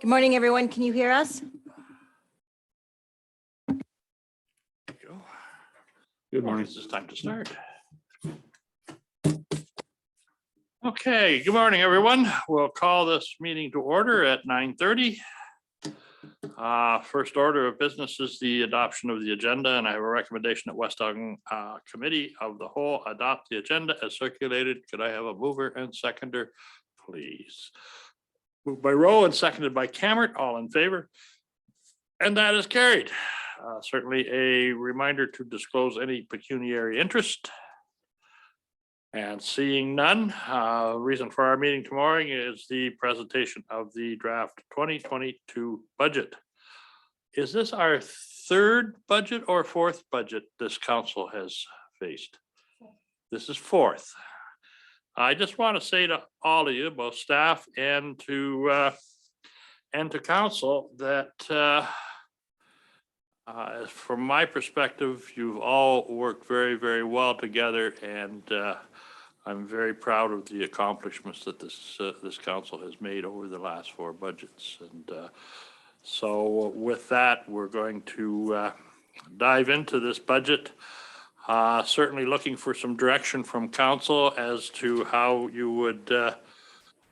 Good morning, everyone. Can you hear us? Good morning. It's time to start. Okay, good morning, everyone. We'll call this meeting to order at 9:30. First order of business is the adoption of the agenda, and I have a recommendation that West Elgin Committee of the Whole adopt the agenda as circulated. Could I have a mover and seconder, please? Moved by Rowe and seconded by Cameron, all in favor. And that is carried. Certainly a reminder to disclose any pecuniary interest. And seeing none, reason for our meeting tomorrow is the presentation of the draft 2022 budget. Is this our third budget or fourth budget this council has faced? This is fourth. I just want to say to all of you, both staff and to council, that from my perspective, you've all worked very, very well together, and I'm very proud of the accomplishments that this council has made over the last four budgets. And so with that, we're going to dive into this budget. Certainly looking for some direction from council as to how you would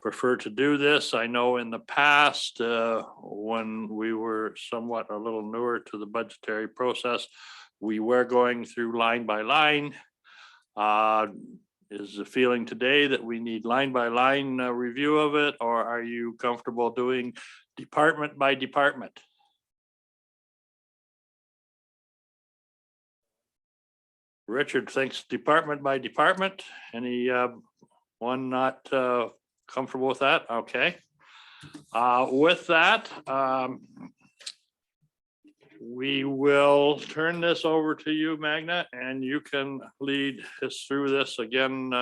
prefer to do this. I know in the past, when we were somewhat a little newer to the budgetary process, we were going through line by line. Is the feeling today that we need line by line review of it, or are you comfortable doing department by department? Richard thinks department by department. Any one not comfortable with that? Okay. With that, we will turn this over to you, Magna, and you can lead us through this. Again,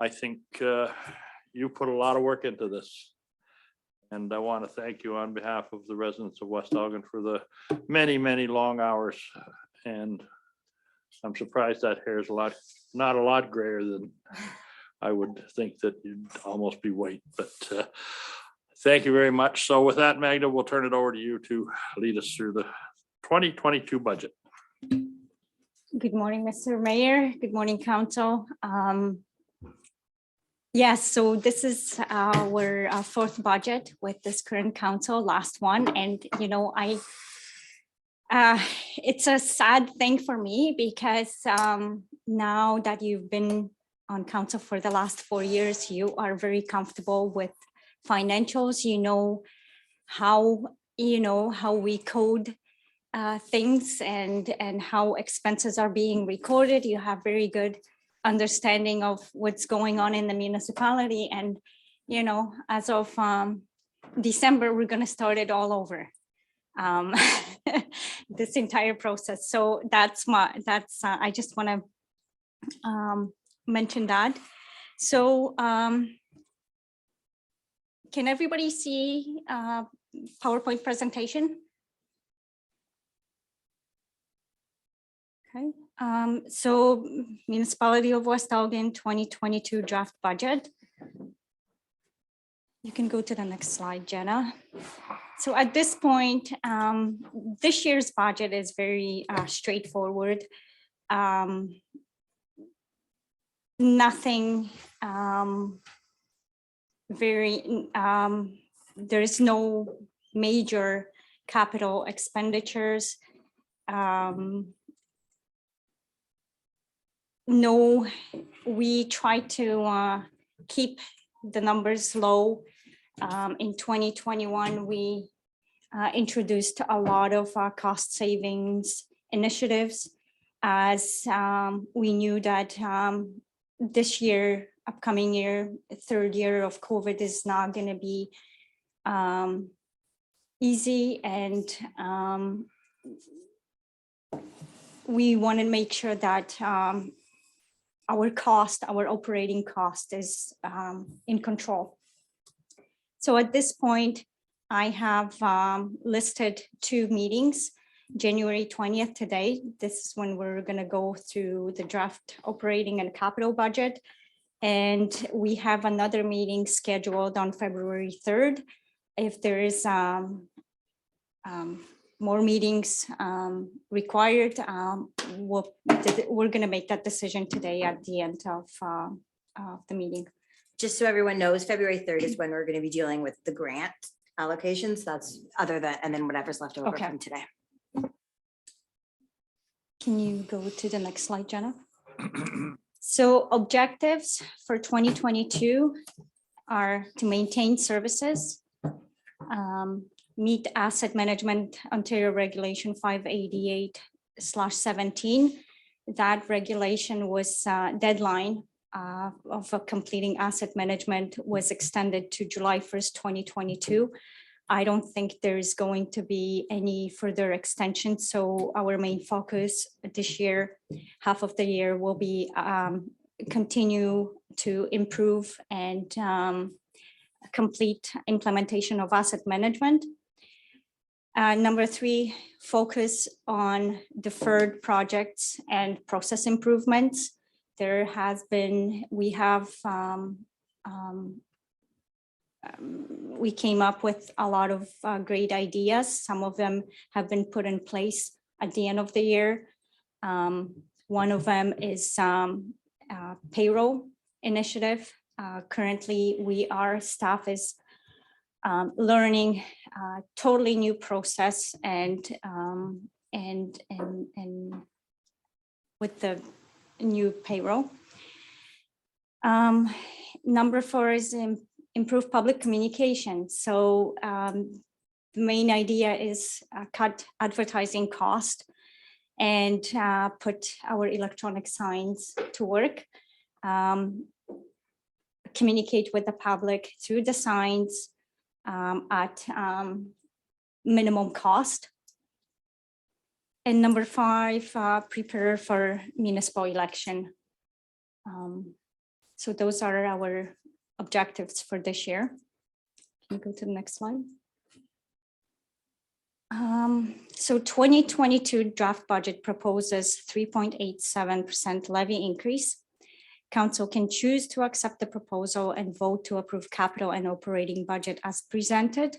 I think you put a lot of work into this. And I want to thank you on behalf of the residents of West Elgin for the many, many long hours. And I'm surprised that hair is not a lot grayer than I would think that you'd almost be white, but thank you very much. So with that, Magda, we'll turn it over to you to lead us through the 2022 budget. Good morning, Mr. Mayor. Good morning, Council. Yes, so this is our fourth budget with this current council, last one. And, you know, it's a sad thing for me because now that you've been on council for the last 4 years, you are very comfortable with financials. You know how we code things and how expenses are being recorded. You have very good understanding of what's going on in the municipality. And, you know, as of December, we're going to start it all over. This entire process. So I just want to mention that. So can everybody see PowerPoint presentation? Okay. So Municipality of West Elgin 2022 draft budget. You can go to the next slide, Jenna. So at this point, this year's budget is very straightforward. Nothing there is no major capital expenditures. No, we try to keep the numbers low. In 2021, we introduced a lot of cost savings initiatives, as we knew that this year, upcoming year, third year of COVID is not going to be easy, and we want to make sure that our operating cost is in control. So at this point, I have listed 2 meetings, January 20th today. This is when we're going to go through the draft operating and capital budget. And we have another meeting scheduled on February 3rd if there is more meetings required, we're going to make that decision today at the end of the meeting. Just so everyone knows, February 3rd is when we're going to be dealing with the grant allocations. That's other than, and then whatever's left over Okay. from today. Can you go to the next slide, Jenna? So objectives for 2022 are to maintain services, meet asset management Ontario Regulation 588/17. That regulation was deadline of completing asset management was extended to July 1st, 2022. I don't think there is going to be any further extension. So our main focus this year, half of the year, will be continue to improve and complete implementation of asset management. Number 3, focus on deferred projects and process improvements. There has been, we came up with a lot of great ideas. Some of them have been put in place at the end of the year. One of them is payroll initiative. Currently, our staff is learning a totally new process and with the new payroll. Number 4 is improve public communication. So the main idea is cut advertising cost and put our electronic signs to work. Communicate with the public through the signs at minimum cost. And number 5, prepare for municipal election. So those are our objectives for this year. Can you go to the next slide? So 2022 draft budget proposes 3.87% levy increase. Council can choose to accept the proposal and vote to approve capital and operating budget as presented,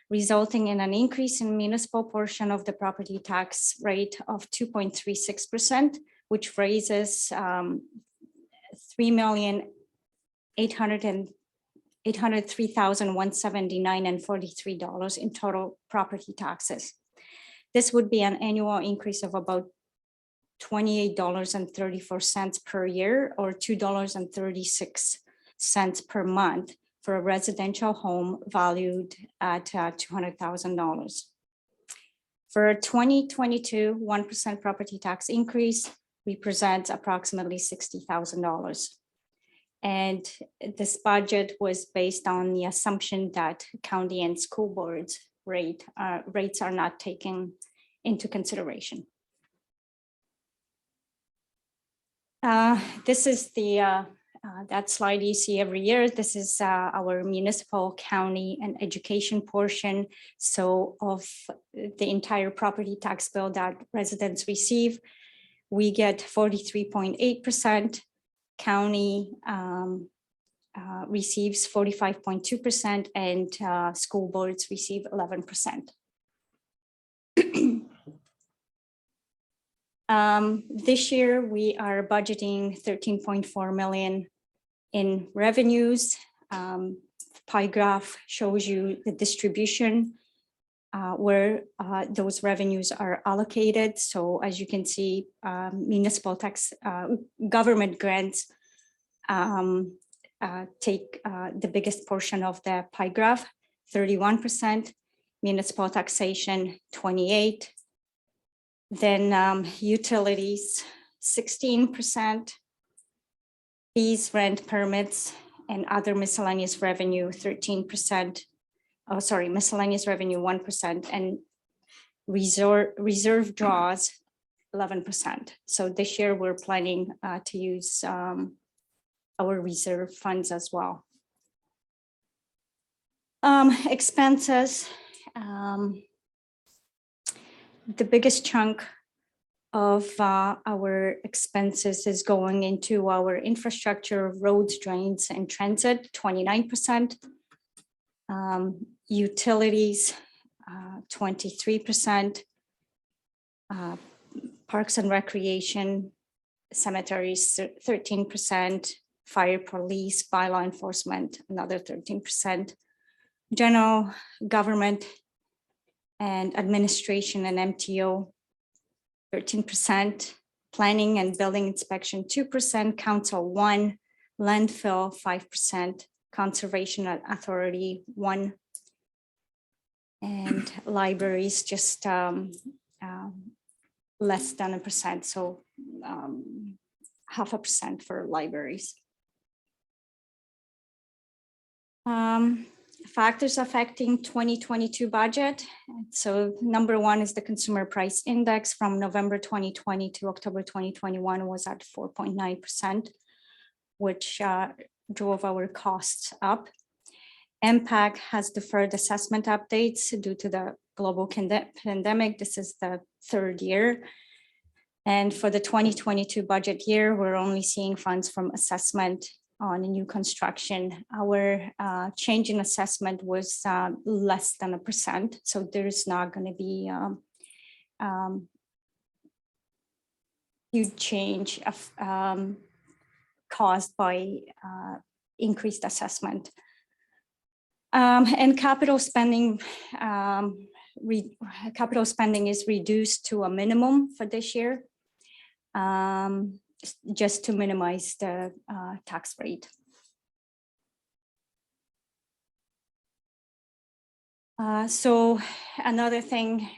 resulting in an increase in municipal portion of the property tax rate of 2.36%, which raises $3,803,179.43 in total property taxes. This would be an annual increase of about $28.34 per year or $2.36 per month for a residential home valued at $200,000. For 2022, 1% property tax increase represents approximately $60,000. And this budget was based on the assumption that county and school boards rates are not taken into consideration. This is the that slide you see every year. This is our municipal, county, and education portion. So of the entire property tax bill that residents receive, we get 43.8%. County receives 45.2%, and school boards receive 11%. This year, we are budgeting $13.4 million in revenues. Pie graph shows you the distribution where those revenues are allocated. So as you can see, municipal tax government grants take the biggest portion of the pie graph, 31%, municipal taxation, 28%. Then utilities, 16%, fees, rent, permits, and other miscellaneous revenue, 13%. Oh, sorry, miscellaneous revenue, 1%, and reserve draws, 11%. So this year we're planning to use our reserve funds as well. Expenses. The biggest chunk of our expenses is going into our infrastructure, roads, drains, and transit, 29%. Utilities, 23%. Parks and Recreation, cemeteries, 13%. Fire, police, bylaw enforcement, another 13%. General government and administration and MTO, 13%. Planning and building inspection, 2%. Council, 1%. Landfill, 5%. Conservation Authority, 1%. And libraries, just less than 1%, so 0.5% for libraries. Factors affecting 2022 budget. So number one is the consumer price index from November 2020 to October 2021 was at 4.9%, which drove our costs up. MPAC has deferred assessment updates due to the global pandemic. This is the third year. And for the 2022 budget year, we're only seeing funds from assessment on new construction. Our change in assessment was less than 1%. So there's not going to be huge change of caused by increased assessment. And capital spending is reduced to a minimum for this year, just to minimize the tax rate. So another thing,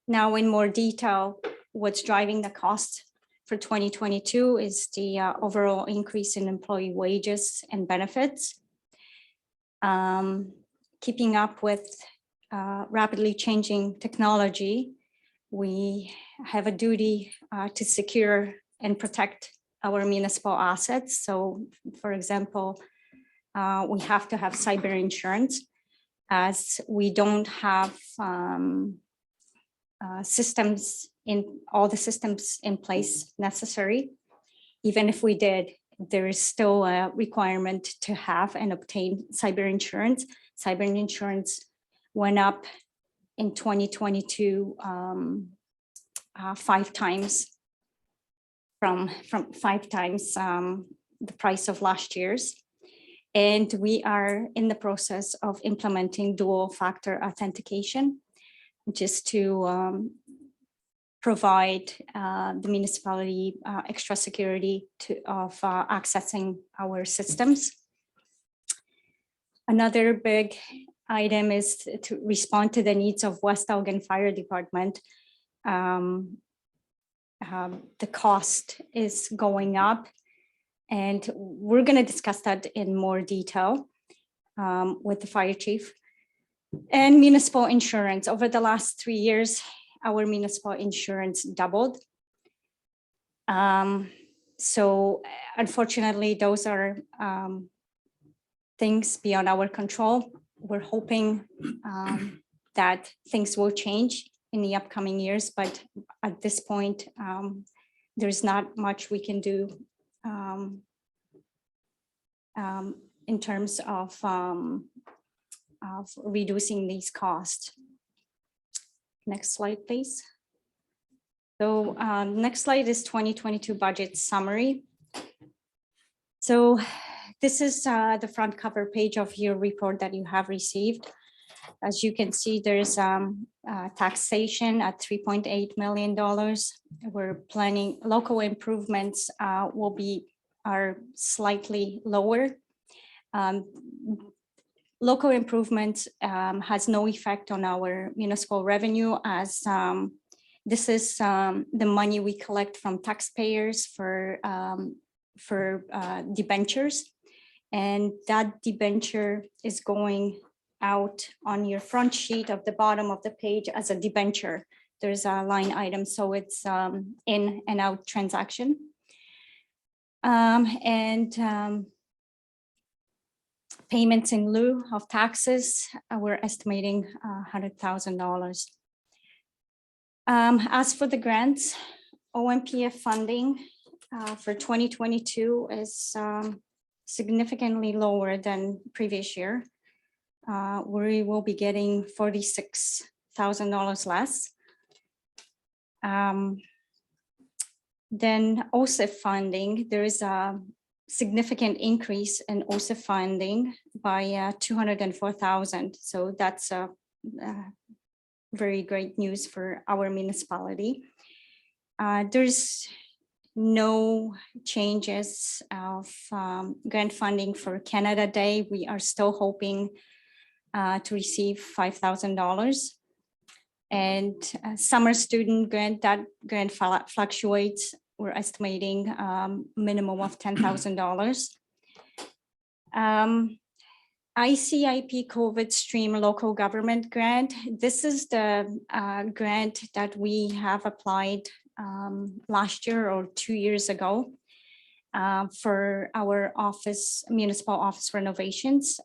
now in more detail, what's driving the cost for 2022 is the overall increase in employee wages and benefits. Keeping up with rapidly changing technology, we have a duty to secure and protect our municipal assets. So, for example, we have to have cyber insurance, as we don't have all the systems in place necessary. Even if we did, there is still a requirement to have and obtain cyber insurance. Cyber insurance went up in 2022 5 times, from 5 times the price of last year's. And we are in the process of implementing dual factor authentication, just to provide the municipality extra security of accessing our systems. Another big item is to respond to the needs of West Elgin Fire Department. The cost is going up, and we're going to discuss that in more detail with the fire chief. And municipal insurance. Over the last 3 years, our municipal insurance doubled. So unfortunately, those are things beyond our control. We're hoping that things will change in the upcoming years, but at this point, there's not much we can do in terms of reducing these costs. Next slide, please. So next slide is 2022 budget summary. So this is the front cover page of your report that you have received. As you can see, there's taxation at $3.8 million. We're planning local improvements are slightly lower. Local improvements has no effect on our municipal revenue, as this is the money we collect from taxpayers for debentures, and that debenture is going out on your front sheet of the bottom of the page as a debenture. There's a line item, so it's in and out transaction. Payments in lieu of taxes, we're estimating $100,000. As for the grants, OMPF funding for 2022 is significantly lower than previous year. we will be getting $46,000 less. Then OSIF funding, there is a significant increase in OSIF funding by 204,000. So that's a very great news for our municipality. There's no changes of grant funding for Canada Day. We are still hoping to receive $5,000. And summer student grant, that grant fluctuates. We're estimating minimum of $10,000. ICIP COVID stream local government grant. This is the grant that we have applied last year or 2 years ago for our office, municipal office renovations.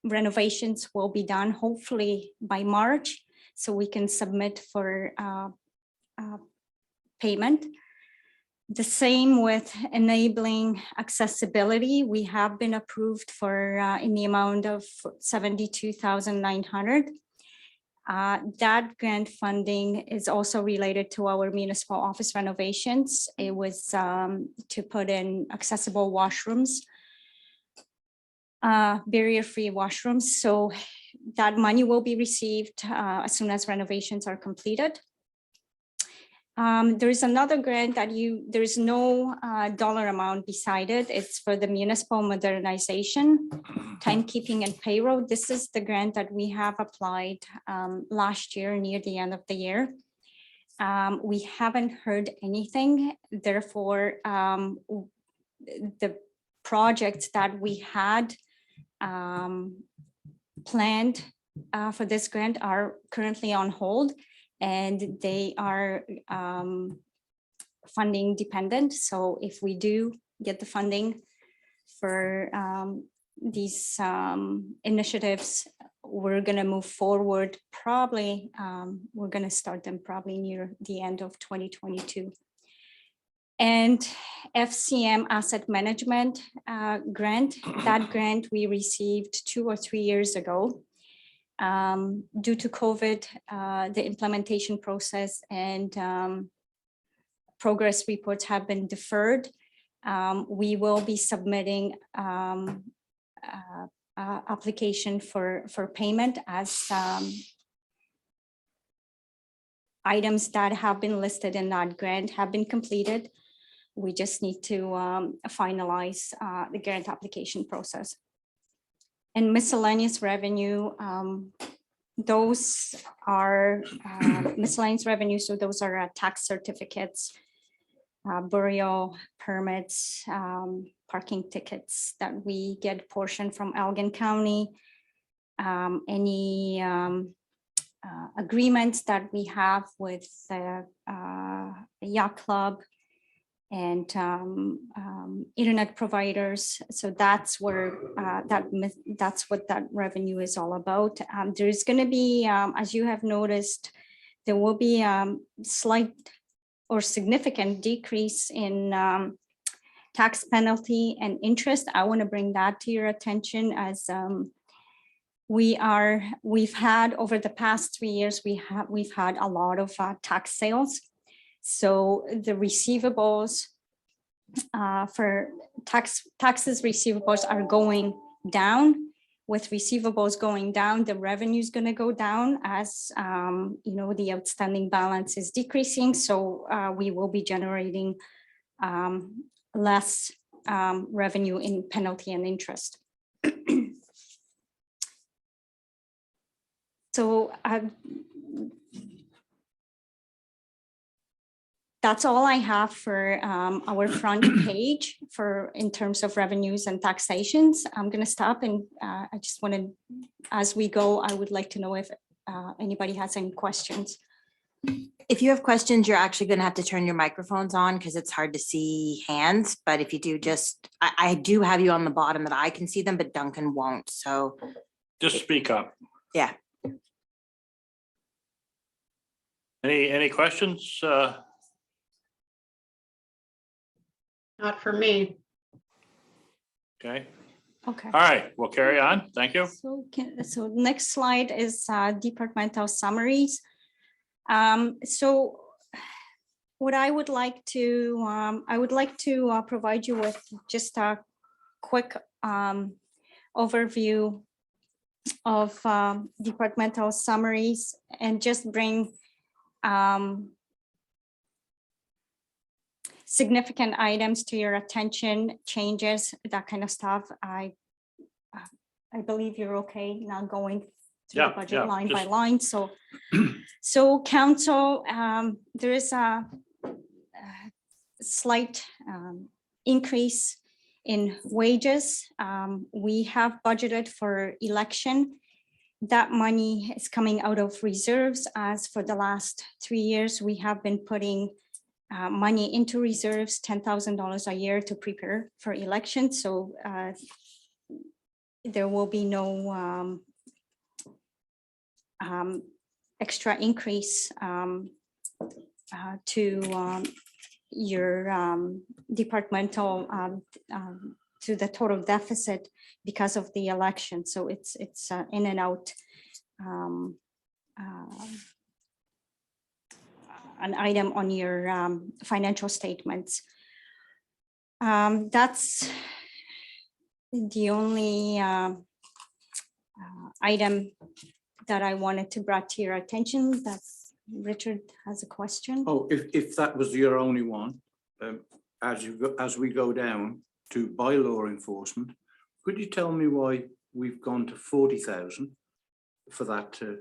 Renovations will be done hopefully by March, so we can submit for payment. The same with enabling accessibility. We have been approved for in the amount of $72,900. That grant funding is also related to our municipal office renovations. It was to put in accessible washrooms, barrier-free washrooms. So that money will be received as soon as renovations are completed. There is another grant that there is no dollar amount beside it. It's for the municipal modernization, timekeeping and payroll. This is the grant that we have applied last year near the end of the year. We haven't heard anything. Therefore, the projects that we had planned for this grant are currently on hold, and they are funding dependent. So if we do get the funding for these initiatives, we're going to move forward. Probably we're going to start them probably near the end of 2022. And FCM asset management grant, that grant we received 2 or 3 years ago. Due to COVID, the implementation process and progress reports have been deferred. We will be submitting application for payment as items that have been listed in that grant have been completed. We just need to finalize the grant application process. And miscellaneous revenue, those are miscellaneous revenue. So those are tax certificates, burial permits, parking tickets that we get portion from Elgin County, any agreements that we have with the yacht club and internet providers. So that's where that's what that revenue is all about. There's going to be, as you have noticed, there will be slight or significant decrease in tax penalty and interest. I want to bring that to your attention as we've had over the past 3 years, we've had a lot of tax sales. So the receivables for taxes receivables are going down. With receivables going down, the revenue is going to go down as you know, the outstanding balance is decreasing. So we will be generating less revenue in penalty and interest. So that's all I have for our front page for in terms of revenues and taxations. I'm going to stop, and I just want to, as we go, I would like to know if anybody has any questions. If you have questions, you're actually going to have to turn your microphones on because it's hard to see hands. But if you do, just I do have you on the bottom that I can see them, but Duncan won't. So Just speak up. yeah. Any questions? Not for me. Okay. Okay. All right, we'll carry on. Thank you. So next slide is departmental summaries. So what I would like to provide you with just a quick overview of departmental summaries and just bring significant items to your attention, changes, that kind of stuff. I believe you're okay now going through the budget line by line. So, so council, there is a slight increase in wages. We have budgeted for election. That money is coming out of reserves, as for the last 3 years, we have been putting money into reserves, $10,000 a year to prepare for elections. So there will be no extra increase to your departmental to the total deficit because of the election. So it's in and out an item on your financial statements. That's the only item that I wanted to bring to your attention. That's Richard has a question. Oh, if that was your only one, as we go down to bylaw enforcement, could you tell me why we've gone to 40,000 for that in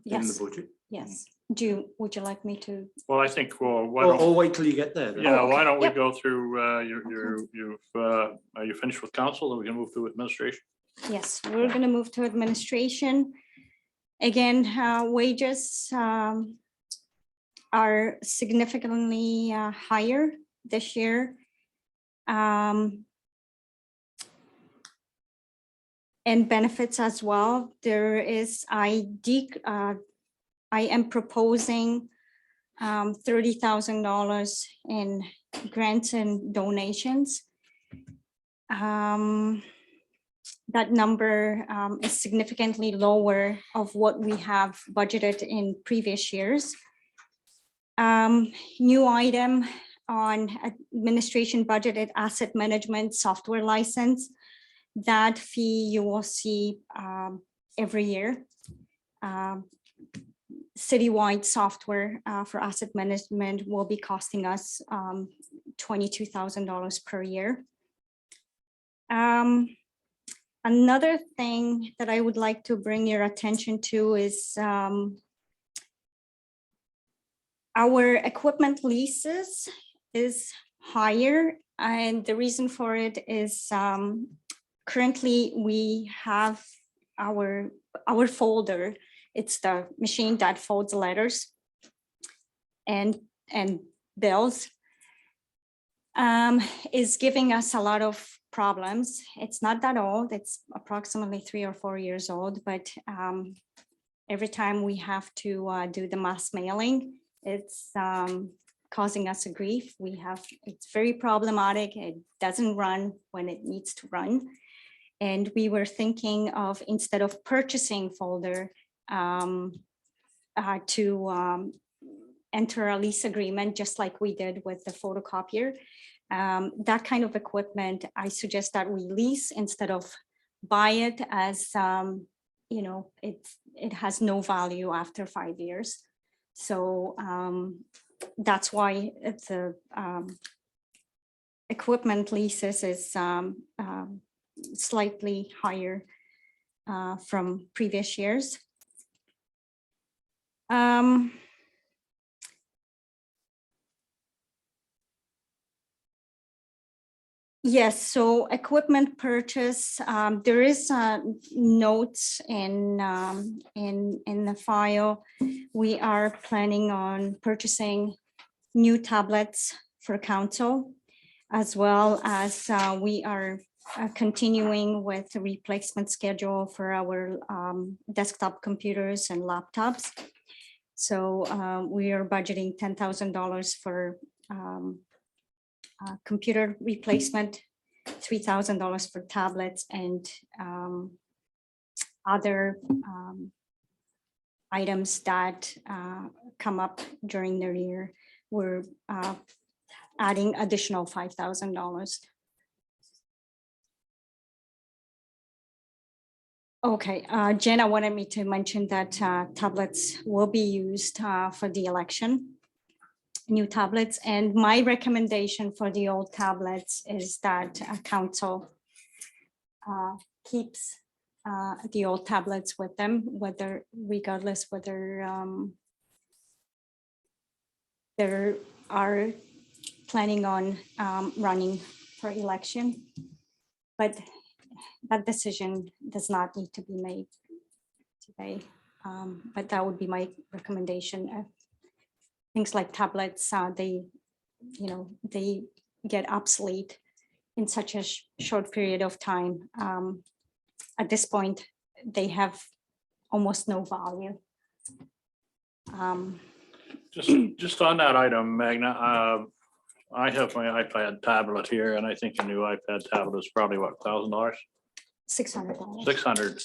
the budget? Yes. Would you like me to? Well, I think, well, why Or don't, wait till you get there. Then. yeah, why don't we Yep. go through are you finished with council? Then we can move to administration. Yes, we're going to move to administration. Again, wages are significantly higher this year. And benefits as well. There is, I am proposing $30,000 in grants and donations. That number is significantly lower of what we have budgeted in previous years. New item on administration budgeted asset management software license. That fee you will see every year. Citywide software for asset management will be costing us $22,000 per year. Another thing that I would like to bring your attention to is our equipment leases is higher, and the reason for it is currently we have our folder. It's the machine that folds letters and bills, is giving us a lot of problems. It's not that old. It's approximately 3 or 4 years old, but every time we have to do the mass mailing, it's causing us a grief. It's very problematic. It doesn't run when it needs to run. And we were thinking of, instead of purchasing folder, to enter a lease agreement, just like we did with the photocopier. That kind of equipment, I suggest that we lease instead of buy it, as you know, it has no value after 5 years. So that's why the equipment leases is slightly higher from previous years. Yes, so equipment purchase, there is notes in the file. We are planning on purchasing new tablets for council, as well as we are continuing with the replacement schedule for our desktop computers and laptops. So we are budgeting $10,000 for computer replacement $3,000 for tablets and other items that come up during the year. We're adding additional $5,000. Okay, Jenna wanted me to mention that tablets will be used for the election, new tablets. And my recommendation for the old tablets is that council keeps the old tablets with them, regardless whether they are planning on running for election. But that decision does not need to be made today. But that would be my recommendation. Things like tablets, they get obsolete in such a short period of time. At this point, they have almost no value. Just on that item, Magna, I have my iPad tablet here, and I think a new iPad tablet is probably what, $1,000? $600. 600.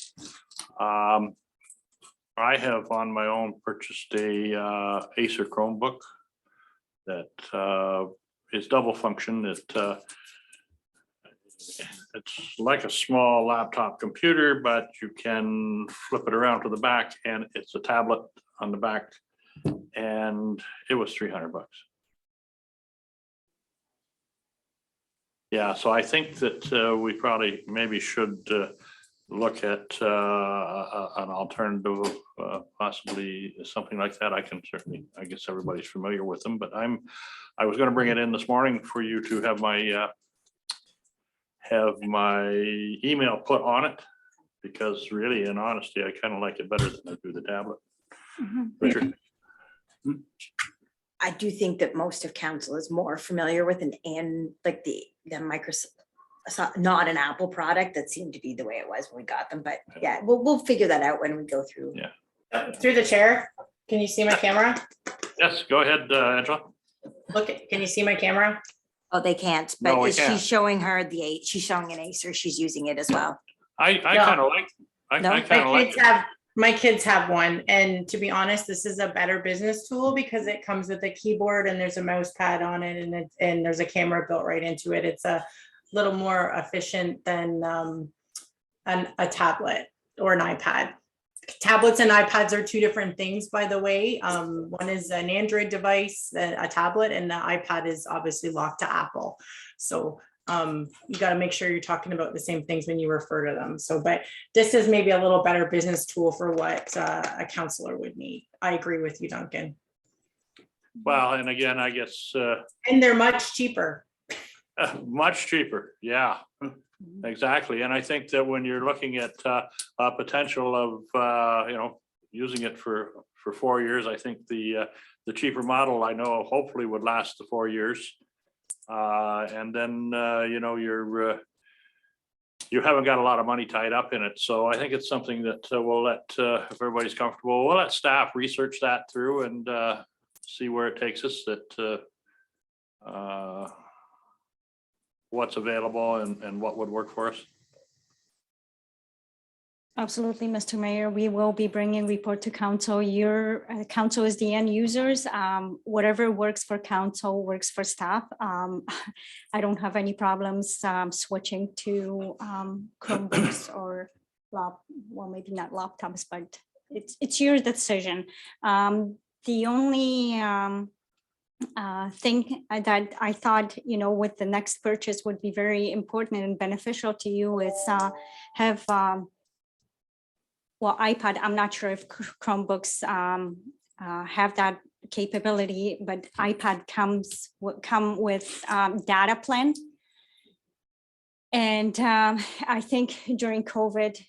I have on my own purchased a Acer Chromebook that is double function. It's like a small laptop computer, but you can flip it around to the back, and it's a tablet on the back, and it was $300. Yeah, so I think that we probably maybe should look at an alternative, possibly something like that. I can certainly, I guess everybody's familiar with them, but I was going to bring it in this morning for you to have my email put on it, because really, in honesty, I kind of like it better than I do the tablet. Richard? I do think that most of council is more familiar with like the Microsoft, not an Apple product. That seemed to be the way it was when we got them, but yeah, we'll figure that out when we go through. Yeah. Through the chair, can you see my camera? Yes, go ahead, Angela. Can you see my camera? Oh, they can't, No, but we can't. she's showing her she's showing an Acer. She's using it as well. I kind of like, No, I kind of like it. My kids have one, and to be honest, this is a better business tool because it comes with a keyboard and there's a mouse pad on it, and there's a camera built right into it. It's a little more efficient than a tablet or an iPad. Tablets and iPads are two different things, by the way. One is an Android device, a tablet, and the iPad is obviously locked to Apple. So you got to make sure you're talking about the same things when you refer to them. So, but this is maybe a little better business tool for what a counselor would need. I agree with you, Duncan. Well, and again, I guess And they're much cheaper. much cheaper. Yeah, exactly. And I think that when you're looking at potential of using it for 4 years, I think the cheaper model I know hopefully would last the 4 years. And then you haven't got a lot of money tied up in it. So I think it's something that we'll let, if everybody's comfortable, we'll let staff research that through and see where it takes us, that what's available and what would work for us. Absolutely, Mr. Mayor. We will be bringing report to council. Your council is the end users. Whatever works for council works for staff. I don't have any problems switching to Chromebooks or maybe not laptops, but it's your decision. The only thing that I thought, with the next purchase would be very important and beneficial to you is have iPad. I'm not sure if Chromebooks have that capability, but iPad come with data plan. And I think during COVID,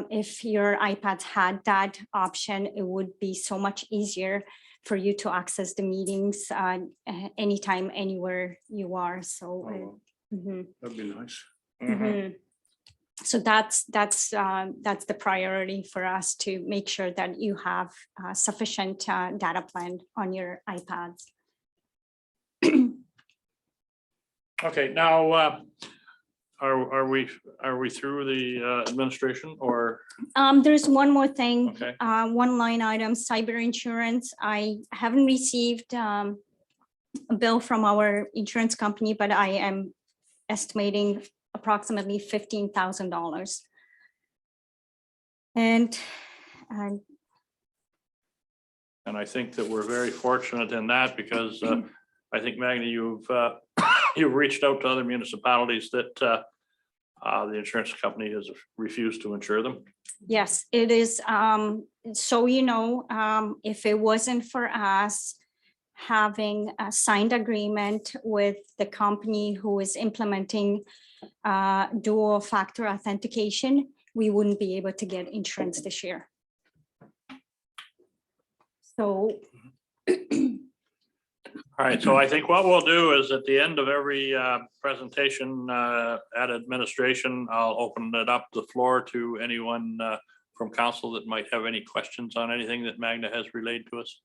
if your iPad had that option, it would be so much easier for you to access the meetings anytime, anywhere you are. So That'd be nice. So that's the priority for us, to make sure that you have sufficient data plan on your iPads. Okay, now are we through the administration or, There's one more thing. okay, One line item, cyber insurance. I haven't received a bill from our insurance company, but I am estimating approximately $15,000. And and I think that we're very fortunate in that because I think Magna, you've you've reached out to other municipalities that the insurance company has refused to insure them. yes, it is. So, you know, if it wasn't for us having a signed agreement with the company who is implementing dual factor authentication, we wouldn't be able to get insurance this year. So All right, so I think what we'll do is at the end of every presentation at administration, I'll open it up the floor to anyone from council that might have any questions on anything that Magna has relayed to us.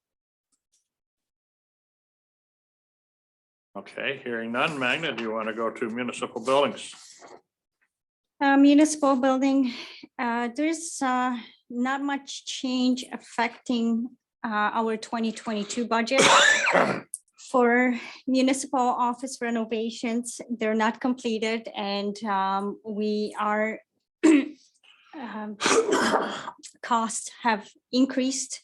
Okay, hearing none. Magna, do you want to go to municipal buildings? municipal building, there's not much change affecting our 2022 budget. For municipal office renovations, they're not completed and we are costs have increased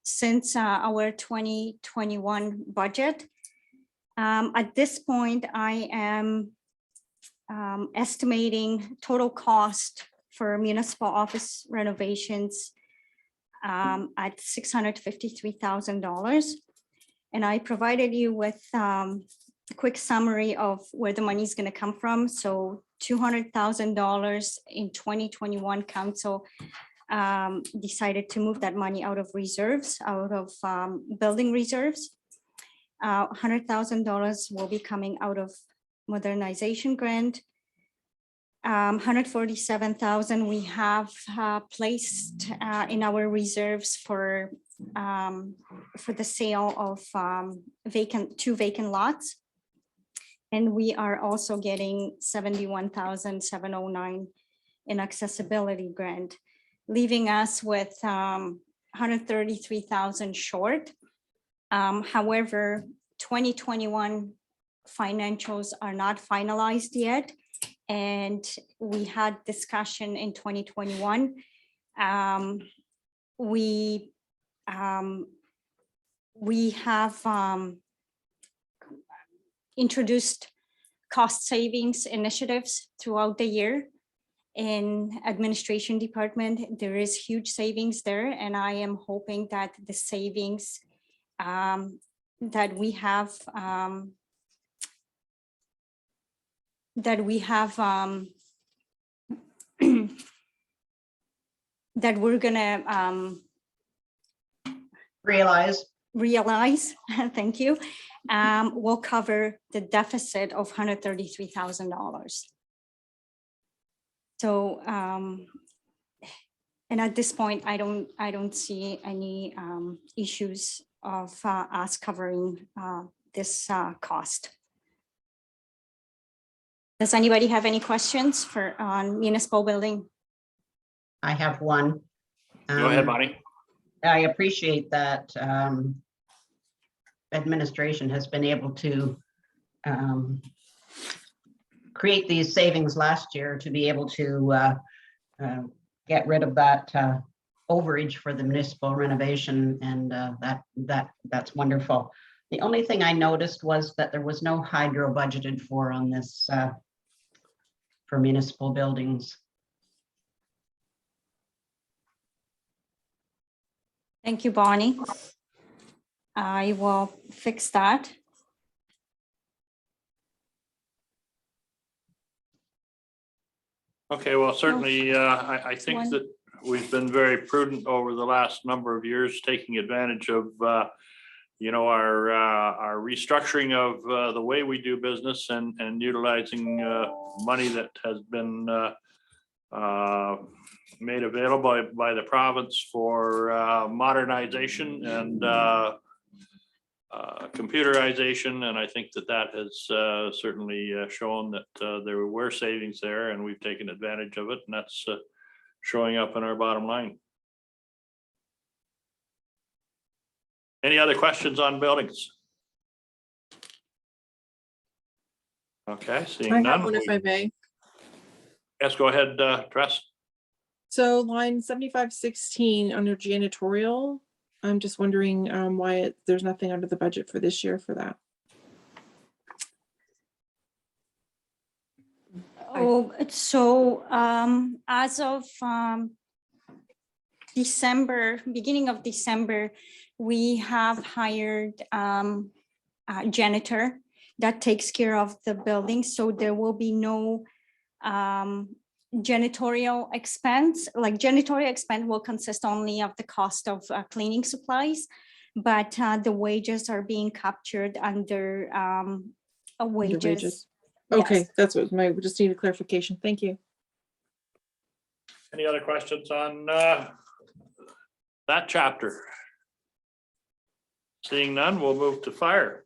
since our 2021 budget. At this point, I am estimating total cost for municipal office renovations at $653,000. And I provided you with a quick summary of where the money is going to come from. So $200,000 in 2021, council decided to move that money out of reserves, out of building reserves. $100,000 will be coming out of modernization grant. 147,000 we have placed in our reserves for the sale of two vacant lots. And we are also getting 71,709 in accessibility grant, leaving us with 133,000 short. However, 2021 financials are not finalized yet. And we had discussion in 2021. We have introduced cost savings initiatives throughout the year. In administration department, there is huge savings there. And I am hoping that the savings that we have that we're gonna realize, thank you, will cover the deficit of $133,000. So, and at this point, I don't see any issues of us covering this cost. Does anybody have any questions on municipal building? I have one. Go ahead, Bonnie. I appreciate that administration has been able to create these savings last year to be able to get rid of that overage for the municipal renovation, and that's wonderful. The only thing I noticed was that there was no hydro budgeted for on this for municipal buildings. Thank you, Bonnie. I will fix that. Okay, well, certainly, I think that we've been very prudent over the last number of years, taking advantage of, you know, our restructuring of the way we do business and utilizing money that has been made available by the province for modernization and computerization, and I think that that has certainly shown that there were savings there, and we've taken advantage of it, and that's showing up in our bottom line. Any other questions on buildings? Okay, seeing I have none. one if I may. Yes, go ahead, Tress. So line 7516 under janitorial, I'm just wondering why there's nothing under the budget for this year for that. Oh, so as of December, beginning of December, we have hired a janitor that takes care of the building. So there will be no janitorial expense. Like janitorial expense will consist only of the cost of cleaning supplies, but the wages are being captured under wages. Okay, Yes. that's what we just need a clarification. Thank you. Any other questions on that chapter? Seeing none, we'll move to fire.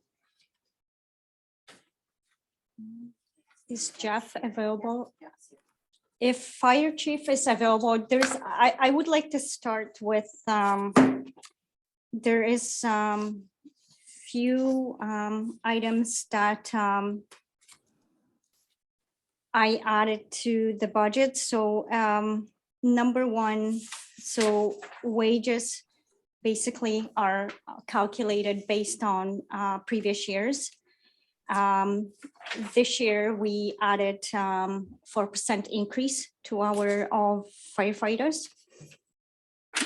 Is Jeff available? If fire chief is available, I would like to start with, there is few items that I added to the budget. So number one, so wages basically are calculated based on previous years. This year we added 4% increase to our all firefighters.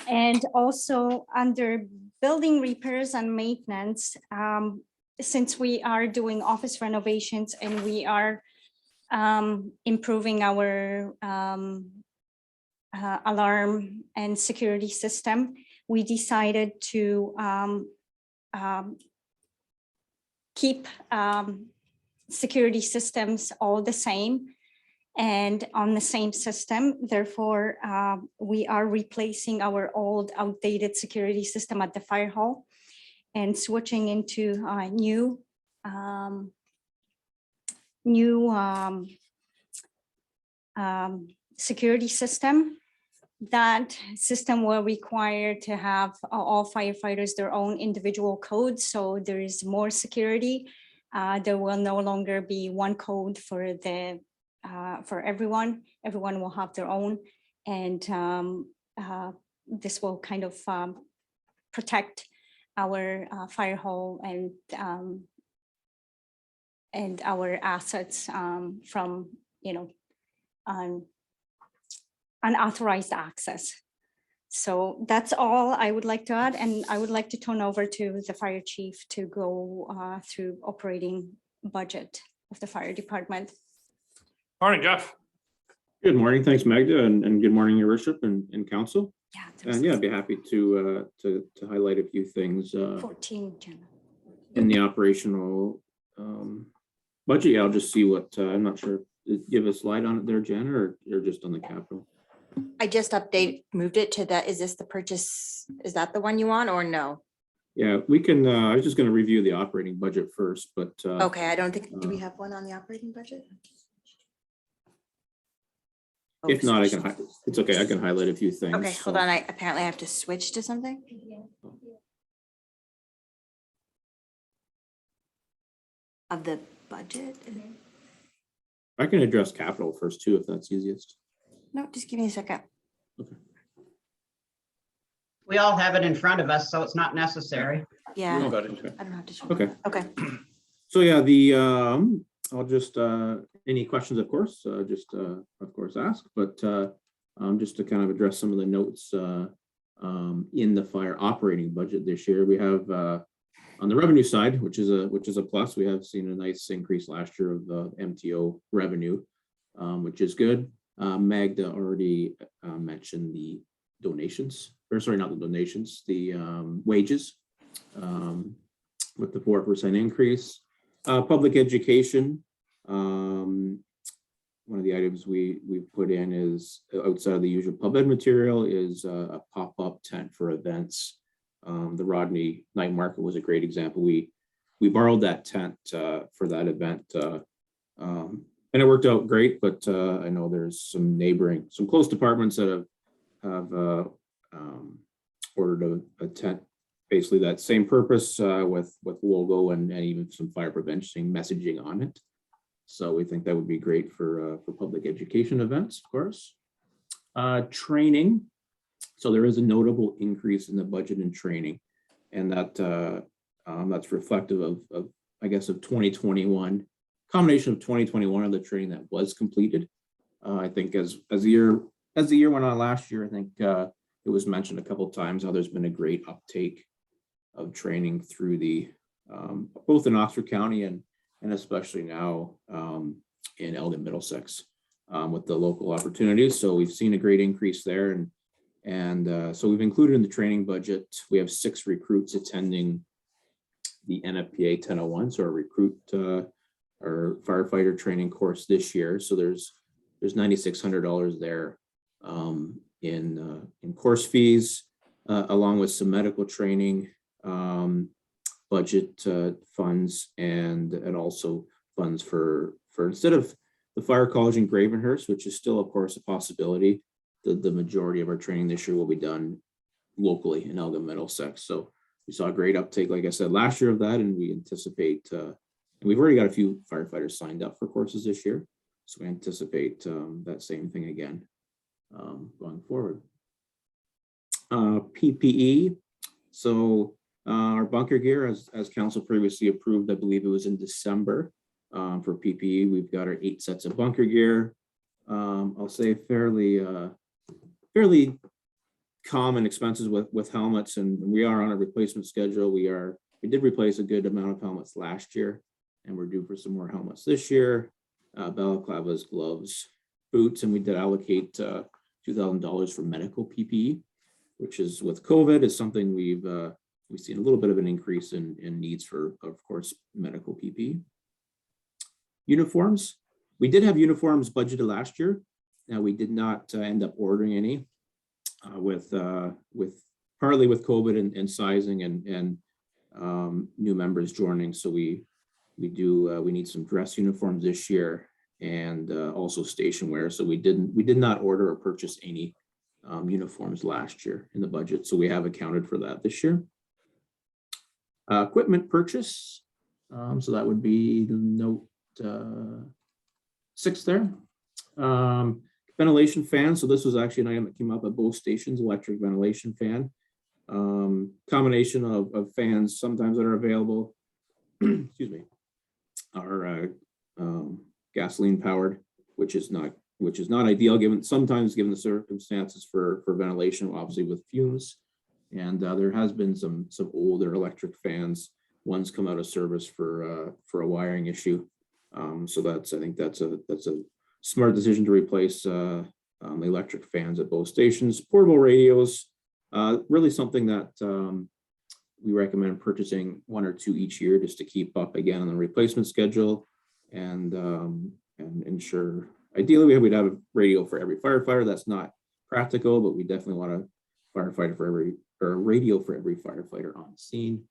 And also under building repairs and maintenance, since we are doing office renovations and we are improving our alarm and security system, we decided to keep security systems all the same and on the same system. Therefore, we are replacing our old outdated security system at the fire hall and switching into a new security system. That system will require to have all firefighters their own individual codes, so there is more security. There will no longer be one code for the for everyone. Everyone will have their own, and this will kind of protect our fire hall and our assets from, you know, unauthorized access. So that's all I would like to add, and I would like to turn over to the fire chief to go through operating budget of the fire department. Morning, Jeff. Good morning. Thanks, Magda, and good morning, Your Worship and Council. Yeah, And yeah, I'd be happy to highlight a few things 14, Jenna. in the operational budget. Yeah, I'll just see what, I'm not sure. Do you have a slide on it there, Jen, or you're just on the capital? I just moved it to the, is this the purchase? Is that the one you want or no? Yeah, we can, I was just going to review the operating budget first, but Okay, I don't think, do we have one on the operating budget? if not, I can, it's okay. I can highlight a few things. Okay, hold on. I apparently have to switch to something. Of the budget? I can address capital first too, if that's easiest. No, just give me a second. We all have it in front of us, so it's not necessary. Yeah, Got it. Okay. I don't have to. Okay. Okay. So yeah, the I'll just any questions, of course, just of course ask, but just to kind of address some of the notes in the fire operating budget this year, we have on the revenue side, which is a plus. We have seen a nice increase last year of the MTO revenue, which is good. Magda already mentioned the donations, or sorry, not the donations, the wages with the 4% increase. Public education, one of the items we've put in is outside of the usual pub ed material is a pop-up tent for events The Rodney Night Market was a great example. We borrowed that tent for that event. And it worked out great, but I know there's some close departments that have ordered a tent, basically that same purpose with logo and even some fire prevention messaging on it. So we think that would be great for public education events, of course. Training. So there is a notable increase in the budget in training, and that's reflective of I guess of 2021. Combination of 2021 of the training that was completed. I think as the year went on last year, I think it was mentioned a couple of times how there's been a great uptake of training through the both in Oxford County and especially now in Elgin, Middlesex with the local opportunities. So we've seen a great increase there, and so we've included in the training budget. We have 6 recruits attending the NFPA 1001, so our recruit. Our firefighter training course this year. So there's $9,600 there in course fees, along with some medical training, budget funds, and also funds for instead of the fire college in Gravenhurst, which is still of course a possibility. The majority of our training this year will be done locally in Elgin, Middlesex. So we saw a great uptake, like I said, last year of that, and we anticipate. And we've already got a few firefighters signed up for courses this year. So we anticipate that same thing again going forward. PPE. So our bunker gear, as council previously approved, I believe it was in December for PPE. We've got our 8 sets of bunker gear. I'll say fairly common expenses with helmets, and we are on a replacement schedule. We did replace a good amount of helmets last year, and we're due for some more helmets this year. Balaclavas, gloves, boots, and we did allocate $2,000 for medical PPE, which is with COVID is something we've seen a little bit of an increase in needs for, of course, medical PPE. Uniforms. We did have uniforms budgeted last year. Now we did not end up ordering any with partly with COVID and sizing and new members joining. So we need some dress uniforms this year, and also station wear. So we did not order or purchase any uniforms last year in the budget. So we have accounted for that this year. Equipment purchase. So that would be note 6 there. Ventilation fan. So this was actually an item that came up at both stations, electric ventilation fan. Combination of fans sometimes that are available, excuse me, are gasoline powered, which is not ideal sometimes given the circumstances for ventilation, obviously with fumes. And there has been some older electric fans. One's come out of service for a wiring issue. So I think that's a smart decision to replace the electric fans at both stations. Portable radios, really something that we recommend purchasing 1 or 2 each year just to keep up again on the replacement schedule and ensure. Ideally, we'd have a radio for every firefighter. That's not practical, but we definitely want a radio for every firefighter on scene.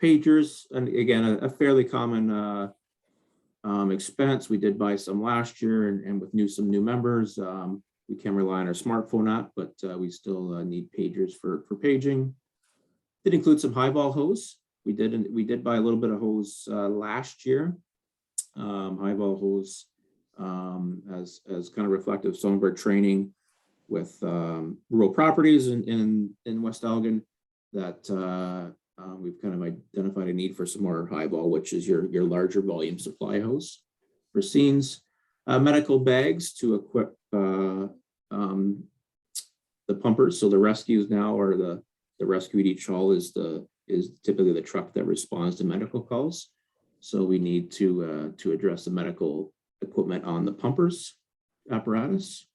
Pagers, and again, a fairly common expense. We did buy some last year, and with some new members, we can rely on our smartphone app, but we still need pagers for paging. Did include some highball hose. We did buy a little bit of hose last year. Highball hose as kind of reflective of some of our training with rural properties in West Elgin that we've kind of identified a need for some more highball, which is your larger volume supply hose for scenes. Medical bags to equip the pumpers. So the rescues now, or the rescue at each hall is typically the truck that responds to medical calls. So we need to address the medical equipment on the pumpers apparatus.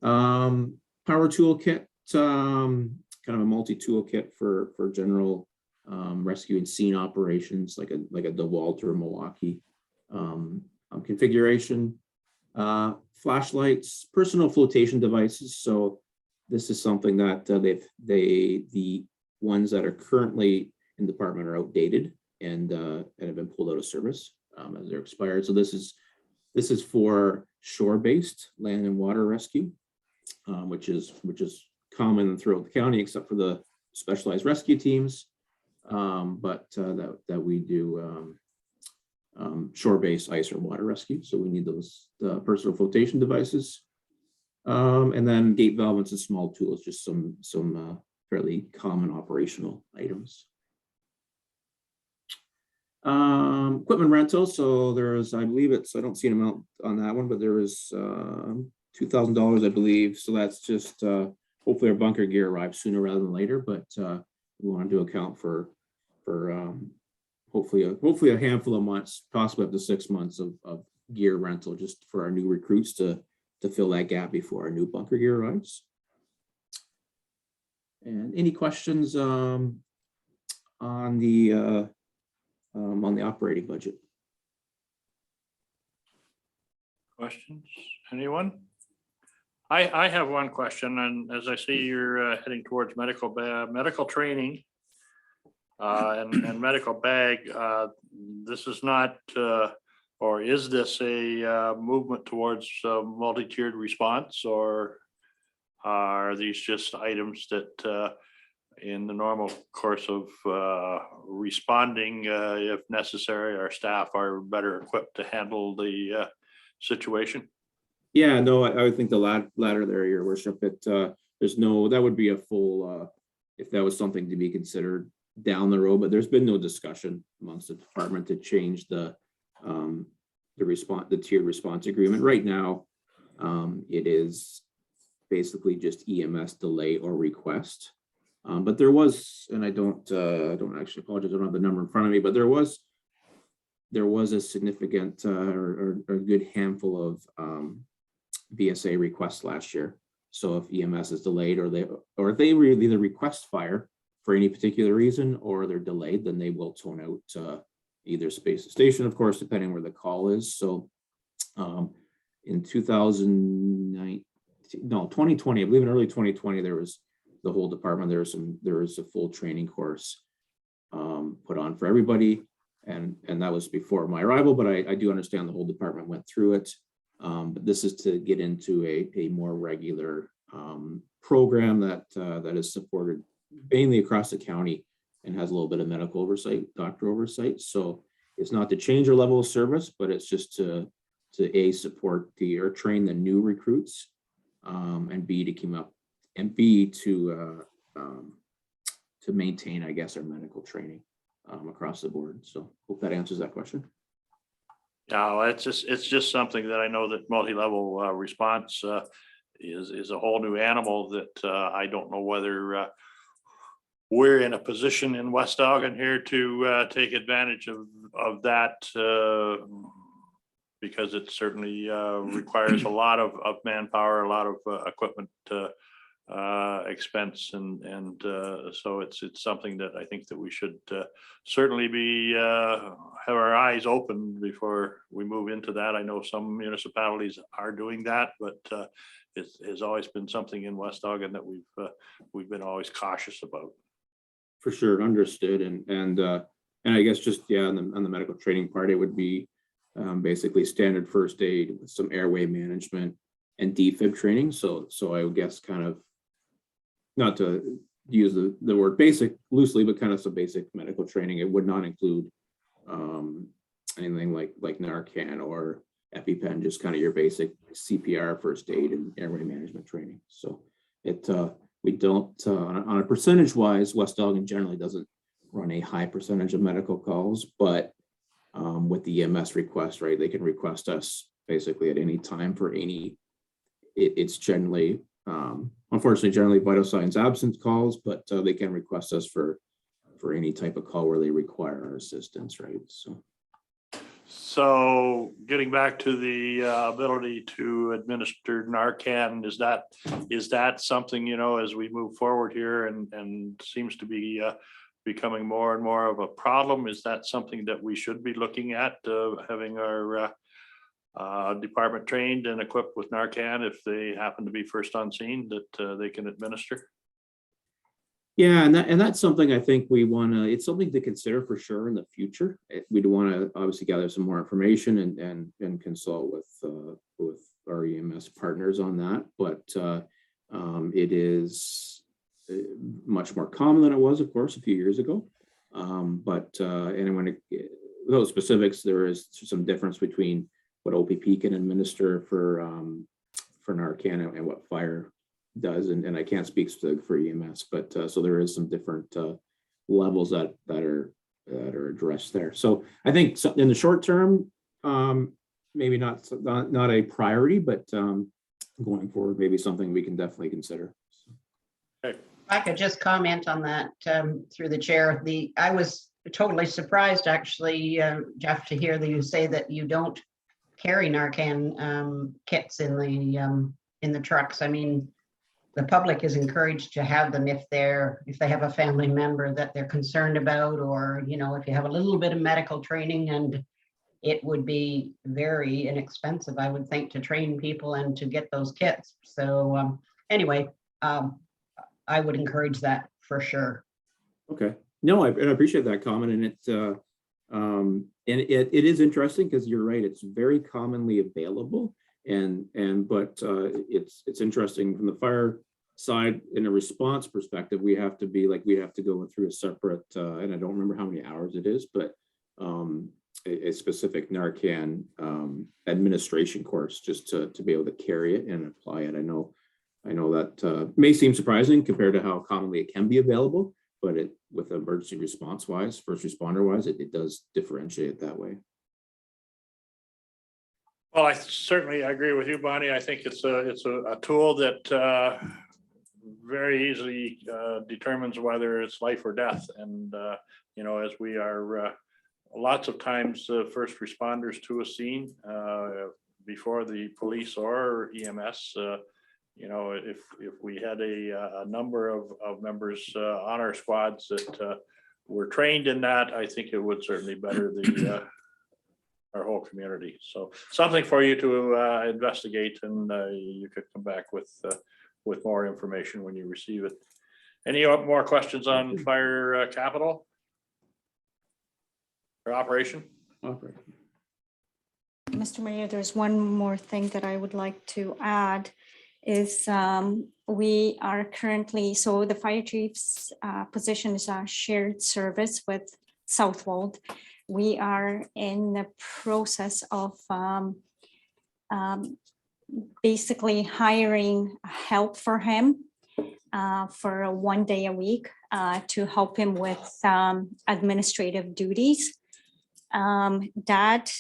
Power tool kit, kind of a multi-tool kit for general rescue and scene operations, like a DeWalt or a Milwaukee configuration. Flashlights, personal flotation devices. So this is something that the ones that are currently in department are outdated and have been pulled out of service as they're expired. So this is for shore-based land and water rescue, which is common throughout the county except for the specialized rescue teams. But that we do shore-based ice or water rescue. So we need those personal flotation devices. And then gate valves and small tools, just some fairly common operational items. Equipment rental. So there's, I believe I don't see an amount on that one, but there is $2,000, I believe. So that's just hopefully our bunker gear arrives sooner rather than later. But we want to account for hopefully a handful of months, possibly up to 6 months of gear rental, just for our new recruits to fill that gap before our new bunker gear arrives. And any questions on the operating budget? Questions, anyone? I have one question, and as I see you're heading towards medical training and medical bag, this is not, or is this a movement towards multi-tiered response, or are these just items that in the normal course of responding, if necessary, our staff are better equipped to handle the situation? Yeah, no, I would think the latter there, your worship. There's no, that would be a full, if that was something to be considered down the road, but there's been no discussion amongst the department to change the tiered response agreement. Right now, it is basically just EMS delay or request. But there was, and I don't actually apologize, I don't have the number in front of me, but there was a significant or a good handful of BSA requests last year. So if EMS is delayed or if they either request fire for any particular reason or they're delayed, then they will tone out either station, of course, depending where the call is. So in 2020, I believe in early 2020, there was the whole department, there was a full training course put on for everybody. And that was before my arrival, but I do understand the whole department went through it. But this is to get into a more regular program that is supported mainly across the county and has a little bit of medical oversight, doctor oversight. So it's not to change our level of service, but it's just to A, support or train the new recruits, and B, to keep up, and B, to maintain, I guess, our medical training across the board. So hope that answers that question. No, it's just something that I know that multi-level response is a whole new animal that I don't know whether we're in a position in West Elgin here to take advantage of that, because it certainly requires a lot of manpower, a lot of equipment expense, and so it's something that I think that we should certainly be have our eyes open before we move into that. I know some municipalities are doing that, but it has always been something in West Elgin that we've been always cautious about. For sure, understood, and I guess just on the medical training part, it would be basically standard first aid with some airway management and defib training. So I would guess kind of, not to use the word basic loosely, but kind of some basic medical training. It would not include anything like Narcan or EpiPen, just kind of your basic CPR, first aid, and airway management training. So we don't, on a percentage wise, West Elgin generally doesn't run a high percentage of medical calls, but with the EMS request, right, they can request us basically at any time for any, it's generally, unfortunately, generally vital signs absent calls, but they can request us for any type of call where they require our assistance, right? So getting back to the ability to administer Narcan, is that something, as we move forward here and seems to be becoming more and more of a problem? Is that something that we should be looking at, having our department trained and equipped with Narcan if they happen to be first on scene, that they can administer? Yeah, and that's something I think we want to, it's something to consider for sure in the future. We'd want to obviously gather some more information and consult with our EMS partners on that. But it is much more common than it was, of course, a few years ago. And when those specifics, there is some difference between what OPP can administer for Narcan and what fire does, and I can't speak for EMS, but so there is some different levels that are addressed there. So I think in the short term, maybe not a priority, but going forward, maybe something we can definitely consider. Okay. I could just comment on that through the chair. I was totally surprised, actually, Jeff, to hear that you say that you don't carry Narcan kits in the trucks. I mean, the public is encouraged to have them if they have a family member that they're concerned about, or, you know, if you have a little bit of medical training, and it would be very inexpensive, I would think, to train people and to get those kits. So anyway, I would encourage that for sure. Okay, no, I appreciate that comment, and it is interesting because you're right, it's very commonly available, but it's interesting from the fire side. In a response perspective, we have to go through a separate and I don't remember how many hours it is, but a specific Narcan administration course just to be able to carry it and apply it. I know that may seem surprising compared to how commonly it can be available, but with emergency response wise, first responder wise, it does differentiate that way. Well, I certainly agree with you, Bonnie. I think it's a tool that very easily determines whether it's life or death. And, you know, as we are lots of times first responders to a scene before the police or EMS, you know, if we had a number of members on our squads that were trained in that, I think it would certainly better our whole community. So something for you to investigate, and you could come back with more information when you receive it. Any more questions on fire capital or operation? Mr. Mayor, there's one more thing that I would like to add is we are currently, so the fire chief's position is a shared service with Southwold. We are in the process of basically hiring help for him for 1 day a week to help him with administrative duties. That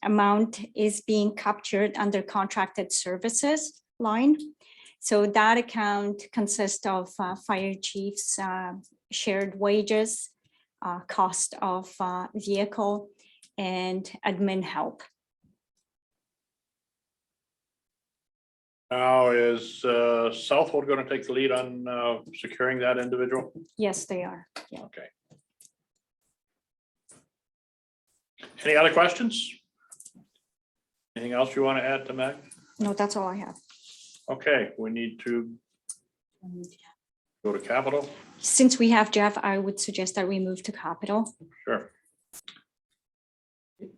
amount is being captured under contracted services line. So that account consists of fire chief's shared wages, cost of vehicle, and admin help. Now, is Southwold going to take the lead on securing that individual? Yes, they are. Yeah. Okay. Any other questions? Anything else you want to add to Meg? No, that's all I have. Okay, we need to go to capital. Since we have Jeff, I would suggest that we move to capital. Sure.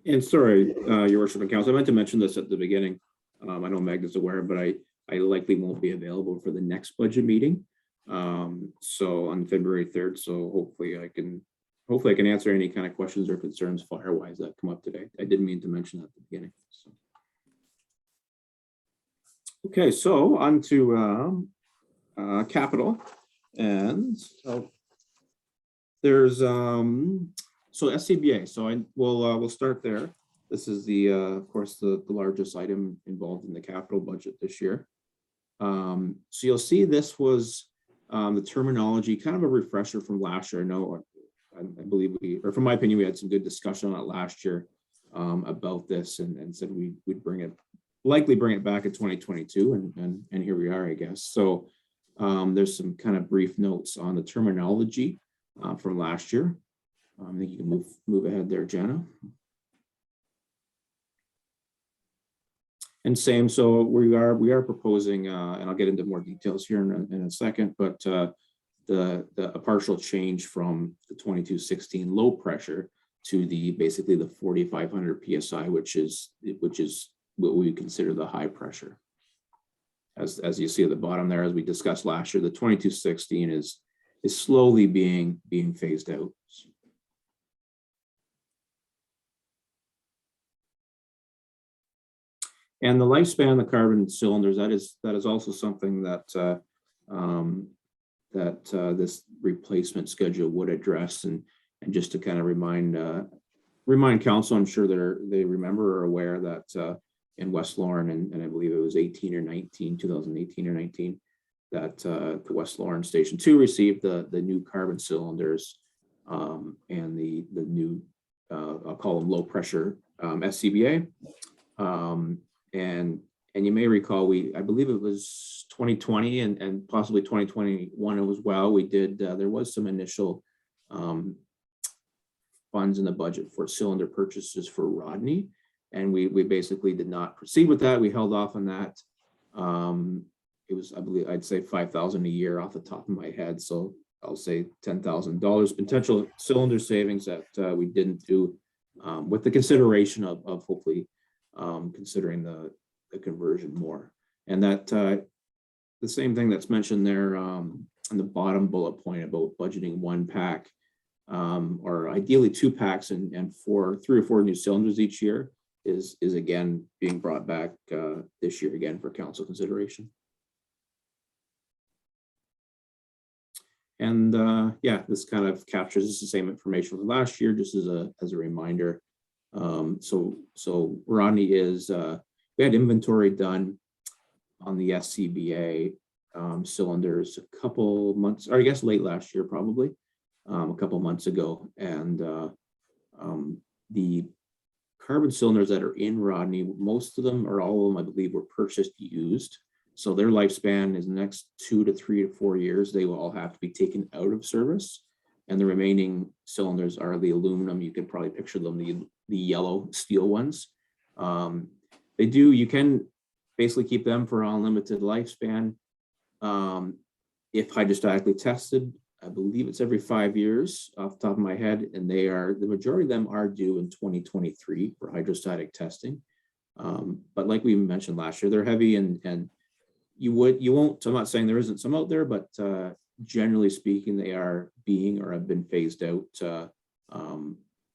And sorry, Your Worship and Council, I meant to mention this at the beginning. I know Magda's aware, but I likely won't be available for the next budget meeting. So on February 3rd. So hopefully I can answer any kind of questions or concerns fire-wise that come up today. I didn't mean to mention that at the beginning. So. Okay, so on to capital, and there's so SCBA. So we'll start there. This is of course the largest item involved in the capital budget this year. So you'll see this was the terminology, kind of a refresher from last year. I believe from my opinion, we had some good discussion on it last year about this, and said we'd likely bring it back in 2022, and here we are, I guess. So there's some kind of brief notes on the terminology from last year. I think you can move ahead there, Jana. And same, so we are proposing, and I'll get into more details here in a second, but a partial change from the 2216 low pressure to basically the 4,500 PSI, which is what we consider the high pressure. As you see at the bottom there, as we discussed last year, the 2216 is slowly being phased out. And the lifespan of the carbon cylinders, that is also something that this replacement schedule would address. And just to kind of remind council, I'm sure they remember or aware that in West Lauren, and I believe it was 2018 or 19, that the West Lauren Station 2 received the new carbon cylinders and the new, I'll call them low pressure SCBA. And you may recall, I believe it was 2020 and possibly 2021 as well. We did, there was some initial funds in the budget for cylinder purchases for Rodney. And we basically did not proceed with that. We held off on that. It was, I believe, I'd say $5,000 a year off the top of my head. So I'll say $10,000 potential cylinder savings that we didn't do with the consideration of hopefully considering the conversion more. And that the same thing that's mentioned there on the bottom bullet point about budgeting one pack or ideally two packs and 3 or 4 new cylinders each year is again being brought back this year again for council consideration. And yeah, this kind of captures the same information from last year, just as a reminder. So Rodney is, we had inventory done on the SCBA cylinders a couple months, or I guess late last year, probably a couple months ago. And the carbon cylinders that are in Rodney, most of them or all of them, I believe, were purchased used. So their lifespan is the next 2 to 3 to 4 years. They will all have to be taken out of service. And the remaining cylinders are the aluminum. You can probably picture them, the yellow steel ones. You can basically keep them for unlimited lifespan. If hydrostatically tested, I believe it's every 5 years off the top of my head. And the majority of them are due in 2023 for hydrostatic testing. But like we mentioned last year, they're heavy and you won't, so I'm not saying there isn't some out there, but generally speaking, they are being or have been phased out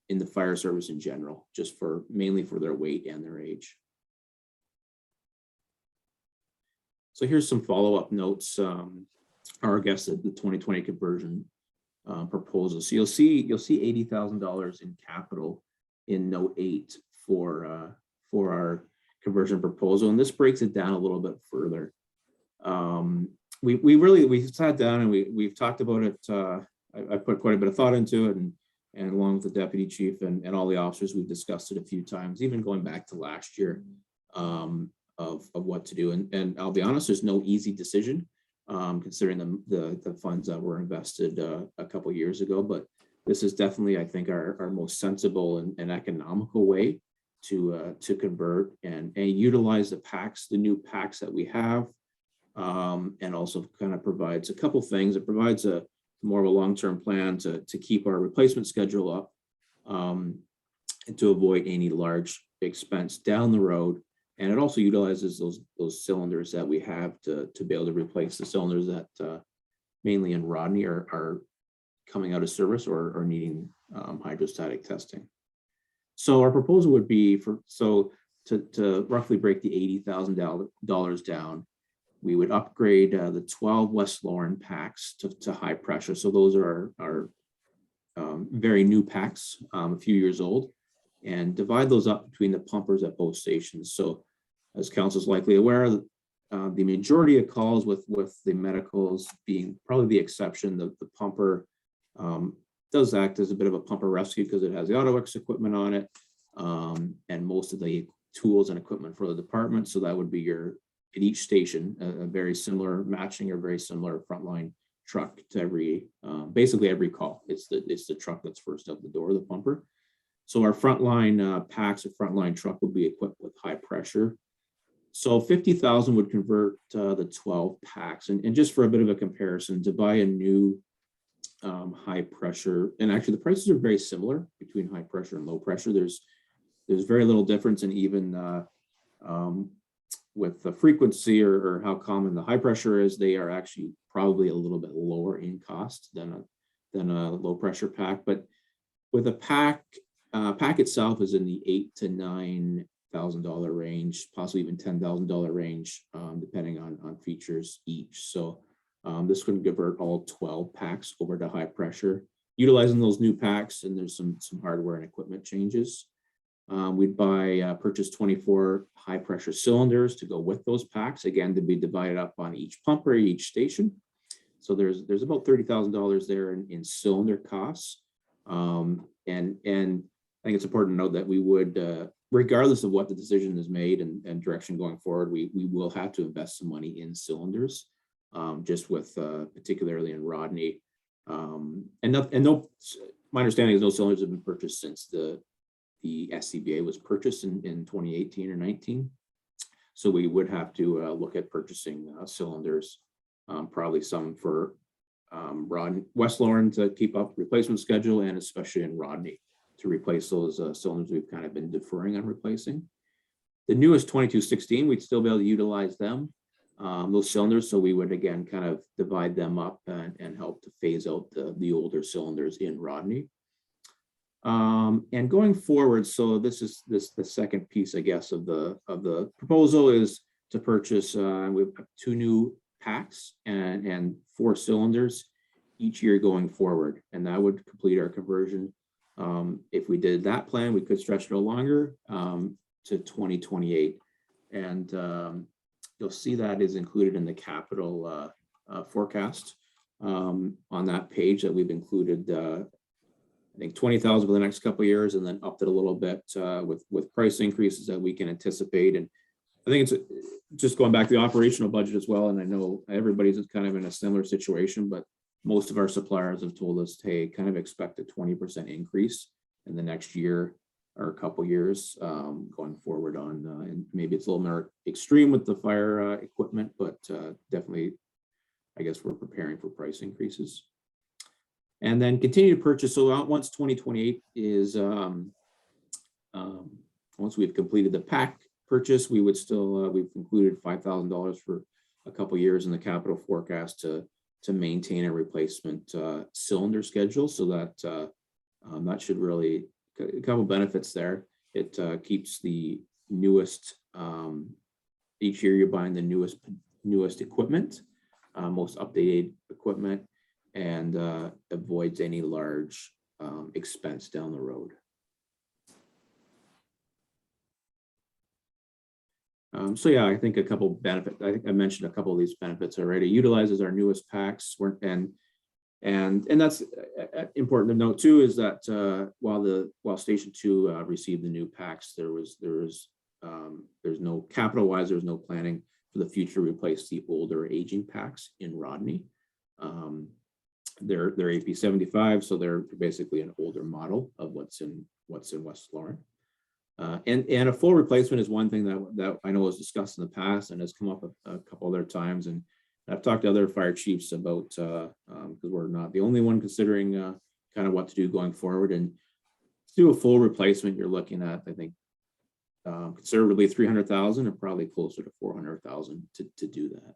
in the fire service in general, just mainly for their weight and their age. So here's some follow-up notes, or I guess the 2020 conversion proposal. So you'll see $80,000 in capital in note 8 for our conversion proposal, and this breaks it down a little bit further. We sat down and we've talked about it. I put quite a bit of thought into it, and along with the deputy chief and all the officers, we've discussed it a few times, even going back to last year, of what to do. And I'll be honest, there's no easy decision, considering the funds that were invested a couple of years ago. But this is definitely, I think, our most sensible and economical way to convert and utilize the new packs that we have. And also kind of provides a couple things. It provides more of a long-term plan to keep our replacement schedule up, and to avoid any large expense down the road. And it also utilizes those cylinders that we have to be able to replace the cylinders that mainly in Rodney are coming out of service or needing hydrostatic testing. So our proposal would be to roughly break the $80,000 down. We would upgrade the 12 West Lauren packs to high pressure. So those are our very new packs, a few years old, and divide those up between the pumpers at both stations. So as council is likely aware, the majority of calls with the medicals being probably the exception, the pumper does act as a bit of a pumper rescue because it has the AutoX equipment on it, and most of the tools and equipment for the department. So that would be at each station, a very similar matching or very similar frontline truck to basically every call. It's the truck that's first out the door, the pumper. So our frontline packs, or frontline truck will be equipped with high pressure So 50,000 would convert the 12 packs, and just for a bit of a comparison, to buy a new high pressure, and actually the prices are very similar between high pressure and low pressure. There's very little difference, and even with the frequency or how common the high pressure is, they are actually probably a little bit lower in cost than a low pressure pack. But with a pack itself is in the $8,000 to $9,000 range, possibly even $10,000 range, depending on features each. So this would convert all 12 packs over to high pressure, utilizing those new packs, and there's some hardware and equipment changes. We'd purchase 24 high pressure cylinders to go with those packs, again, to be divided up on each pump or each station. So there's about $30,000 there in cylinder costs. And I think it's important to note that we would, regardless of what the decision is made and direction going forward, we will have to invest some money in cylinders, just with particularly in Rodney. My understanding is no cylinders have been purchased since the SCBA was purchased in 2018 or 19. So we would have to look at purchasing cylinders, probably some for West Lauren to keep up replacement schedule, and especially in Rodney to replace those cylinders we've kind of been deferring on replacing. The newest 2216, we'd still be able to utilize them, those cylinders. So we would again kind of divide them up and help to phase out the older cylinders in Rodney. And going forward, so this is the second piece, I guess, of the proposal is to purchase we have 2 new packs and 4 cylinders each year going forward, and that would complete our conversion. If we did that plan, we could stretch it a little longer to 2028, and you'll see that is included in the capital forecast on that page that we've included. I think 20,000 for the next couple of years, and then upped it a little bit with price increases that we can anticipate. And I think it's just going back to the operational budget as well. And I know everybody's kind of in a similar situation, but most of our suppliers have told us, hey, kind of expect a 20% increase in the next year or a couple years going forward on, and maybe it's a little more extreme with the fire equipment, but definitely, I guess we're preparing for price increases. And then continue to purchase. So once 2028 is, once we've completed the pack purchase, we would still, we've included $5,000 for a couple years in the capital forecast to maintain a replacement cylinder schedule. So that that should really, a couple benefits there. It keeps the newest, each year you're buying the newest equipment, most updated equipment, and avoids any large expense down the road. So yeah, I think a couple benefits. I think I mentioned a couple of these benefits already. Utilizes our newest packs, and that's important to note too, is that while Station 2 received the new packs, there's no capital wise, there's no planning for the future to replace the older aging packs in Rodney. They're AP75, so they're basically an older model of what's in West Lauren. And a full replacement is one thing that I know was discussed in the past and has come up a couple other times. And I've talked to other fire chiefs about, because we're not the only one considering kind of what to do going forward. And to do a full replacement, you're looking at, I think, conservatively 300,000 or probably closer to 400,000 to do that.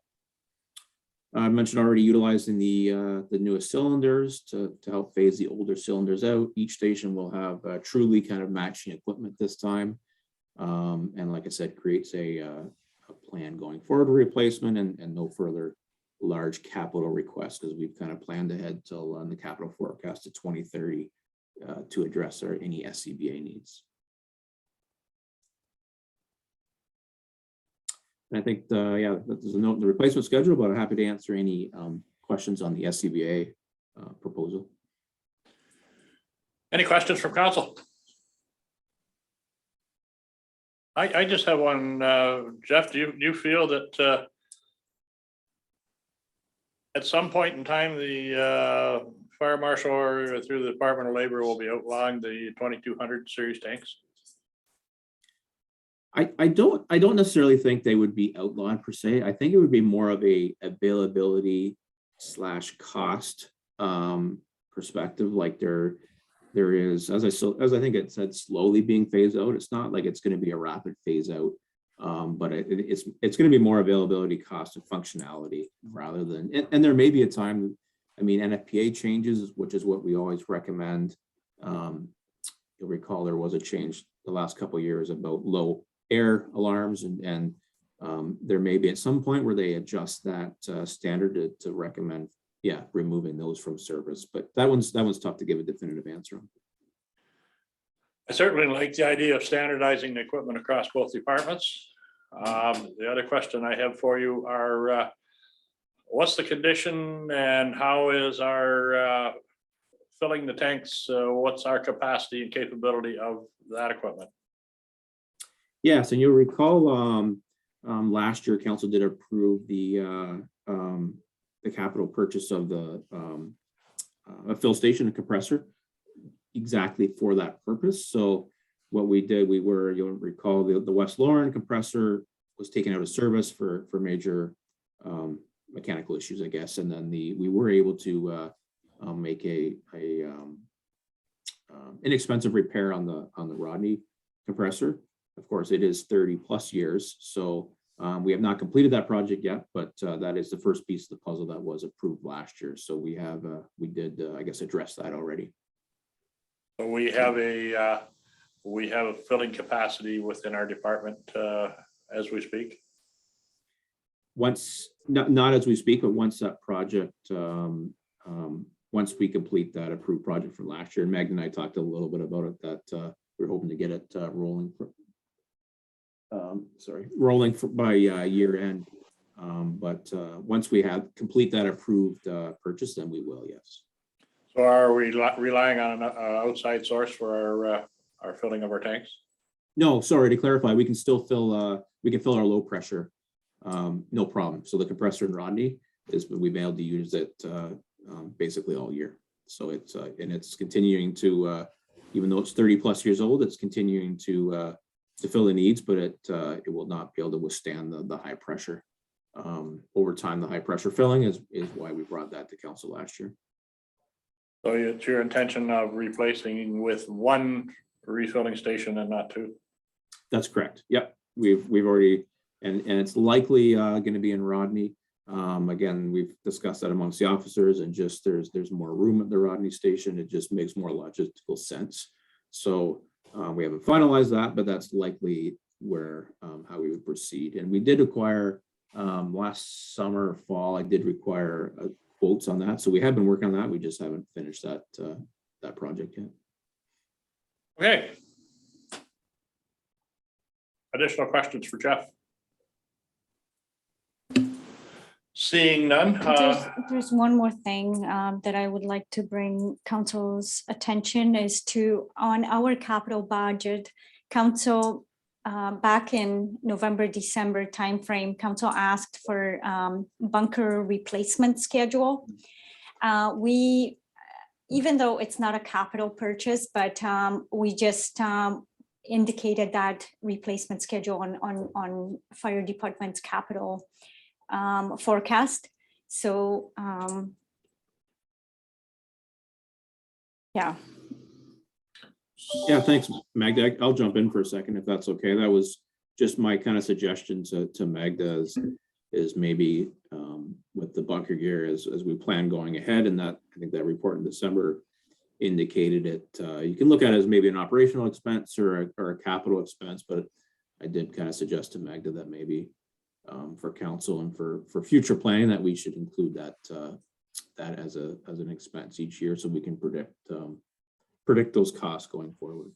I mentioned already utilizing the newest cylinders to help phase the older cylinders out. Each station will have truly kind of matching equipment this time. And like I said, creates a plan going forward to replacement and no further large capital requests, because we've kind of planned ahead till the capital forecast to 2030 to address any SCBA needs. And I think, yeah, there's a note in the replacement schedule, but I'm happy to answer any questions on the SCBA proposal. Any questions from council? I just have one, Jeff, do you feel that at some point in time, the fire marshal or through the Department of Labor will be outlawing the 2200 series tanks? I don't necessarily think they would be outlawed per se. I think it would be more of a availability / cost perspective. Like there is, as I think it said, slowly being phased out. It's not like it's going to be a rapid phase out, but it's going to be more availability, cost, and functionality rather than. And there may be a time. I mean, NFPA changes, which is what we always recommend. You'll recall there was a change the last couple of years about low air alarms, and there may be at some point where they adjust that standard to recommend, removing those from service. But that one's tough to give a definitive answer on. I certainly like the idea of standardizing the equipment across both departments. The other question I have for you are, what's the condition and how is our filling the tanks? What's our capacity and capability of that equipment? Yes, and you'll recall last year council did approve the capital purchase of the a fill station and compressor exactly for that purpose. So what we did, you'll recall the West Lauren compressor was taken out of service for major mechanical issues, I guess, and then we were able to make a inexpensive repair on the Rodney compressor. Of course, it is 30+ years, so we have not completed that project yet, but that is the first piece of the puzzle that was approved last year. So we did I guess address that already. So we have a filling capacity within our department as we speak. Once, not as we speak, but once that project, once we complete that approved project from last year, Meg and I talked a little bit about it, that we're hoping to get it rolling by year end. But once we complete that approved purchase, then we will, yes. So are we relying on an outside source for our filling of our tanks? No, sorry, to clarify, we can still fill our low pressure, no problem. So the compressor in Rodney we've been able to use it basically all year. So it's continuing to, even though it's 30+ years old, it's continuing to fill the needs, but it will not be able to withstand the high pressure. Over time, the high pressure filling is why we brought that to council last year. So it's your intention of replacing with one refilling station and not two? That's correct. Yep. We've already, and it's likely going to be in Rodney. Again, we've discussed that amongst the officers, and just there's more room at the Rodney station. It just makes more logistical sense. So we haven't finalized that, but that's likely where how we would proceed. And we did acquire last summer, fall, I did require quotes on that. So we have been working on that. We just haven't finished that project yet. Okay. Additional questions for Jeff? Seeing none. There's one more thing that I would like to bring council's attention is to, on our capital budget, council back in November, December timeframe, council asked for bunker replacement schedule. Even though it's not a capital purchase, but we just indicated that replacement schedule on fire department's capital forecast. So yeah, thanks, Magda. I'll jump in for a second if that's okay. That was just my kind of suggestion to Magda is maybe with the bunker gear as we plan going ahead, and that I think that report in December indicated it. You can look at it as maybe an operational expense or a capital expense, but I did kind of suggest to Magda that maybe for council and for future planning that we should include that as an expense each year, so we can predict those costs going forward.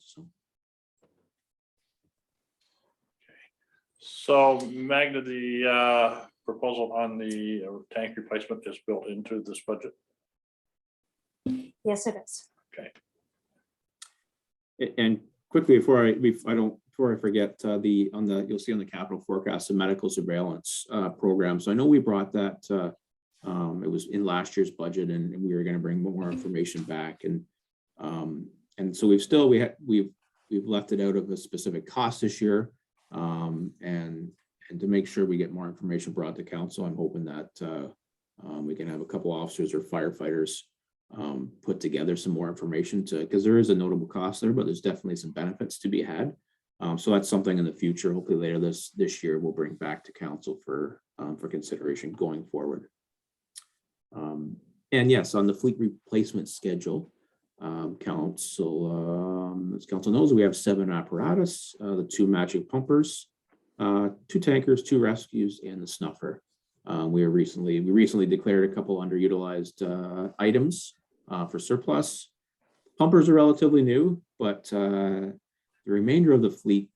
So Magda, the proposal on the tank replacement is built into this budget? Yes, it is. Okay. And quickly before I forget, you'll see on the capital forecast the medical surveillance program. So I know we brought that. It was in last year's budget, and we were going to bring more information back, and so we've left it out of a specific cost this year. And to make sure we get more information brought to council, I'm hoping that we can have a couple officers or firefighters put together some more information because there is a notable cost there, but there's definitely some benefits to be had. So that's something in the future, hopefully later this year, we'll bring back to council for consideration going forward. And yes, on the fleet replacement schedule, as council knows, we have 7 apparatus, the 2 matching pumpers, 2 tankers, 2 rescues, and the snuffer. We recently declared a couple underutilized items for surplus. Pumpers are relatively new, but the remainder of the fleet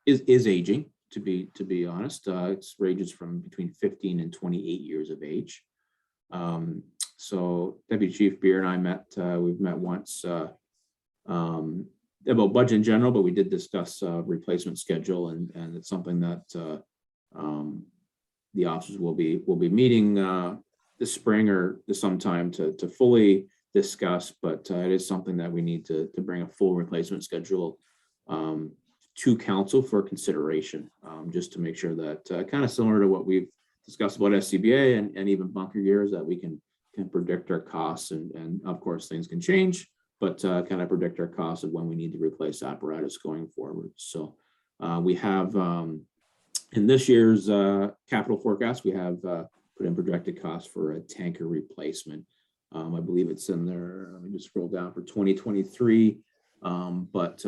is aging. To be honest, it ranges from between 15 and 28 years of age. So Deputy Chief Beer and I met. We've met once about budget in general, but we did discuss replacement schedule, and it's something that the officers will be meeting this spring or sometime to fully discuss. But it is something that we need to bring a full replacement schedule to council for consideration, just to make sure that kind of similar to what we've discussed about SCBA and even bunker gears, that we can predict our costs, and of course things can change, but kind of predict our costs of when we need to replace apparatus going forward. So we have in this year's capital forecast, we have put in projected costs for a tanker replacement. I believe it's in there. Let me just scroll down for 2023. But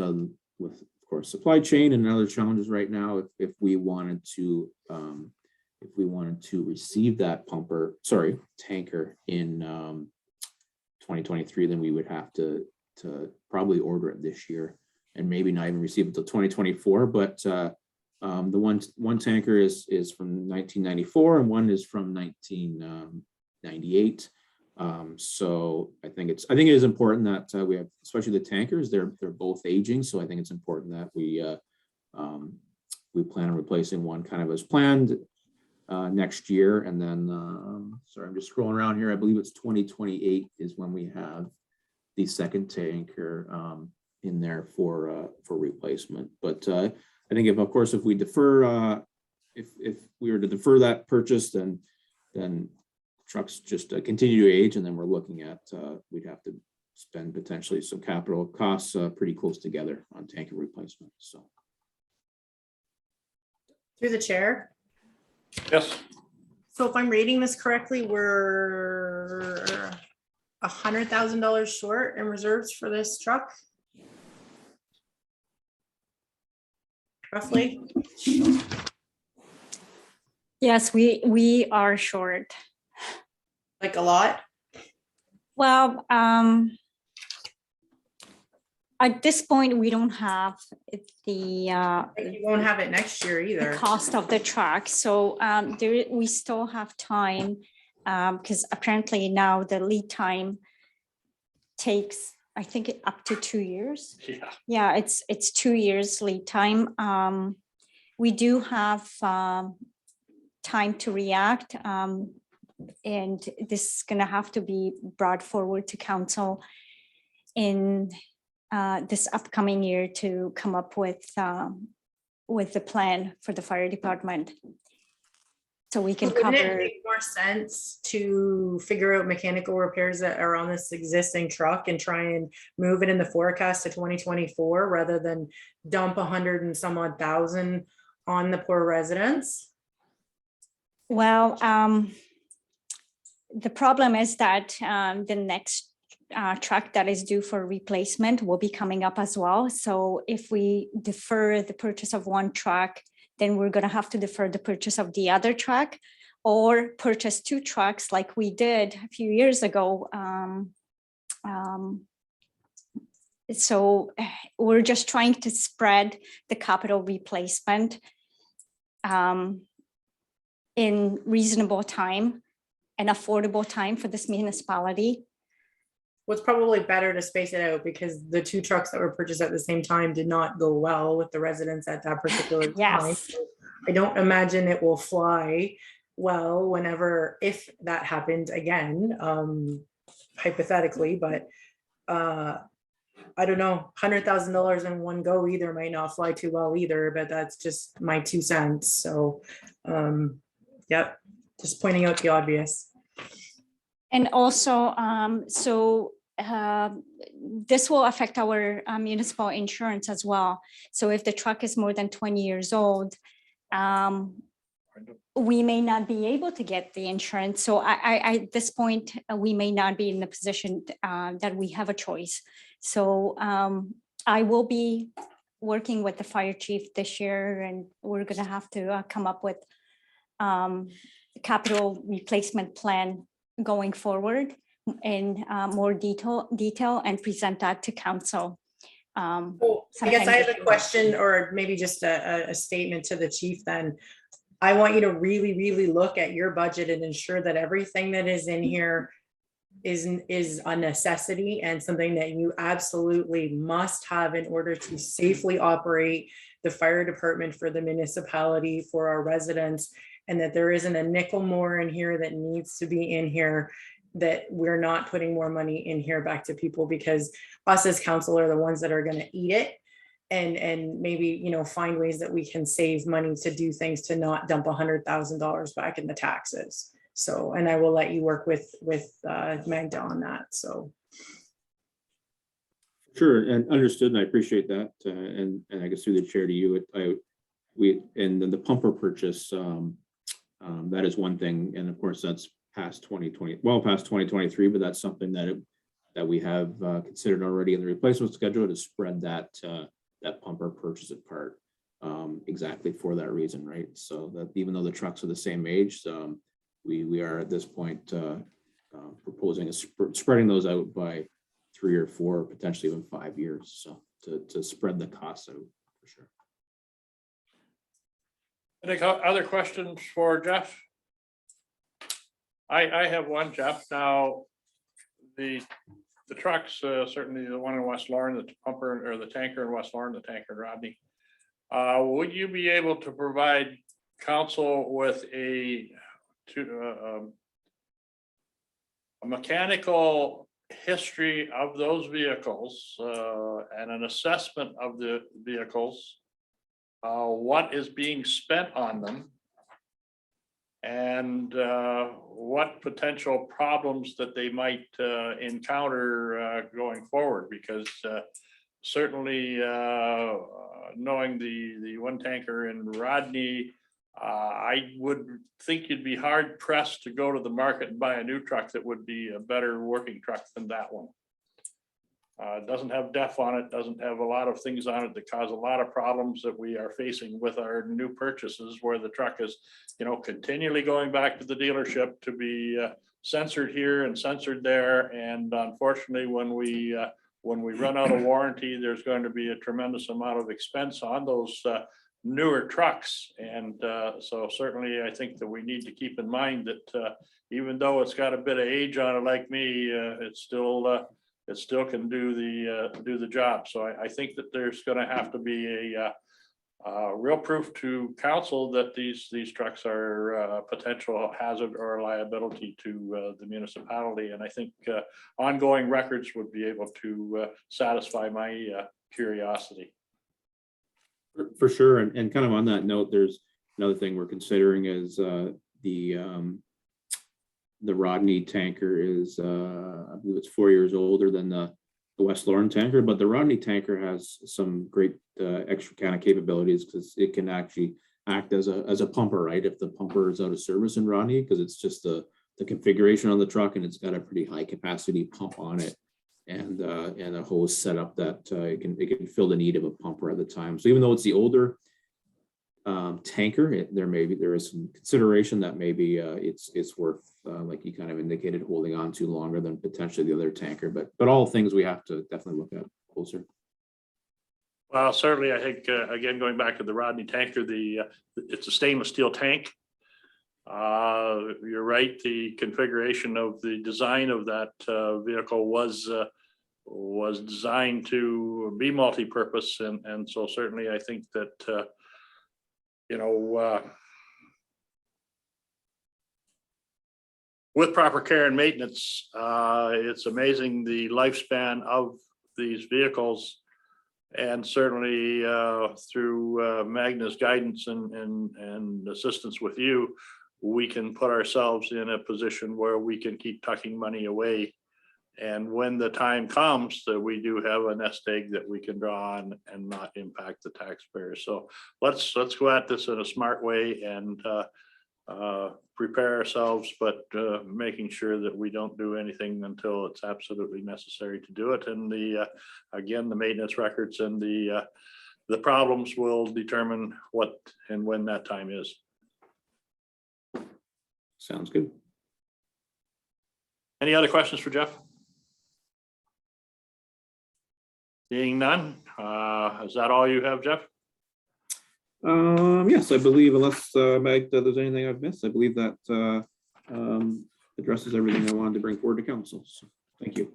with, of course, supply chain and other challenges right now, if we wanted to receive that tanker in 2023, then we would have to probably order it this year and maybe not even receive it until 2024. But the one tanker is from 1994 and one is from 1998. So I think it is important that we have, especially the tankers, they're both aging. So I think it's important that we plan on replacing one kind of as planned next year. And then, sorry, I'm just scrolling around here. I believe it's 2028 is when we have the second tanker in there for replacement. But I think if we defer, if we were to defer that purchase, then trucks just continue to age, and then we're looking at we'd have to spend potentially some capital costs pretty close together on tanker replacement. So Through the chair. Yes. So if I'm reading this correctly, we're $100,000 short in reserves for this truck. Roughly. Yes, we are short. Like a lot. Well, at this point, we don't have the Like you won't have it next year the either. cost of the truck. So we still have time, because apparently now the lead time takes, I think, up to 2 years. Yeah. Yeah, it's 2 years lead time. We do have time to react, and this is going to have to be brought forward to council in this upcoming year to come up with the plan for the fire department, so we can Wouldn't it cover. make more sense to figure out mechanical repairs that are on this existing truck and try and move it in the forecast to 2024 rather than dump 100 and some odd thousand on the poor residents? Well, the problem is that the next truck that is due for replacement will be coming up as well. So if we defer the purchase of one truck, then we're going to have to defer the purchase of the other truck, or purchase 2 trucks like we did a few years ago. So we're just trying to spread the capital replacement in reasonable time and affordable time for this municipality. Well, it's probably better to space it out because the 2 trucks that were purchased at the same time did not go well with the residents at that particular time. Yes. So I don't imagine it will fly well if that happened again, hypothetically, but I don't know, $100,000 in one go either might not fly too well either, but that's just my 2 cents. So, yep, just pointing out the obvious. And also, this will affect our municipal insurance as well. So if the truck is more than 20 years old, we may not be able to get the insurance. So at this point, we may not be in the position that we have a choice. So I will be working with the fire chief this year, and we're gonna have to come up with capital replacement plan going forward in more detail and present that to council. Well, I guess I have a question, or maybe just a statement to the chief then. I want you to really, really look at your budget and ensure that everything that is in here is a necessity and something that you absolutely must have in order to safely operate the fire department for the municipality, for our residents, and that there isn't a nickel more in here that needs to be in here, that we're not putting more money in here back to people, because us as council are the ones that are going to eat it. And maybe, you know, find ways that we can save money to do things, to not dump $100,000 back in the taxes. So, and I will let you work with Magda on that, so. Sure, and understood, and I appreciate that, and I guess through the chair to you, and then the pumper purchase, that is one thing, and of course, that's past 2020, well past 2023, but that's something that we have considered already in the replacement schedule, to spread that pumper purchase apart, exactly for that reason, right? So that even though the trucks are the same age, we are at this point proposing spreading those out by 3 or 4, potentially even 5 years, so to spread the costs out for sure. Any other questions for Jeff? I have one, Jeff. Now, the trucks, certainly the one in West Lauren, the pumper or the tanker in West Lauren, the tanker in Rodney. Would you be able to provide council with a mechanical history of those vehicles and an assessment of the vehicles, what is being spent on them, and what potential problems that they might encounter going forward? Because certainly knowing the one tanker in Rodney, I would think you'd be hard pressed to go to the market and buy a new truck that would be a better working truck than that one. It doesn't have DEF on it, doesn't have a lot of things on it that cause a lot of problems that we are facing with our new purchases, where the truck is, you know, continually going back to the dealership to be censored here and censored there. And unfortunately, when we run out of warranty, there's going to be a tremendous amount of expense on those newer trucks. And so certainly I think that we need to keep in mind that even though it's got a bit of age on it like me, it still can do the job. So I think that there's going to have to be a real proof to council that these trucks are a potential hazard or liability to the municipality. And I think ongoing records would be able to satisfy my curiosity. For sure, and kind of on that note, there's another thing we're considering is the Rodney tanker is, I believe it's 4 years older than the West Lauren tanker, but the Rodney tanker has some great extra kind of capabilities, because it can actually act as a pumper, right? If the pumper is out of service in Rodney, because it's just the configuration on the truck, and it's got a pretty high capacity pump on it, and a hose set up that it can fill the need of a pumper at the time. So even though it's the older tanker, there is some consideration that maybe it's worth, like you kind of indicated, holding on to longer than potentially the other tanker. But all things we have to definitely look at closer. Well, certainly, I think again, going back to the Rodney tanker, it's a stainless steel tank. You're right. The configuration of the design of that vehicle was designed to be multi-purpose, and so certainly I think that with proper care and maintenance, it's amazing the lifespan of these vehicles. And certainly through Magna's guidance and assistance with you, we can put ourselves in a position where we can keep tucking money away. And when the time comes that we do have a nest egg that we can draw on and not impact the taxpayers. So let's go at this in a smart way and prepare ourselves, but making sure that we don't do anything until it's absolutely necessary to do it. And again, the maintenance records and the problems will determine what and when that time is. Sounds good. Any other questions for Jeff? Seeing none, is that all you have, Jeff? Yes, I believe, unless Magda, there's anything I've missed, I believe that addresses everything I wanted to bring forward to council. So thank you.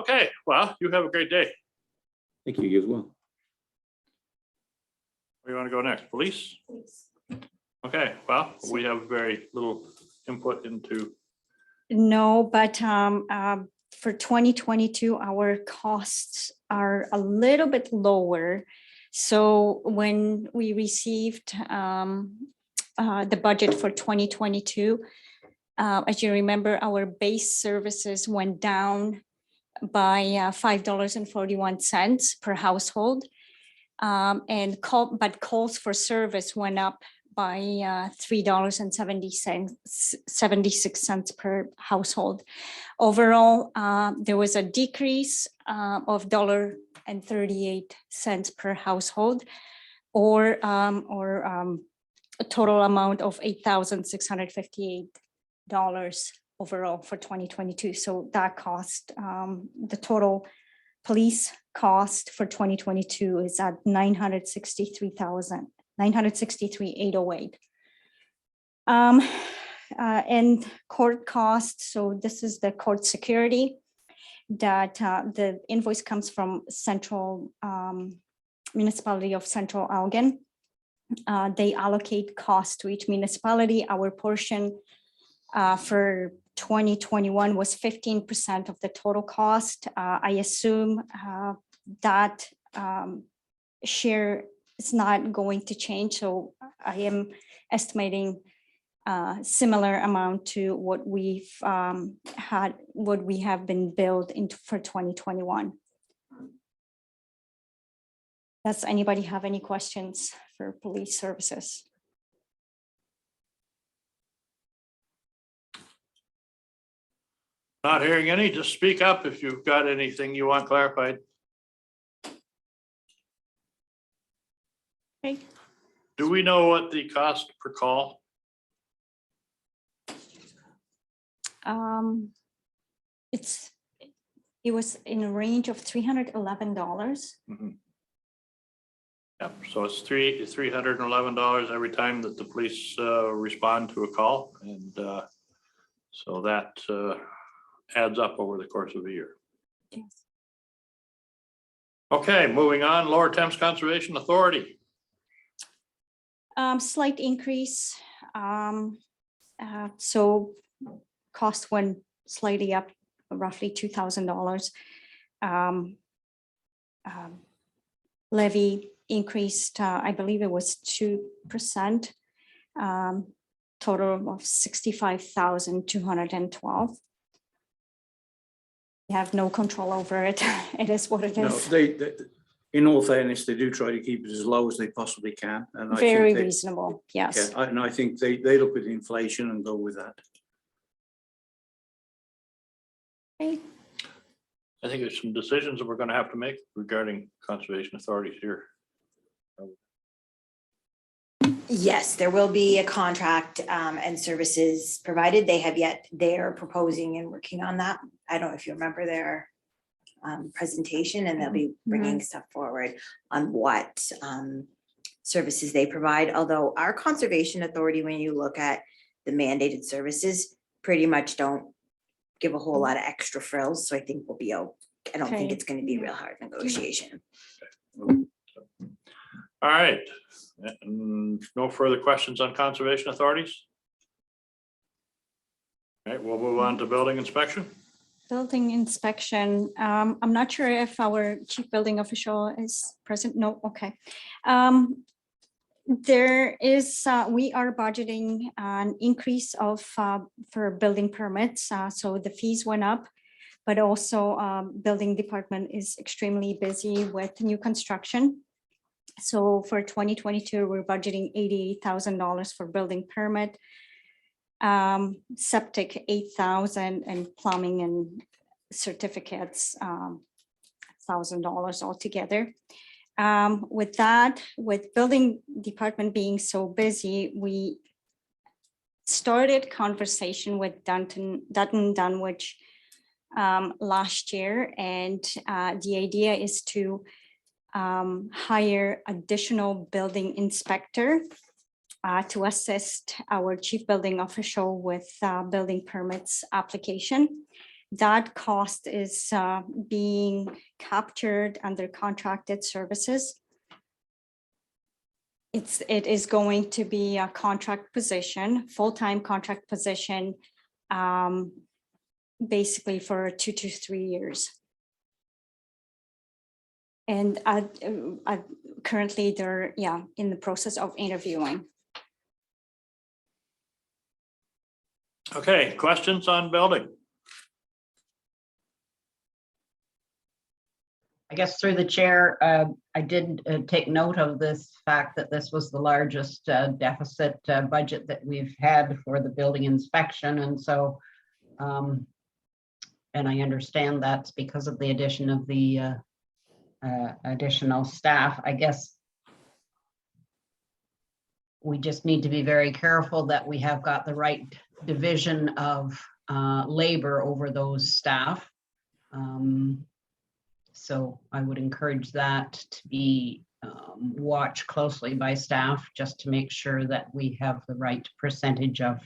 Okay, well, you have a great day. Thank you, you as well. Where do you want to go next? Police? Okay, well, we have very little input into. No, but for 2022, our costs are a little bit lower. So when we received the budget for 2022, as you remember, our base services went down by $5.41 per household. But calls for service went up by $3.76 per household. Overall, there was a decrease of $1.38 per household, or a total amount of $8,658 overall for 2022. So that cost, the total police cost for 2022 is at $963,808. And court costs. So this is the court security that the invoice comes from Central Municipality of Central Elgin. They allocate costs to each municipality. Our portion for 2021 was 15% of the total cost. I assume that share is not going to change. So I am estimating similar amount to what we've what we have been billed into for 2021. Does anybody have any questions for police services? Not hearing any, just speak up if you've got anything you want clarified. Okay. Do we know what the cost per call? It was in a range of $311. Mm-hmm. Yep, so it's $311 every time that the police respond to a call, and so that adds up over the course of a year. Yes. Okay, moving on, Lower Thames Conservation Authority. Slight increase. So cost went slightly up, roughly $2,000. Levy increased, I believe it was 2%, total of $65,212. We have no control over it. It is what it No, is. they, in all fairness, they do try to keep it as low as they possibly can. And I Very think reasonable, yes. yeah, and I think they look at inflation and go with that. Okay. I think there's some decisions that we're going to have to make regarding conservation authorities here. Yes, there will be a contract and services provided. They're proposing and working on that. I don't know if you remember their presentation, and they'll be bringing stuff forward on what services they provide. Although our conservation authority, when you look at the mandated services, pretty much don't give a whole lot of extra frills. So I think we'll be okay. I don't think Okay. it's going to be real hard negotiation. All right, no further questions on conservation authorities? All right, we'll move on to building inspection. Building inspection, I'm not sure if our chief building official is present. No, okay. There is, we are budgeting an increase of for building permits. So the fees went up, but also building department is extremely busy with new construction. So for 2022, we're budgeting $88,000 for building permit, septic 8,000, and plumbing and certificates $1,000 altogether. With that, with building department being so busy, we started conversation with Dutton Dunwich last year, and the idea is to hire additional building inspector to assist our chief building official with building permits application. That cost is being captured under contracted services. It is going to be a contract position, full-time contract position, basically for 2 to 3 years. And currently they're in the process of interviewing. Okay, questions on building? I guess through the chair, I did take note of this fact that this was the largest deficit budget that we've had for the building inspection. And so, and I understand that's because of the addition of the additional staff. I guess we just need to be very careful that we have got the right division of labor over those staff. So I would encourage that to be watched closely by staff, just to make sure that we have the right percentage of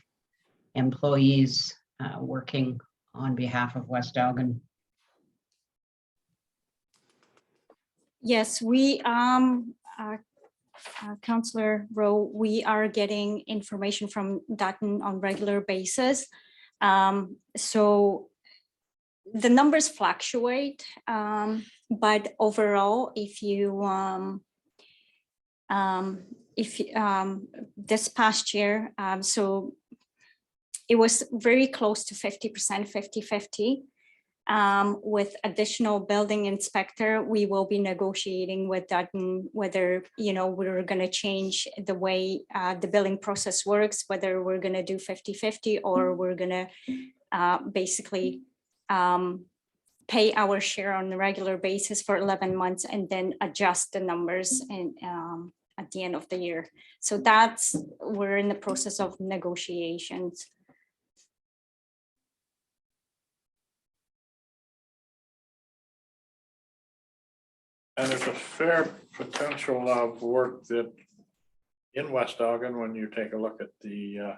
employees working on behalf of West Elgin. Yes, we, Councillor Rowe, we are getting information from Dutton on regular basis. So the numbers fluctuate, but overall, if this past year, so it was very close to 50%, 50-50. With additional building inspector, we will be negotiating with Dutton whether, we're going to change the way the billing process works, whether we're going to do 50-50 or we're going to basically pay our share on a regular basis for 11 months and then adjust the numbers at the end of the year. So we're in the process of negotiations. And there's a fair potential of work that in West Elgin, when you take a look at the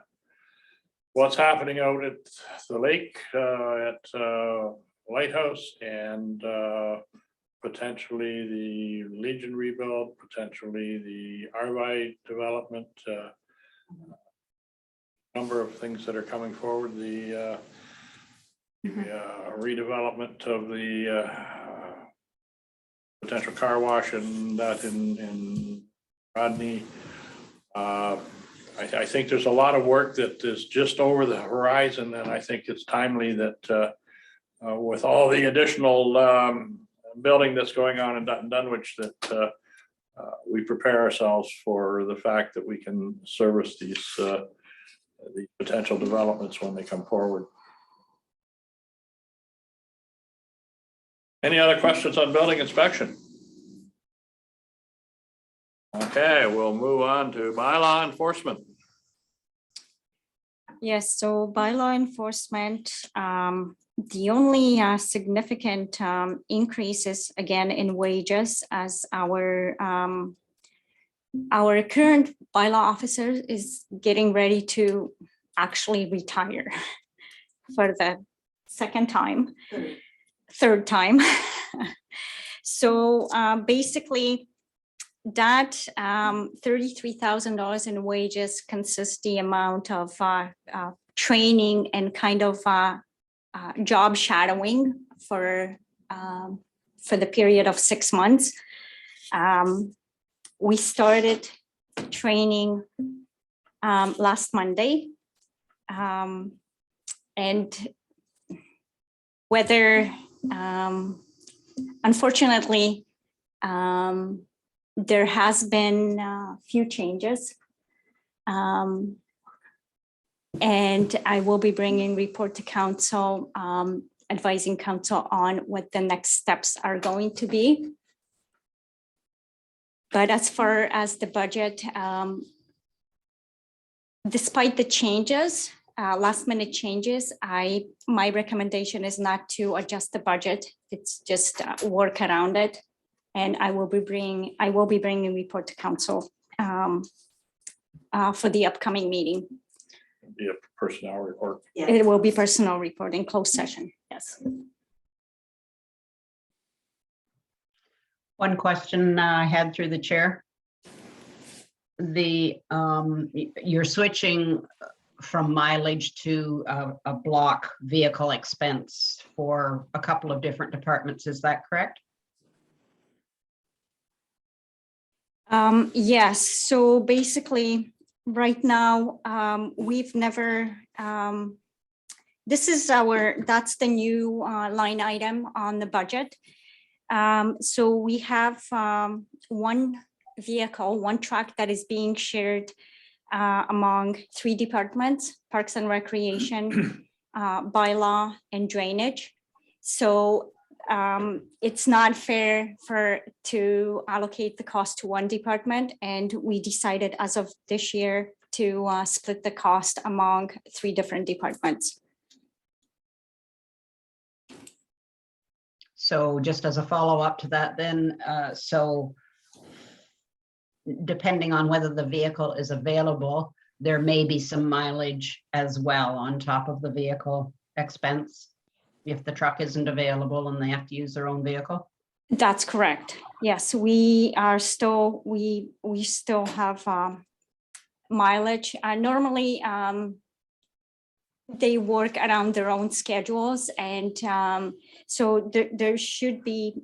what's happening out at the lake, at Lighthouse, and potentially the Legion rebuild, potentially the RY development, number of things that are coming forward, the redevelopment of the potential car wash and that in Rodney. I think there's a lot of work that is just over the horizon, and I think it's timely that with all the additional building that's going on in Dunwich, that we prepare ourselves for the fact that we can service these the potential developments when they come forward. Any other questions on building inspection? Okay, we'll move on to bylaw enforcement. Yes, so bylaw enforcement, the only significant increase is again in wages, as our current bylaw officer is getting ready to actually retire for the third time. So basically that $33,000 in wages consists the amount of training and kind of job shadowing for the period of 6 months. We started training last Monday. And whether, unfortunately, there has been a few changes. And I will be bringing report to council, advising council on what the next steps are going to be. But as far as the budget, despite the changes, last minute changes, my recommendation is not to adjust the budget. It's just work around it. And I will be bringing report to council for the upcoming meeting. Be a personnel report. It will be personnel report in closed session, yes. One question I had through the chair. You're switching from mileage to a block vehicle expense for a couple of different departments. Is that correct? Yes, so basically, right now, we've never, that's the new line item on the budget. So we have one vehicle, one truck that is being shared among 3 departments: Parks and Recreation, Bylaw, and Drainage. So it's not fair to allocate the cost to one department, and we decided as of this year to split the cost among 3 different departments. So just as a follow-up to that then, so depending on whether the vehicle is available, there may be some mileage as well on top of the vehicle expense if the truck isn't available and they have to use their own vehicle? That's correct. Yes, we still have mileage. Normally, they work around their own schedules, and so there should be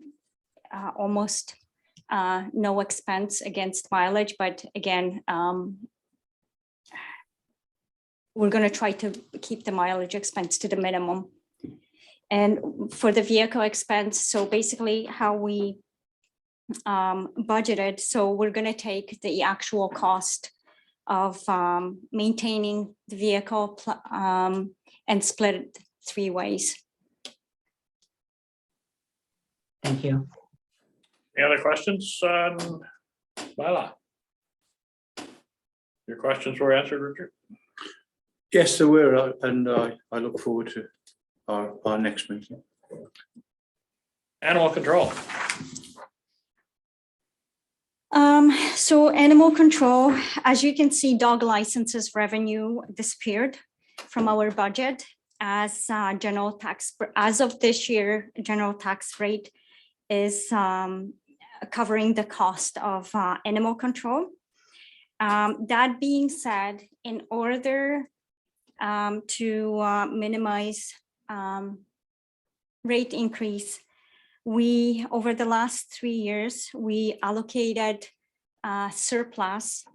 almost no expense against mileage. But again, we're going to try to keep the mileage expense to the minimum. And for the vehicle expense, so basically how we budgeted, so we're going to take the actual cost of maintaining the vehicle and split it 3 ways. Thank you. Any other questions on bylaw? Your questions were answered, Richard? Yes, there were, and I look forward to our next meeting. Animal control. So animal control, as you can see, dog licenses revenue disappeared from our budget as general tax. As of this year, general tax rate is covering the cost of animal control. That being said, in order to minimize rate increase, we, over the last 3 years, we allocated surplus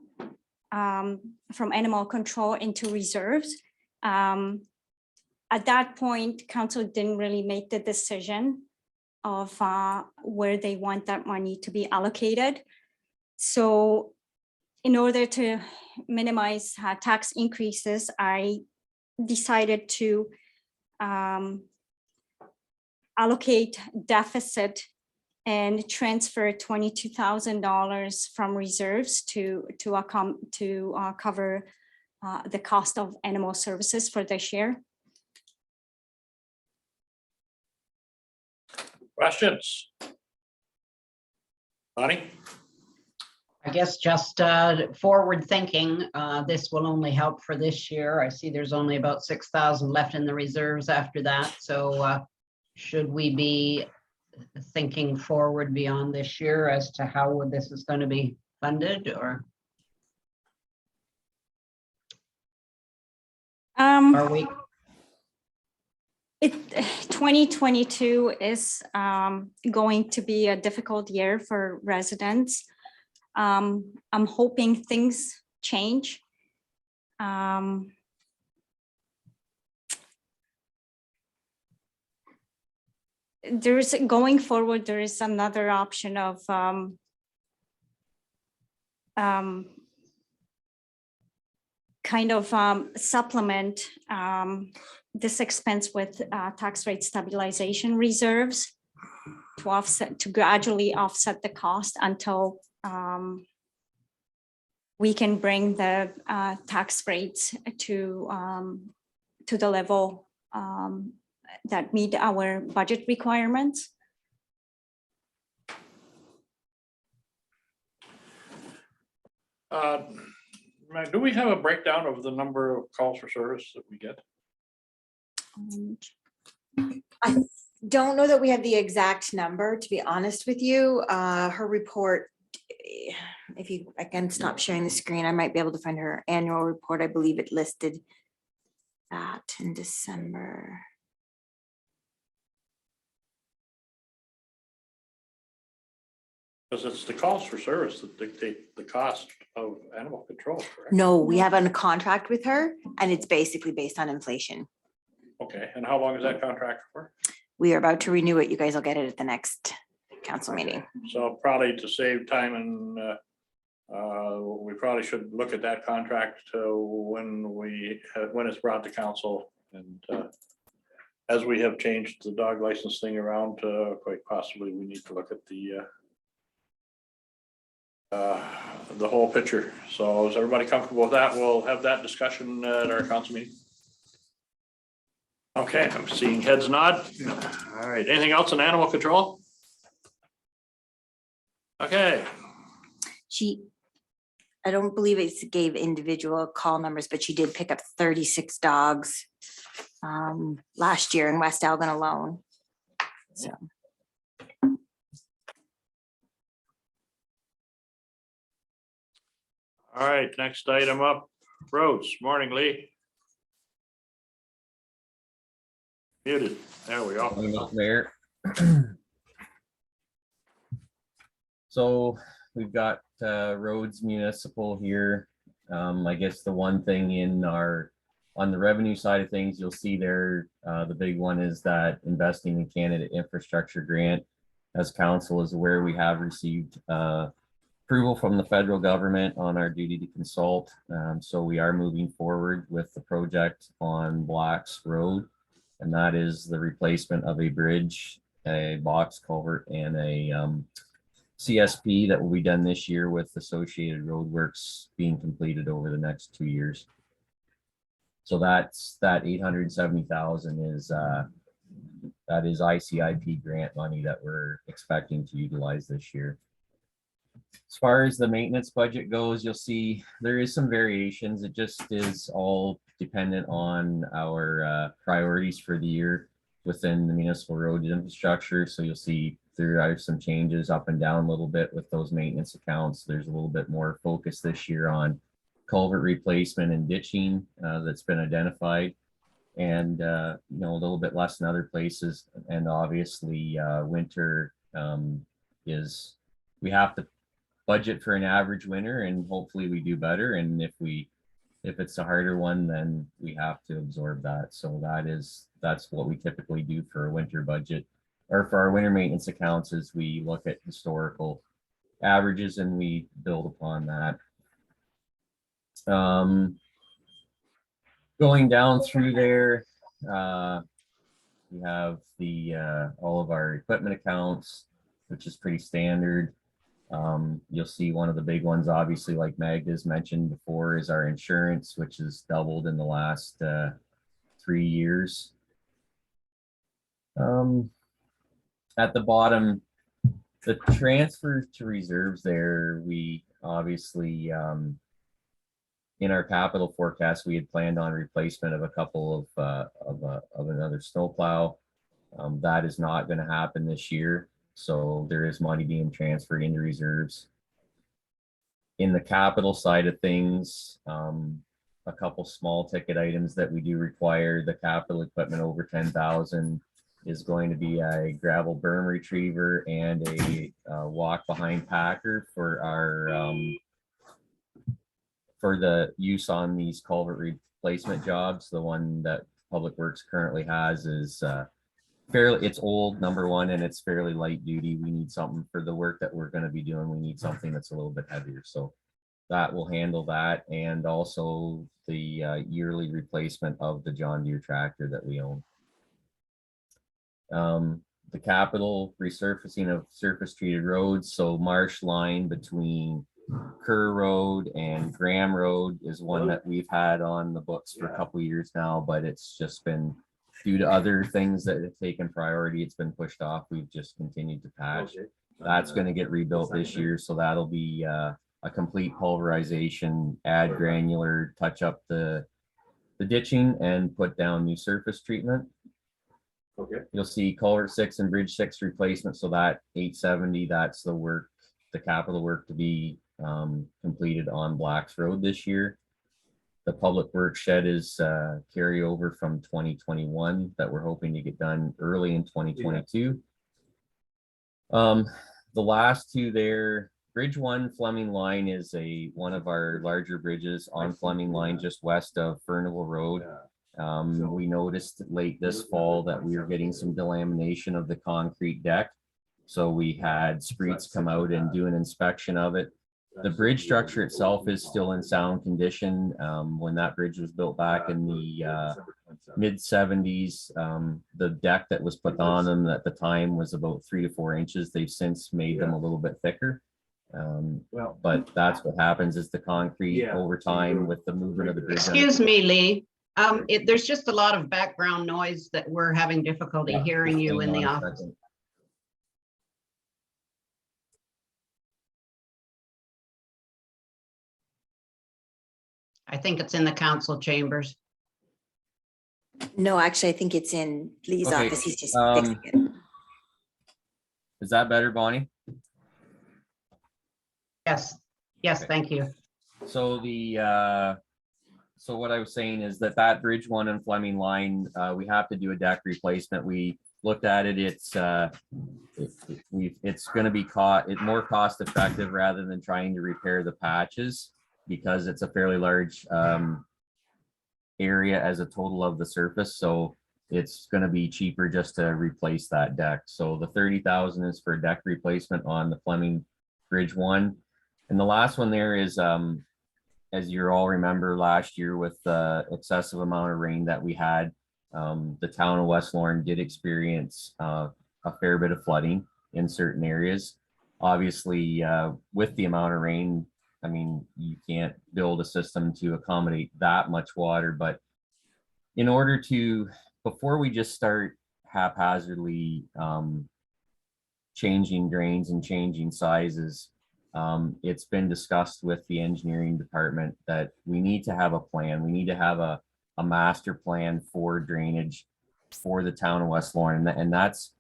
from animal control into reserves. At that point, council didn't really make the decision of where they want that money to be allocated. So in order to minimize tax increases, I decided to allocate deficit and transfer $22,000 from reserves to cover the cost of animal services for this year. Questions? Bonnie? I guess just forward thinking, this will only help for this year. I see there's only about 6,000 left in the reserves after that. So should we be thinking forward beyond this year as to how this is going to be funded, or are we? 2022 is going to be a difficult year for residents. I'm hoping things change. There's going forward, there is another option of kind of supplement this expense with tax rate stabilization reserves to offset, to gradually offset the cost until we can bring the tax rates to the level that meet our budget requirements. Do we have a breakdown of the number of calls for service that we get? I don't know that we have the exact number, to be honest with you. Her report, if you, I can stop sharing the screen, I might be able to find her annual report. I believe it listed that in December. Because it's the calls for service that dictate the cost of animal control, correct? No, we have a contract with her and it's basically based on inflation. Okay, and how long is that contract for? We are about to renew it. You guys will get it at the next council meeting. So probably to save time and we probably should look at that contract when it's brought to council, and as we have changed the dog license thing around, quite possibly we need to look at the whole picture. So is everybody comfortable with that? We'll have that discussion at our council meeting. Okay, I'm seeing heads nod. All right, anything else on animal control? Okay. I don't believe it gave individual call numbers, but she did pick up 36 dogs last year in West Elgin alone. So. All right, next item up, roads. Morning, Lee. Muted. There we go. Mayor. So we've got roads municipal here. I guess the one thing on the revenue side of things, you'll see there, the big one is that investing in Canada infrastructure grant. As council is aware, we have received approval from the federal government on our duty to consult. So we are moving forward with the project on Blacks Road, and that is the replacement of a bridge, a box culvert, and a CSP that will be done this year, with associated roadworks being completed over the next 2 years. So that's that 870,000 is that is ICIP grant money that we're expecting to utilize this year. As far as the maintenance budget goes, you'll see there is some variations. It just is all dependent on our priorities for the year within the municipal road infrastructure. So you'll see there are some changes up and down a little bit with those maintenance accounts. There's a little bit more focus this year on culvert replacement and ditching that's been identified, and a little bit less in other places. And obviously winter is, we have to budget for an average winter, and hopefully we do better. And if it's a harder one, then we have to absorb that. So that's what we typically do for a winter budget, or for our winter maintenance accounts, is we look at historical averages and we build upon that. Going down through there, we have all of our equipment accounts, which is pretty standard. You'll see one of the big ones, obviously, like Magda's mentioned before, is our insurance, which has doubled in the last 3 years. At the bottom, the transfer to reserves there, we obviously, in our capital forecast, we had planned on replacement of a couple of another snowplow. That is not going to happen this year. So there is money being transferred into reserves. In the capital side of things, a couple small ticket items that we do require. The capital equipment over 10,000 is going to be a gravel berm retriever and a walk behind packer for our for the use on these culvert replacement jobs. The one that Public Works currently has is it's old, number one, and it's fairly light duty. We need something for the work that we're going to be doing. We need something that's a little bit heavier. So that will handle that, and also the yearly replacement of the John Deere tractor that we own. The capital resurfacing of surface treated roads. So marsh line between Kerr Road and Graham Road is one that we've had on the books for a couple of years now, but it's just been due to other things that have taken priority. It's been pushed off. We've just continued to patch. That's going to get rebuilt this year. So that'll be a complete pulverization, add granular, touch up the ditching and put down new surface treatment. Okay. You'll see culvert 6 and bridge 6 replacement. So that 870, that's the work, the capital work to be completed on Blacks Road this year. The public works shed is carryover from 2021 that we're hoping to get done early in 2022. The last two there, Bridge 1 Fleming Line is one of our larger bridges on Fleming Line just west of Furnival Road. We noticed late this fall that we were getting some delamination of the concrete deck. So we had Spreets come out and do an inspection of it. The bridge structure itself is still in sound condition. When that bridge was built back in the mid 70s, the deck that was put on them at the time was about 3 to 4 inches. They've since made them a little bit thicker. But that's what happens is the concrete over time with the movement of the bridge. Excuse me, Lee. There's just a lot of background noise that we're having difficulty hearing you in the office. I think it's in the council chambers. No, actually, I think it's in Lee's Okay, office. He's just fixing it. Is that better, Bonnie? Yes, yes, thank you. So so what I was saying is that Bridge 1 and Fleming Line, we have to do a deck replacement. We looked at it. It's going to be more cost effective rather than trying to repair the patches, because it's a fairly large area as a total of the surface. So it's going to be cheaper just to replace that deck. So the 30,000 is for a deck replacement on the Fleming Bridge 1. And the last one there is, as you all remember last year with the excessive amount of rain that we had, the town of West Lorne did experience a fair bit of flooding in certain areas. Obviously, with the amount of rain, I mean, you can't build a system to accommodate that much water, but in order to, before we just start haphazardly changing drains and changing sizes, it's been discussed with the engineering department that we need to have a plan. We need to have a master plan for drainage for the town of West Lorne. And that's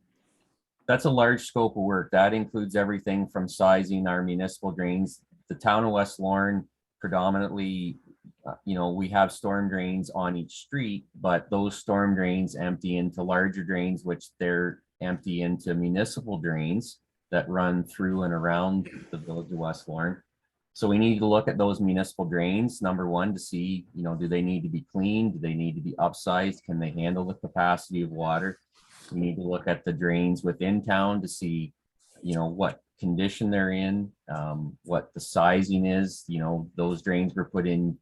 a large scope of work. That includes everything from sizing our municipal drains. The town of West Lorne predominantly, we have storm drains on each street, but those storm drains empty into larger drains, which they're empty into municipal drains that run through and around the village of West Lorne. So we need to look at those municipal drains, number one, to see, do they need to be cleaned? Do they need to be upsized? Can they handle the capacity of water? We need to look at the drains within town to see, what condition they're in, what the sizing is. Those drains were put in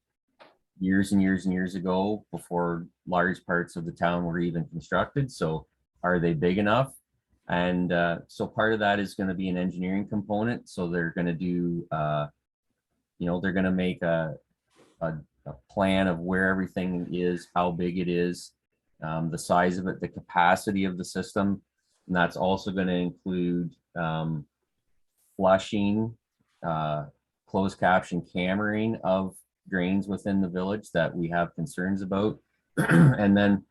years and years and years ago before large parts of the town were even constructed. So are they big enough? And so part of that is going to be an engineering component. So they're going to do, they're going to make a plan of where everything is, how big it is, the size of it, the capacity of the system. And that's also going to include flushing, closed caption cammering of drains within the village that we have concerns about. And then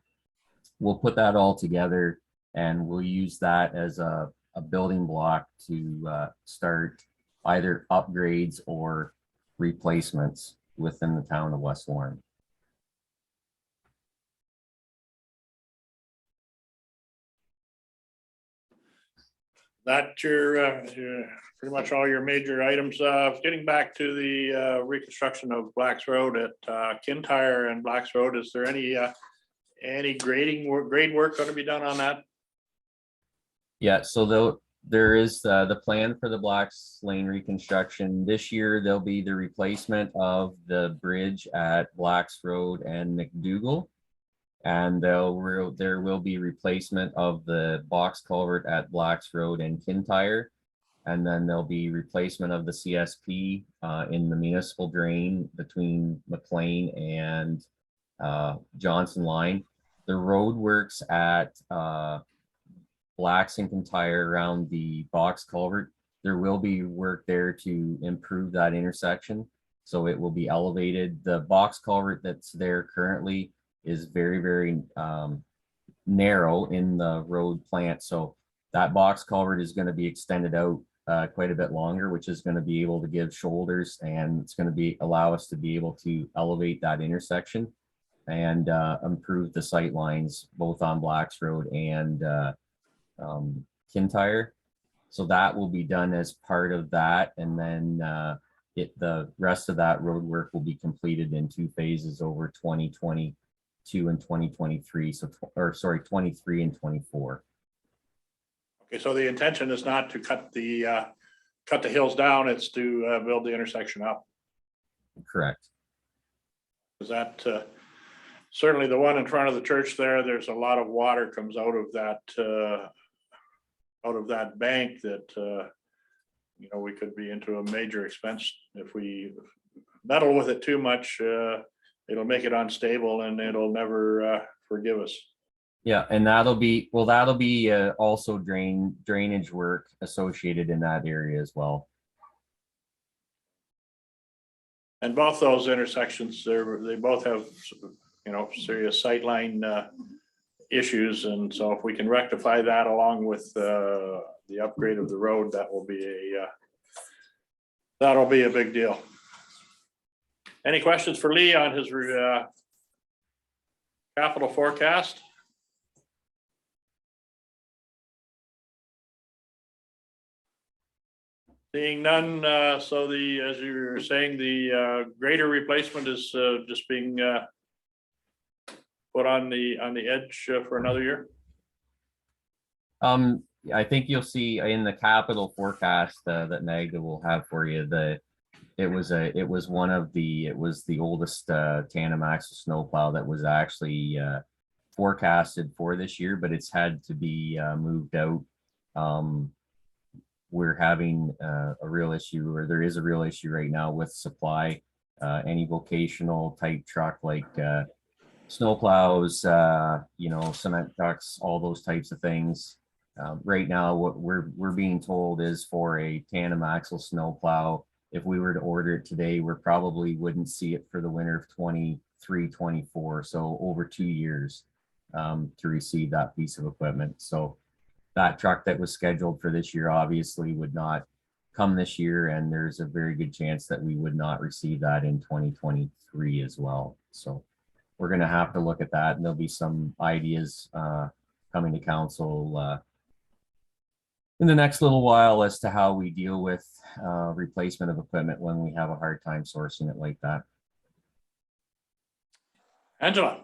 we'll put that all together and we'll use that as a building block to start either upgrades or replacements within the town of West Lorne. That's your pretty much all your major items. Getting back to the reconstruction of Blacks Road at Kintyre and Blacks Road, is there any grade work going to be done on that? Yeah, so there is the plan for the Blacks Lane reconstruction. This year, there'll be the replacement of the bridge at Blacks Road and McDougal. And there will be replacement of the box culvert at Blacks Road and Kintyre. And then there'll be replacement of the CSP in the municipal drain between McLean and Johnson Line. The road works at Blacks and Kintyre around the box culvert. There will be work there to improve that intersection. So it will be elevated. The box culvert that's there currently is very, very narrow in the road plant. So that box culvert is going to be extended out quite a bit longer, which is going to be able to give shoulders, and it's going to allow us to be able to elevate that intersection and improve the sight lines both on Blacks Road and Kintyre. So that will be done as part of that, and then the rest of that road work will be completed in 2 phases over 2022 and 2023. So, or sorry, 23 and 24. Okay, so the intention is not to cut the hills down, it's to build the intersection up. Correct. Is that certainly the one in front of the church there, there's a lot of water comes out of that bank that you know, we could be into a major expense if we meddle with it too much. It'll make it unstable and it'll never forgive us. Yeah, and that'll be also drainage work associated in that area as well. And both those intersections, they both have, you know, serious sightline issues, and so if we can rectify that along with the upgrade of the road, that'll be a big deal. Any questions for Lee on his capital forecast? Seeing none, so as you were saying, the grader replacement is just being put on the edge for another year. I think you'll see in the capital forecast that Magda will have for you that it was the oldest tandem axle snowplow that was actually forecasted for this year, but it's had to be moved out. We're having a real issue, or there is a real issue right now with supply. Any vocational type truck like snowplows, you know, cement trucks, all those types of things. Right now, what we're being told is for a tandem axle snowplow, if we were to order it today, we probably wouldn't see it for the winter of 23-24. So over 2 years to receive that piece of equipment. So that truck that was scheduled for this year obviously would not come this year, and there's a very good chance that we would not receive that in 2023 as well. So we're going to have to look at that, and there'll be some ideas coming to council in the next little while as to how we deal with replacement of equipment when we have a hard time sourcing it like that. Angela.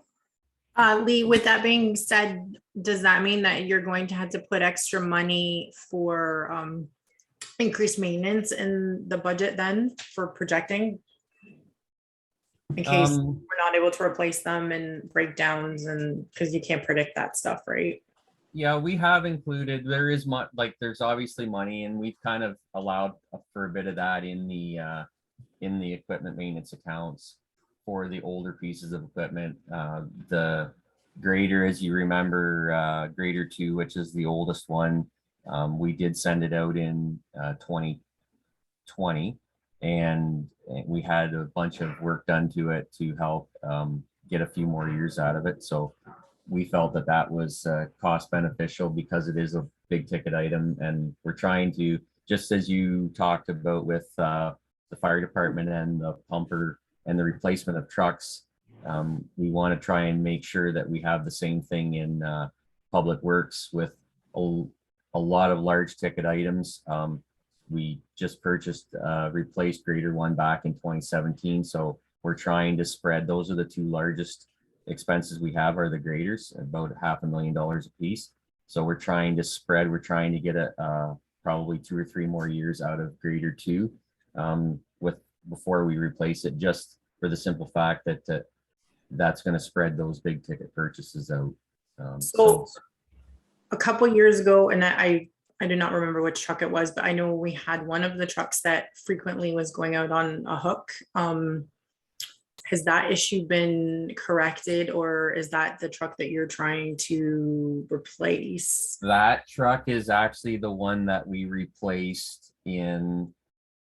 Lee, with that being said, does that mean that you're going to have to put extra money for increased maintenance in the budget then for projecting? In case we're not able to replace them and breakdowns, and because you can't predict that stuff, right? Yeah, we have included, there's obviously money, and we've kind of allowed for a bit of that in the equipment maintenance accounts for the older pieces of equipment. The grader, as you remember, grader 2, which is the oldest one, we did send it out in 2020, and we had a bunch of work done to it to help get a few more years out of it. So we felt that that was cost beneficial because it is a big ticket item, and we're trying to, just as you talked about with the fire department and the pumper and the replacement of trucks, we want to try and make sure that we have the same thing in public works with a lot of large ticket items. We just purchased, replaced grader one back in 2017. So we're trying to spread, those are the two largest expenses we have are the graders, about $500,000 a piece. So we're trying to spread, we're trying to get probably 2 or 3 more years out of grader 2 before we replace it, just for the simple fact that that's going to spread those big ticket purchases out. So a couple years ago, and I do not remember which truck it was, but I know we had one of the trucks that frequently was going out on a hook. Has that issue been corrected, or is that the truck that you're trying to replace? That truck is actually the one that we replaced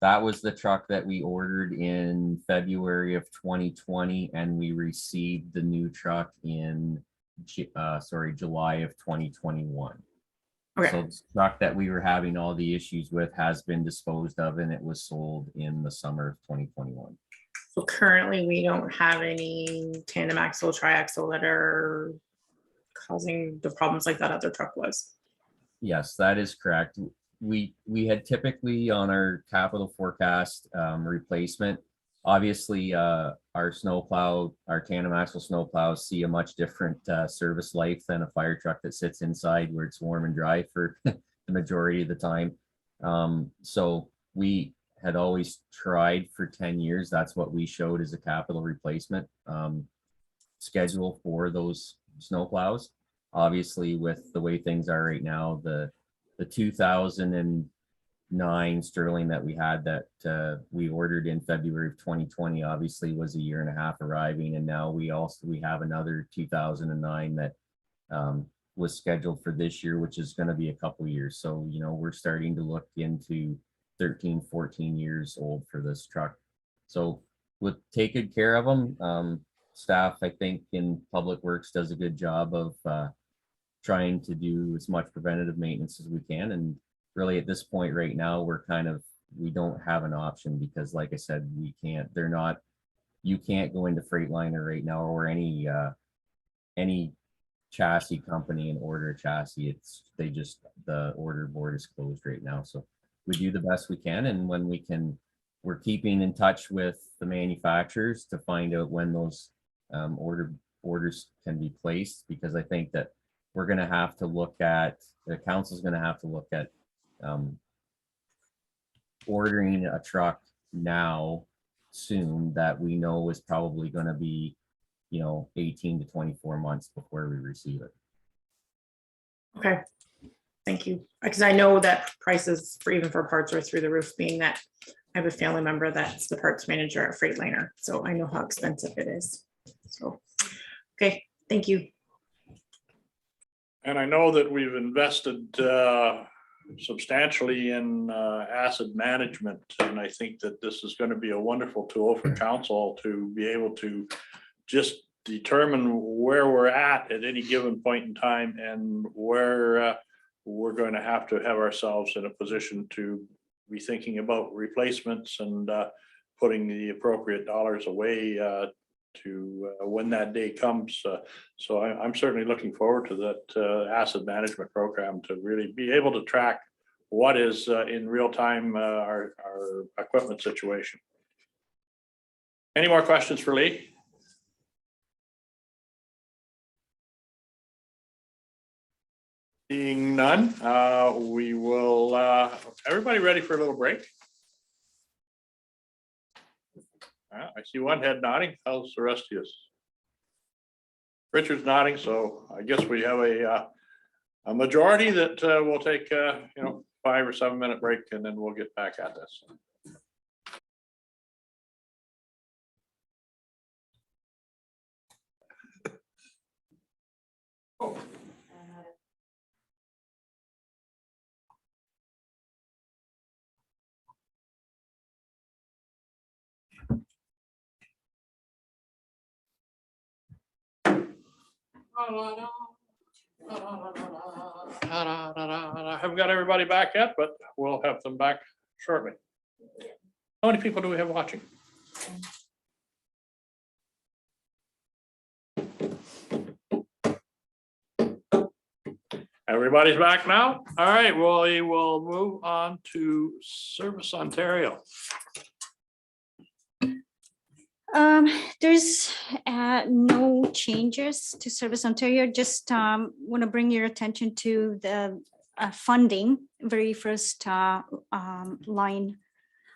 that was the truck that we ordered in February of 2020, and we received the new truck in July of 2021. Okay. So the truck that we were having all the issues with has been disposed of, and it was sold in the summer of 2021. So currently we don't have any tandem axle, triaxle that are causing the problems like that other truck was. Yes, that is correct. We had typically on our capital forecast replacement, obviously our snowplow, our tandem axle snowplows see a much different service life than a fire truck that sits inside where it's warm and dry for the majority of the time. So we had always tried for 10 years. That's what we showed as a capital replacement schedule for those snowplows. Obviously, with the way things are right now, the 2009 Sterling that we had that we ordered in February of 2020 obviously was 1.5 years arriving, and now we have another 2009 that was scheduled for this year, which is going to be a couple years. So we're starting to look into 13, 14 years old for this truck. So we'll take good care of them. Staff, I think, in Public Works does a good job of trying to do as much preventative maintenance as we can. And really at this point right now, we don't have an option because like I said, you can't go into Freightliner right now or any chassis company and order a chassis. The order board is closed right now. So we do the best we can. And when we're keeping in touch with the manufacturers to find out when those orders can be placed, because I think that we're going to have to the council's going to have to look at ordering a truck now soon that we know is probably going to be 18 to 24 months before we receive it. Okay, thank you. Because I know that prices even for parts are through the roof, being that I have a family member that's the parts manager at Freightliner, so I know how expensive it is. So, okay, thank you. And I know that we've invested substantially in asset management. And I think that this is going to be a wonderful tool for council to be able to just determine where we're at any given point in time and where we're going to have ourselves in a position to be thinking about replacements and putting the appropriate dollars away to when that day comes. So I'm certainly looking forward to that asset management program to really be able to track what is in real time our equipment situation. Any more questions for Lee? Seeing none, we will, everybody ready for a little break? I see one head nodding. How's the rest of you? Richard's nodding, so I guess we have a majority that will take 5 or 7 minute break, and then we'll get back at this. Oh. I haven't got everybody back yet, but we'll have them back shortly. How many people do we have watching? Everybody's back now? All right, well, we will move on to Service Ontario. There's no changes to Service Ontario, just want to bring your attention to the funding, very first line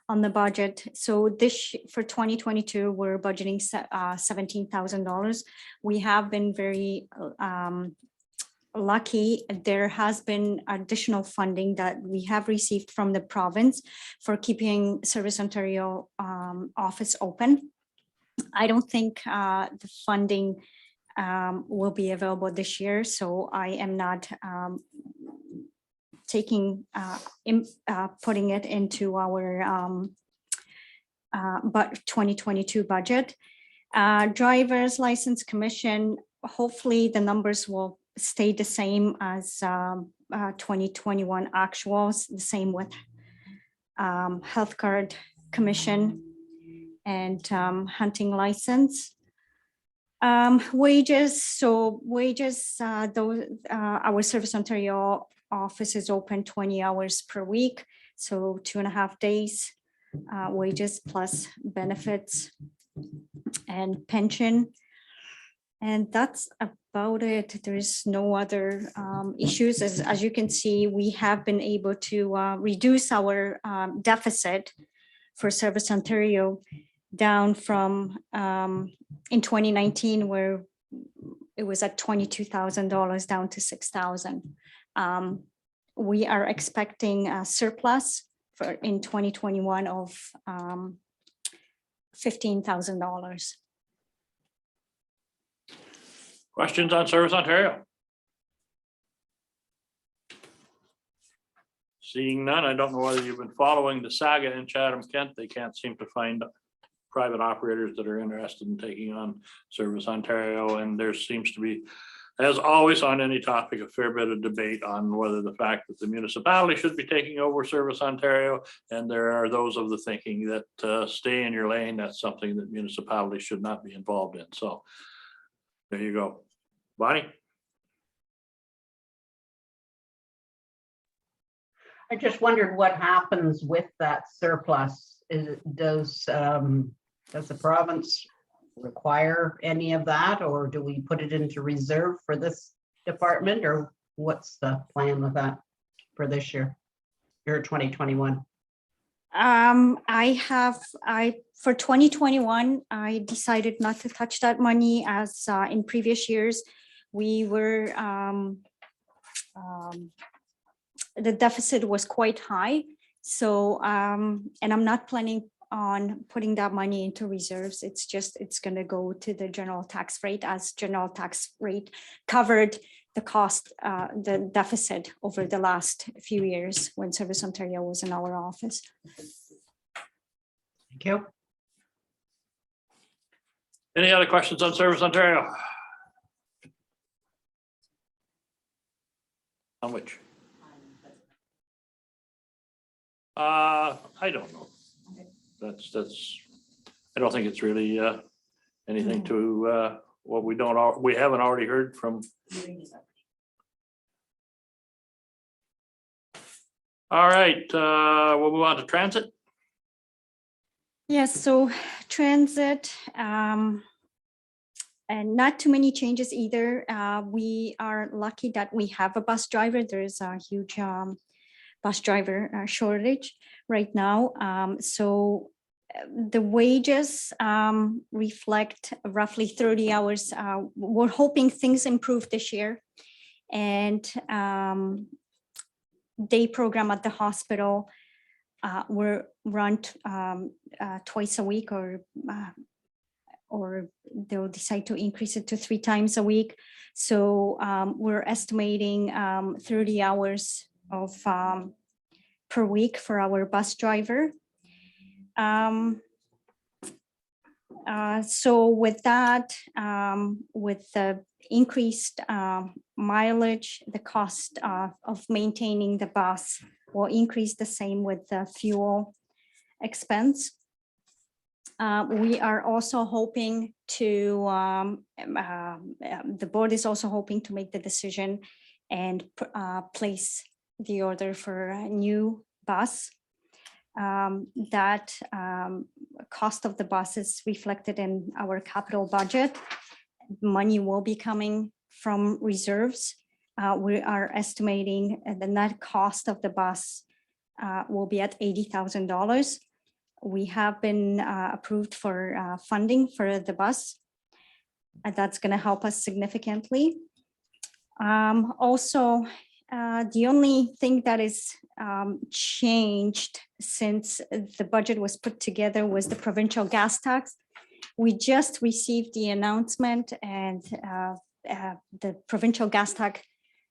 on the budget. So this, for 2022, we're budgeting $17,000. We have been very lucky. There has been additional funding that we have received from the province for keeping Service Ontario office open. I don't think the funding will be available this year, so I am not putting it into our but 2022 budget. Driver's license commission, hopefully the numbers will stay the same as 2021 actuals, the same with health card commission and hunting license. Wages, so wages, our Service Ontario office is open 20 hours per week, so 2.5 days wages plus benefits and pension. And that's about it. There is no other issues. As you can see, we have been able to reduce our deficit for Service Ontario down from in 2019, where it was at $22,000 down to $6,000. We are expecting a surplus for in 2021 of $15,000. Questions on Service Ontario? Seeing none, I don't know whether you've been following the saga in Chatham-Kent. They can't seem to find private operators that are interested in taking on Service Ontario, and there seems to be, as always on any topic, a fair bit of debate on whether the fact that the municipality should be taking over Service Ontario, and there are those of the thinking that stay in your lane, that's something that municipalities should not be involved in. So there you go. Bonnie? I just wondered what happens with that surplus. Does the province require any of that, or do we put it into reserve for this department, or what's the plan with that for this year, or 2021? For 2021, I decided not to touch that money, as in previous years, we were, the deficit was quite high. So, and I'm not planning on putting that money into reserves. It's going to go to the general tax rate, as general tax rate covered the cost, the deficit over the last few years when Service Ontario was in our office. Thank you. Any other questions on Service Ontario? On which? I don't know. That's, I don't think it's really anything to what we haven't already heard from. All right, we'll move on to transit. Yes, so transit, and not too many changes either. We are lucky that we have a bus driver. There is a huge bus driver shortage right now. So the wages reflect roughly 30 hours. We're hoping things improve this year. And day program at the hospital were run twice a week, or they'll decide to increase it to 3 times a week. So we're estimating 30 hours of per week for our bus driver. So with that, with the increased mileage, the cost of maintaining the bus will increase, the same with the fuel expense. We are also hoping to, the board is also hoping to make the decision and place the order for a new bus. That cost of the bus is reflected in our capital budget. Money will be coming from reserves. We are estimating the net cost of the bus will be at $80,000. We have been approved for funding for the bus. And that's going to help us significantly. Also, the only thing that is changed since the budget was put together was the provincial gas tax. We just received the announcement, and the provincial gas tax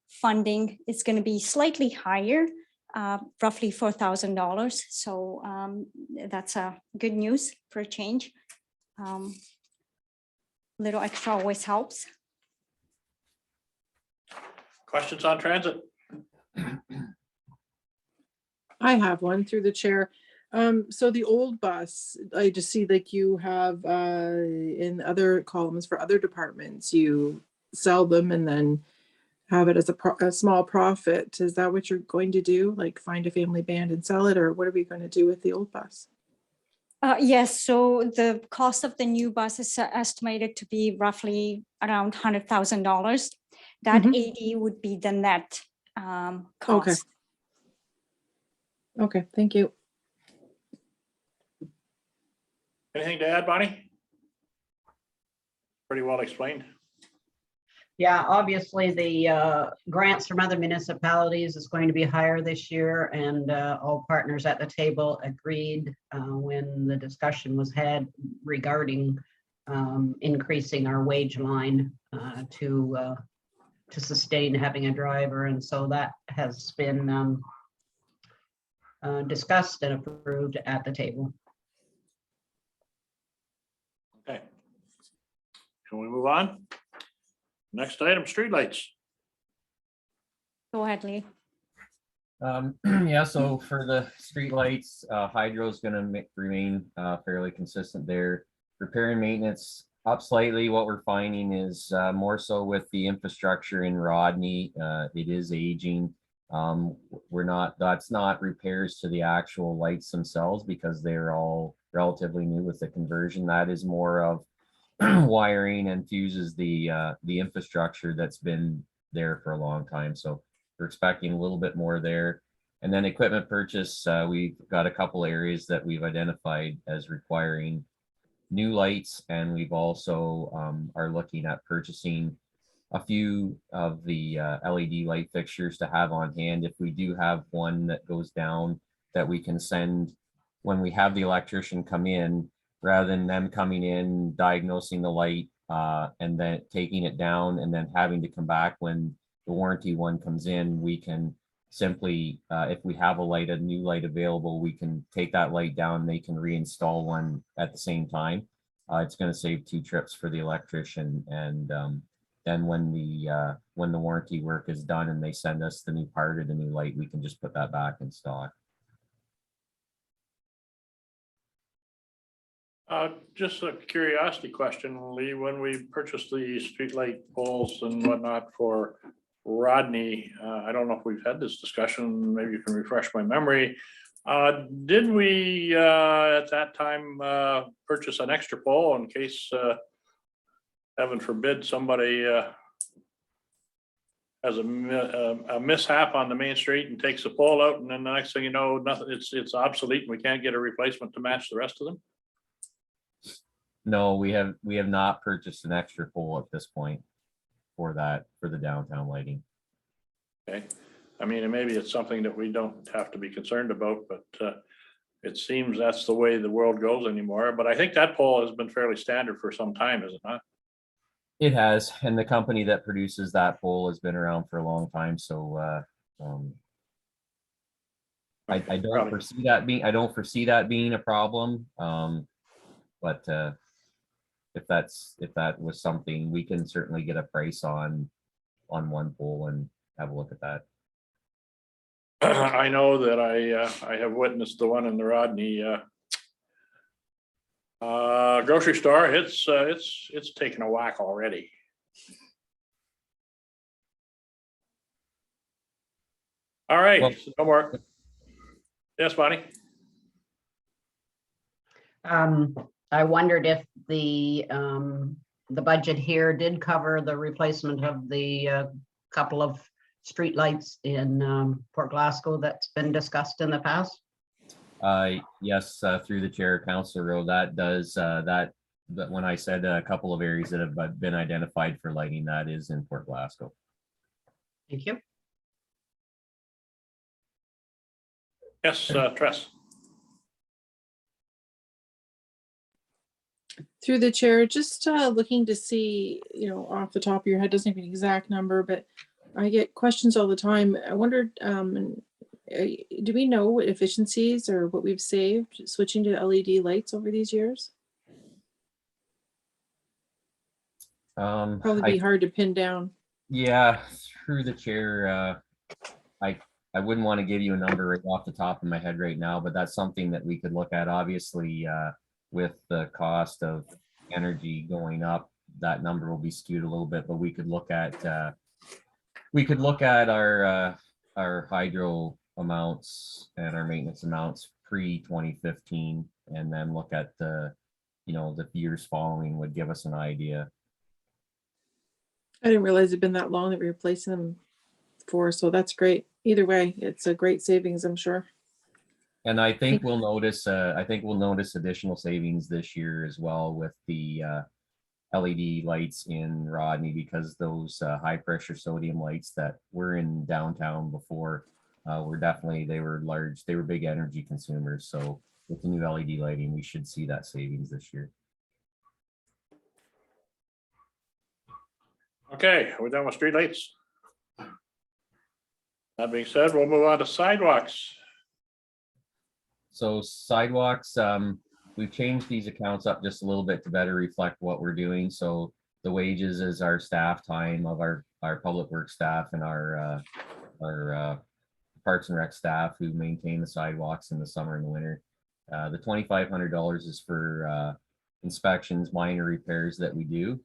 funding is going to be slightly higher, roughly $4,000. So that's good news for a change. Little extra always helps. Questions on transit? I have one through the chair. So the old bus, I just see like you have in other columns for other departments, you sell them and then have it as a small profit. Is that what you're going to do? Like find a family band and sell it, or what are we going to do with the old bus? Yes, so the cost of the new bus is estimated to be roughly around $100,000. That Mhm. 80 would be the net cost. Okay, thank you. Anything to add, Bonnie? Pretty well explained. Yeah, obviously the grants from other municipalities is going to be higher this year, and all partners at the table agreed when the discussion was had regarding increasing our wage line to sustain having a driver, and so that has been discussed and approved at the table. Okay. Can we move on? Next item, streetlights. Go ahead, Lee. Yeah, so for the streetlights, hydro is going to remain fairly consistent there. Repair and maintenance up slightly. What we're finding is more so with the infrastructure in Rodney. It is aging. That's not repairs to the actual lights themselves because they're all relatively new with the conversion. That is more of wiring and fuses the infrastructure that's been there for a long time. So we're expecting a little bit more there. And then equipment purchase, we've got a couple areas that we've identified as requiring new lights, and we've also are looking at purchasing a few of the LED light fixtures to have on hand if we do have one that goes down, that we can send when we have the electrician come in, rather than them coming in, diagnosing the light, and then taking it down and then having to come back when the warranty one comes in. We can simply, if we have a new light available, we can take that light down, they can reinstall one at the same time. It's going to save 2 trips for the electrician. And then when the warranty work is done and they send us the new part or the new light, we can just put that back in stock. Just a curiosity question, Lee, when we purchased the streetlight poles and whatnot for Rodney, I don't know if we've had this discussion, maybe you can refresh my memory. Did we at that time purchase an extra pole in case, heaven forbid, somebody has a mishap on the main street and takes the pole out, and then the next thing you know, nothing, it's obsolete and we can't get a replacement to match the rest of them? No, we have not purchased an extra pole at this point for the downtown lighting. Okay, I mean, and maybe it's something that we don't have to be concerned about, but it seems that's the way the world goes anymore. But I think that pole has been fairly standard for some time, is it not? It has, and the company that produces that pole has been around for a long time. So I don't foresee that being a problem. But if that was something, we can certainly get a price on one pole and have a look at that. I know that I have witnessed the one in the Rodney grocery store. It's taken a whack already. All right, Well- so no more. Yes, Bonnie? I wondered if the budget here did cover the replacement of the couple of streetlights in Port Glasgow that's been discussed in the past. Yes, through the chair, Councilor Rowe, that does, that when I said a couple of areas that have been identified for lighting, that is in Port Glasgow. Thank you. Yes, Tress. Through the chair, just looking to see, off the top of your head, doesn't have an exact number, but I get questions all the time. I wondered, do we know what efficiencies or what we've saved switching to LED lights over these years? Probably be hard to pin down. Yeah, through the chair, I wouldn't want to give you a number right off the top of my head right now, but that's something that we could look at. Obviously, with the cost of energy going up, that number will be skewed a little bit, but we could look at our hydro amounts and our maintenance amounts pre-2015, and then look at the years following would give us an idea. I didn't realize it'd been that long that we were replacing them for, so that's great. Either way, it's a great savings, I'm sure. And I think we'll notice additional savings this year as well with the LED lights in Rodney, because those high pressure sodium lights that were in downtown before they were large, they were big energy consumers. So with the new LED lighting, we should see that savings this year. Okay, we're done with streetlights. That being said, we'll move on to sidewalks. So sidewalks, we've changed these accounts up just a little bit to better reflect what we're doing. So the wages is our staff time of our public works staff and our Parks and Rec staff who maintain the sidewalks in the summer and the winter. The $2,500 is for inspections, minor repairs that we do.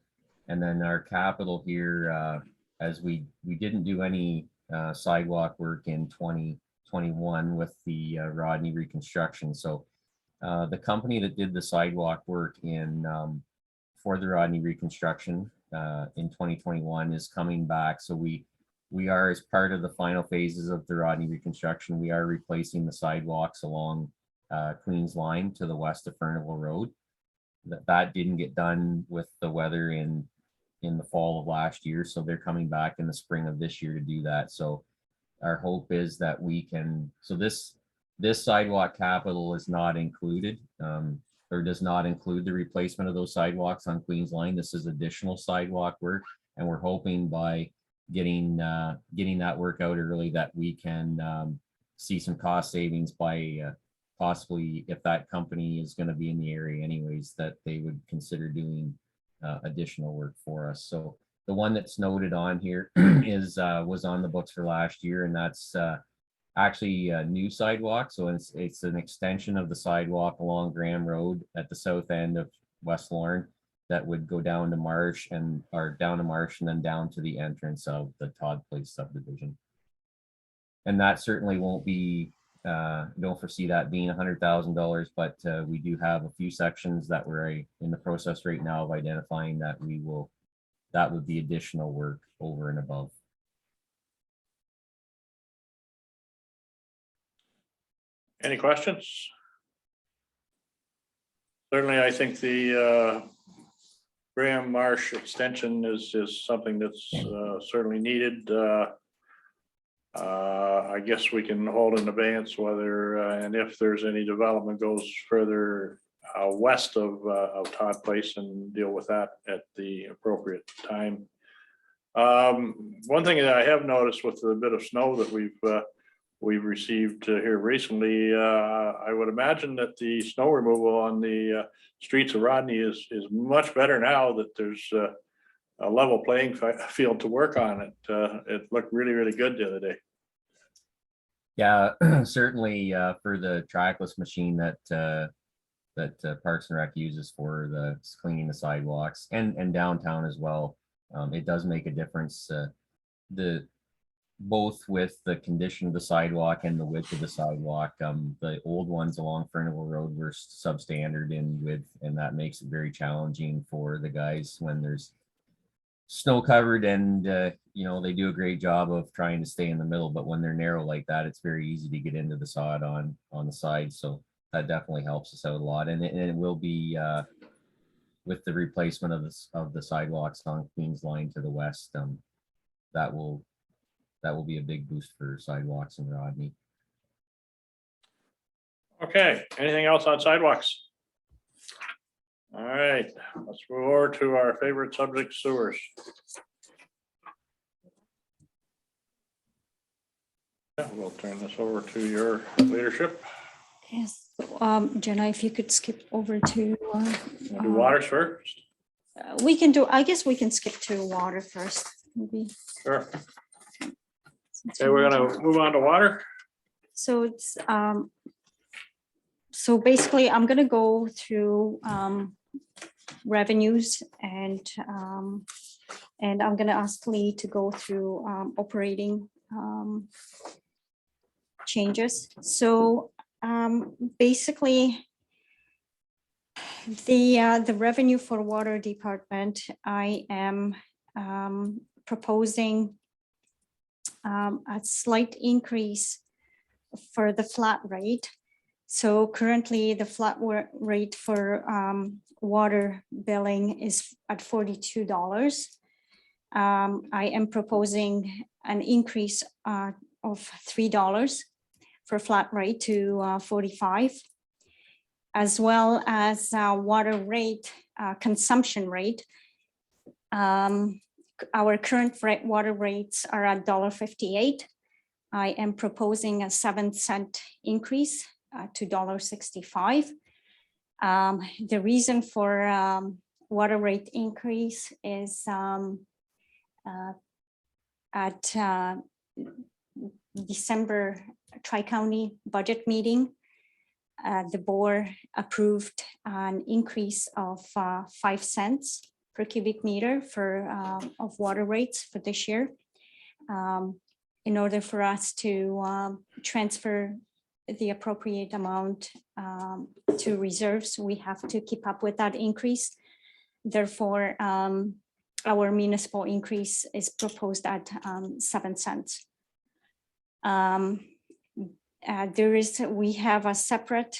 And then our capital here, as we didn't do any sidewalk work in 2021 with the Rodney Reconstruction. So the company that did the sidewalk work for the Rodney Reconstruction in 2021 is coming back. So we are, as part of the final phases of the Rodney Reconstruction, we are replacing the sidewalks along Queens Line to the west of Furnival Road. That didn't get done with the weather in the fall of last year. So they're coming back in the spring of this year to do that. So our hope is that we can, so this sidewalk capital is not included or does not include the replacement of those sidewalks on Queens Line. This is additional sidewalk work. And we're hoping by getting that work out early that we can see some cost savings by possibly, if that company is going to be in the area anyways, that they would consider doing additional work for us. So the one that's noted on here was on the books for last year, and that's actually a new sidewalk. So it's an extension of the sidewalk along Graham Road at the south end of West Lorne that would go down to Marsh and then down to the entrance of the Todd Place subdivision. And that certainly won't be, don't foresee that being $100,000, but we do have a few sections that we're in the process right now of identifying that that would be additional work over and above. Any questions? Certainly, I think the Graham Marsh extension is something that's certainly needed. I guess we can hold in abeyance whether and if there's any development goes further west of Todd Place and deal with that at the appropriate time. One thing that I have noticed with the bit of snow that we've received here recently, I would imagine that the snow removal on the streets of Rodney is much better now that there's a level playing field to work on it. It looked really, really good the other day. Yeah, certainly for the trackless machine that Parks and Rec uses for the cleaning the sidewalks and downtown as well. It does make a difference. both with the condition of the sidewalk and the width of the sidewalk. The old ones along Ferniville Road were substandard in width, and that makes it very challenging for the guys when there's snow covered, and you know, they do a great job of trying to stay in the middle, but when they're narrow like that, it's very easy to get into the sod on the side. So that definitely helps us out a lot, and it will be with the replacement of the sidewalks on Queens Line to the west. That will be a big boost for sidewalks in Rodney. Okay, anything else on sidewalks? All right, let's move over to our favorite subject, sewers. Yeah, we'll turn this over to your leadership. Yes, Jenna, if you could skip over to. We'll do waters first. We can do, I guess we can skip to water first, maybe. Sure. since Okay, we're gonna move on to water. So it's, so basically, I'm gonna go through revenues and I'm gonna ask Lee to go through operating changes. So basically, the revenue for water department, I am proposing a slight increase for the flat rate. So currently the flat rate for water billing is at $42. I am proposing an increase of $3 for flat rate to 45, as well as water rate, consumption rate. Our current water rates are at $1.58. I am proposing a 7-cent increase to $1.65. The reason for water rate increase is at December Tri-County budget meeting, the board approved an increase of 5 cents per cubic meter for of water rates for this year. In order for us to transfer the appropriate amount to reserves, we have to keep up with that increase. Therefore, our municipal increase is proposed at 7 cents. We have a separate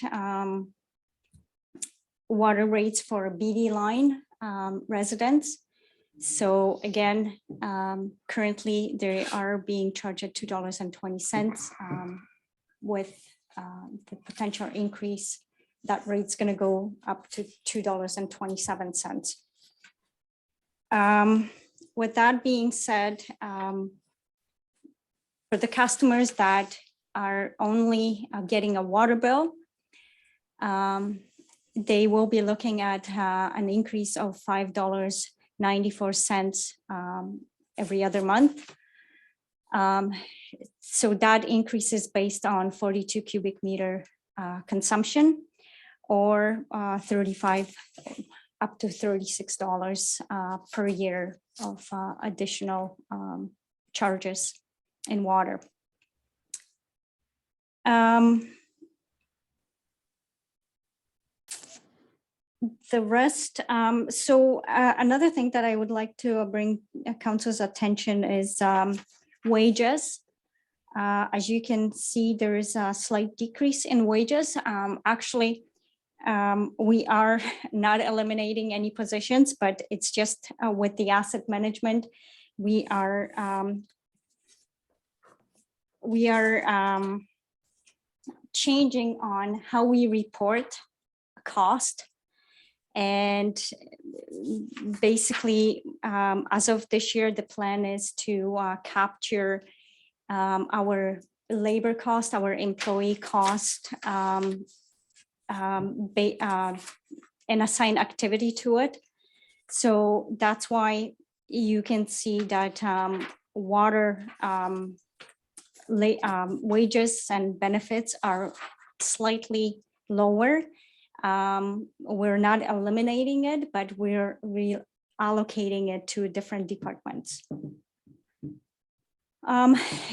water rates for BD line residents. So again, currently they are being charged at $2.20 with the potential increase. That rate's going to go up to $2.27. With that being said, for the customers that are only getting a water bill, they will be looking at an increase of $5.94 every other month. So that increase is based on 42 cubic meter consumption, or 35 up to $36 per year of additional charges in water. The rest, another thing that I would like to bring council's attention is wages. As you can see, there is a slight decrease in wages. Actually, we are not eliminating any positions, but it's just with the asset management, we are changing on how we report cost. And basically, as of this year, the plan is to capture our labor cost, our employee cost, and assign activity to it. So that's why you can see that water wages and benefits are slightly lower. We're not eliminating it, but we're reallocating it to different departments.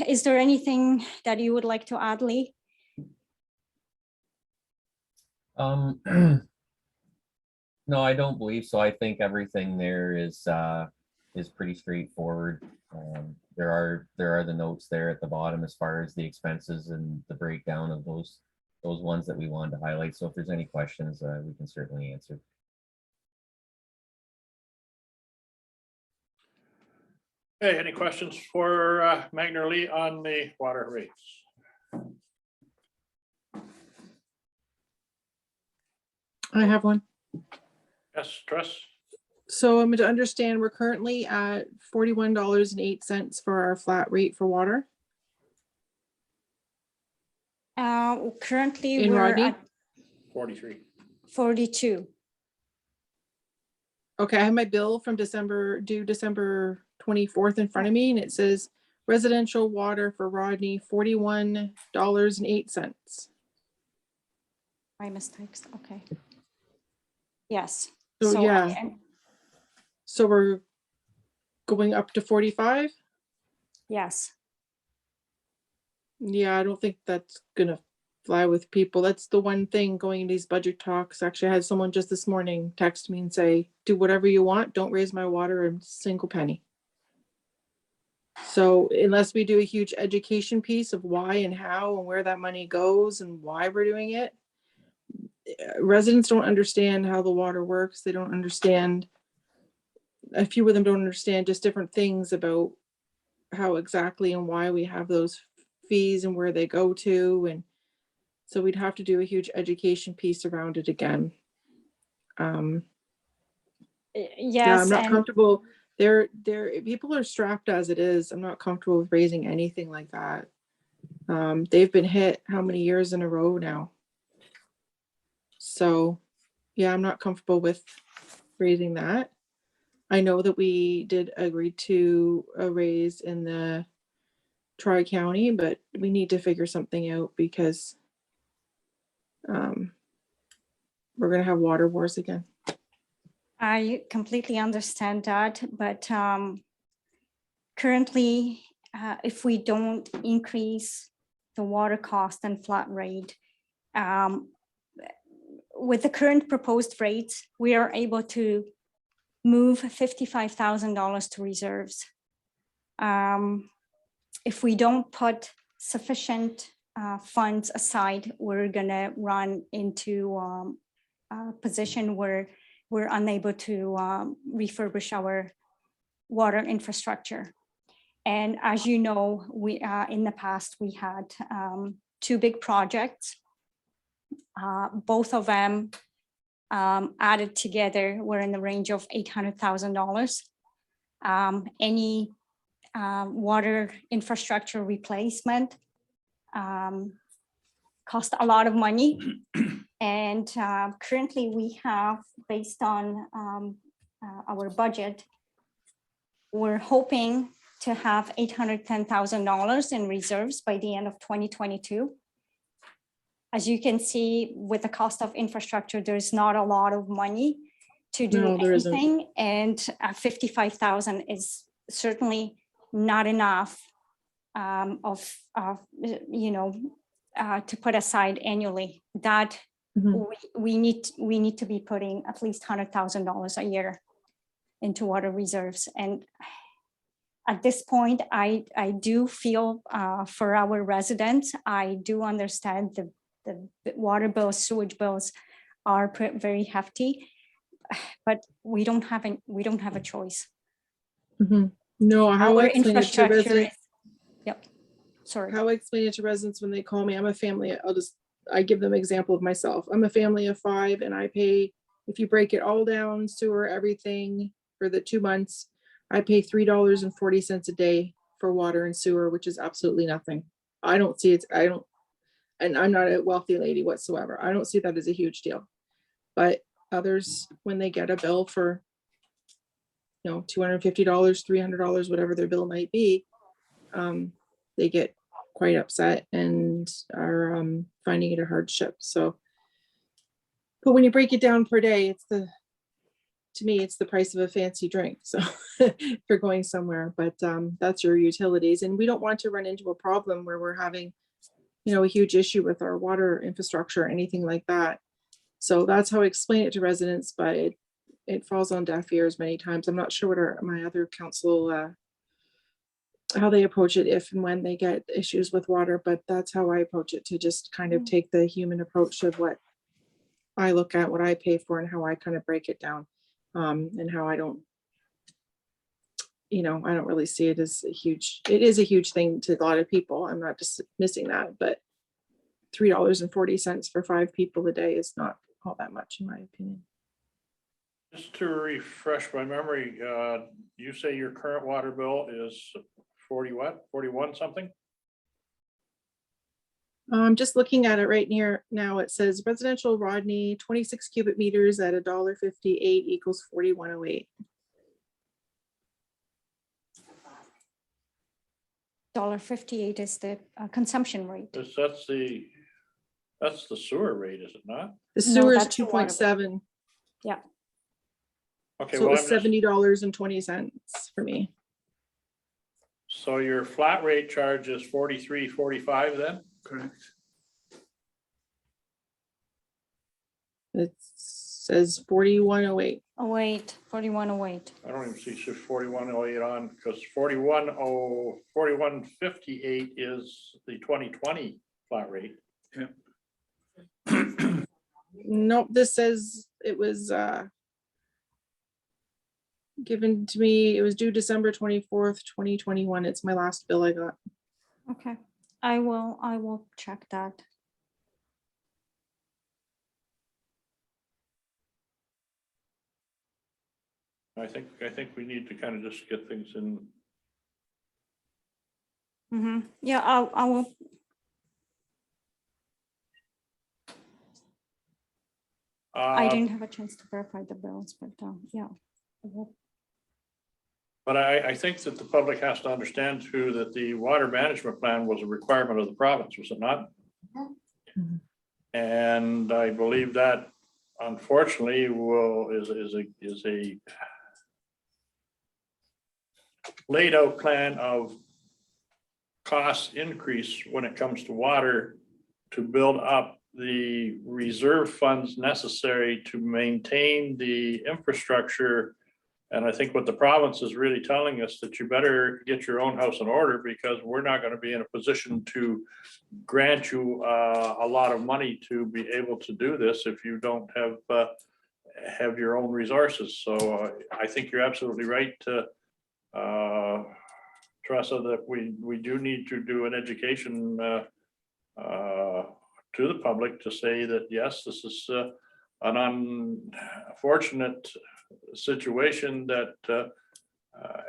Is there anything that you would like to add, Lee? No, I don't believe so. I think everything there is pretty straightforward. There are the notes there at the bottom as far as the expenses and the breakdown of those ones that we wanted to highlight. So if there's any questions, we can certainly answer. Hey, any questions for Magna or Lee on the water rates? I have one. Yes, Tress? So I'm to understand we're currently at $41.08 for our flat rate for water Currently, in we're Rodney. at 43. 42. Okay, I have my bill from December 24th in front of me, and it says residential water for Rodney, $41.08. My mistakes, okay. Yes. So yeah. and- So we're going up to 45? Yes. Yeah, I don't think that's gonna fly with people. That's the one thing going into these budget talks. Actually, I had someone just this morning text me and say, do whatever you want, don't raise my water a single penny. So unless we do a huge education piece of why and how and where that money goes and why we're doing it, residents don't understand how the water works. They don't understand, a few of them don't understand just different things about how exactly and why we have those fees and where they go to. And so we'd have to do a huge education piece around it again. Yeah, Yes, I'm not and comfortable. People are strapped as it is. I'm not comfortable with raising anything like that. They've been hit how many years in a row now? So yeah, I'm not comfortable with raising that. I know that we did agree to a raise in the Tri-County, but we need to figure something out because we're gonna have water wars again. I completely understand that, but currently, if we don't increase the water cost and flat rate, with the current proposed rates, we are able to move $55,000 to reserves. If we don't put sufficient funds aside, we're gonna run into a position where we're unable to refurbish our water infrastructure. And as you know, we in the past, we had two big projects. Both of them added together were in the range of $800,000. Any water infrastructure replacement cost a lot of money. And currently we have, based on our budget, we're hoping to have $810,000 in reserves by the end of 2022. As you can see, with the cost of infrastructure, there's not a lot of money to do No, there isn't. anything, and 55,000 is certainly not enough to put aside annually. That Mhm. we need to be putting at least $100,000 a year into water reserves. And at this point, I do feel for our residents, I do understand the water bills, sewage bills are very hefty, but we don't have a choice. Mhm. No, how I Our explain it to infrastructure is, residents, yep, sorry. how I explain it to residents when they call me, I'm a family, I give them an example of myself. I'm a family of 5 and I pay, if you break it all down, sewer, everything for the 2 months, I pay $3.40 a day for water and sewer, which is absolutely nothing. I don't see it, and I'm not a wealthy lady whatsoever. I don't see that as a huge deal. But others, when they get a bill for, $250, $300, whatever their bill might be, they get quite upset and are finding it a hardship. So, but when you break it down per day, it's the to me, it's the price of a fancy drink. So if you're going somewhere, but that's your utilities. And we don't want to run into a problem where we're having, you know, a huge issue with our water infrastructure or anything like that. So that's how I explain it to residents, but it falls on deaf ears many times. I'm not sure what my other council, how they approach it if and when they get issues with water, but that's how I approach it, to just kind of take the human approach of what I look at, what I pay for, and how I kind of break it down. And how I don't, you know, I don't really see it as a huge, it is a huge thing to a lot of people. I'm not dismissing that, but $3.40 for 5 people a day is not all that much, in my opinion. Just to refresh my memory, you say your current water bill is 40 what, 41 something? I'm just looking at it right near now. It says residential Rodney, 26 cubic meters at $1.58 equals 41.08. $1.58 is the consumption rate. That's the sewer rate, is it not? The No, sewer is that's the water bill. 2.7, Okay, so it well, was I'm just, $70.20 for me. so your flat rate charge is 43.45 then? Correct. It says 41.08. Oh, wait, 41.08. I don't even see 41.08 on, because 41.58 is the 2020 flat rate. Nope, this says it was given to me, it was due December 24th, 2021. It's my last bill I got. Okay, I will check that. I think we need to kind of just get things in. Yeah, I will. I didn't have a chance to verify the bills, but yeah. I will. But I think that the public has to understand too, that the water management plan was a requirement of the province, was it not? Mhm. And I believe that unfortunately is a laid out plan of cost increase when it comes to water to build up the reserve funds necessary to maintain the infrastructure. And I think what the province is really telling us that you better get your own house in order, because we're not going to be in a position to grant you a lot of money to be able to do this if you don't have your own resources. So I think you're absolutely right, Teresa, that we do need to do an education to the public to say that, yes, this is an unfortunate situation that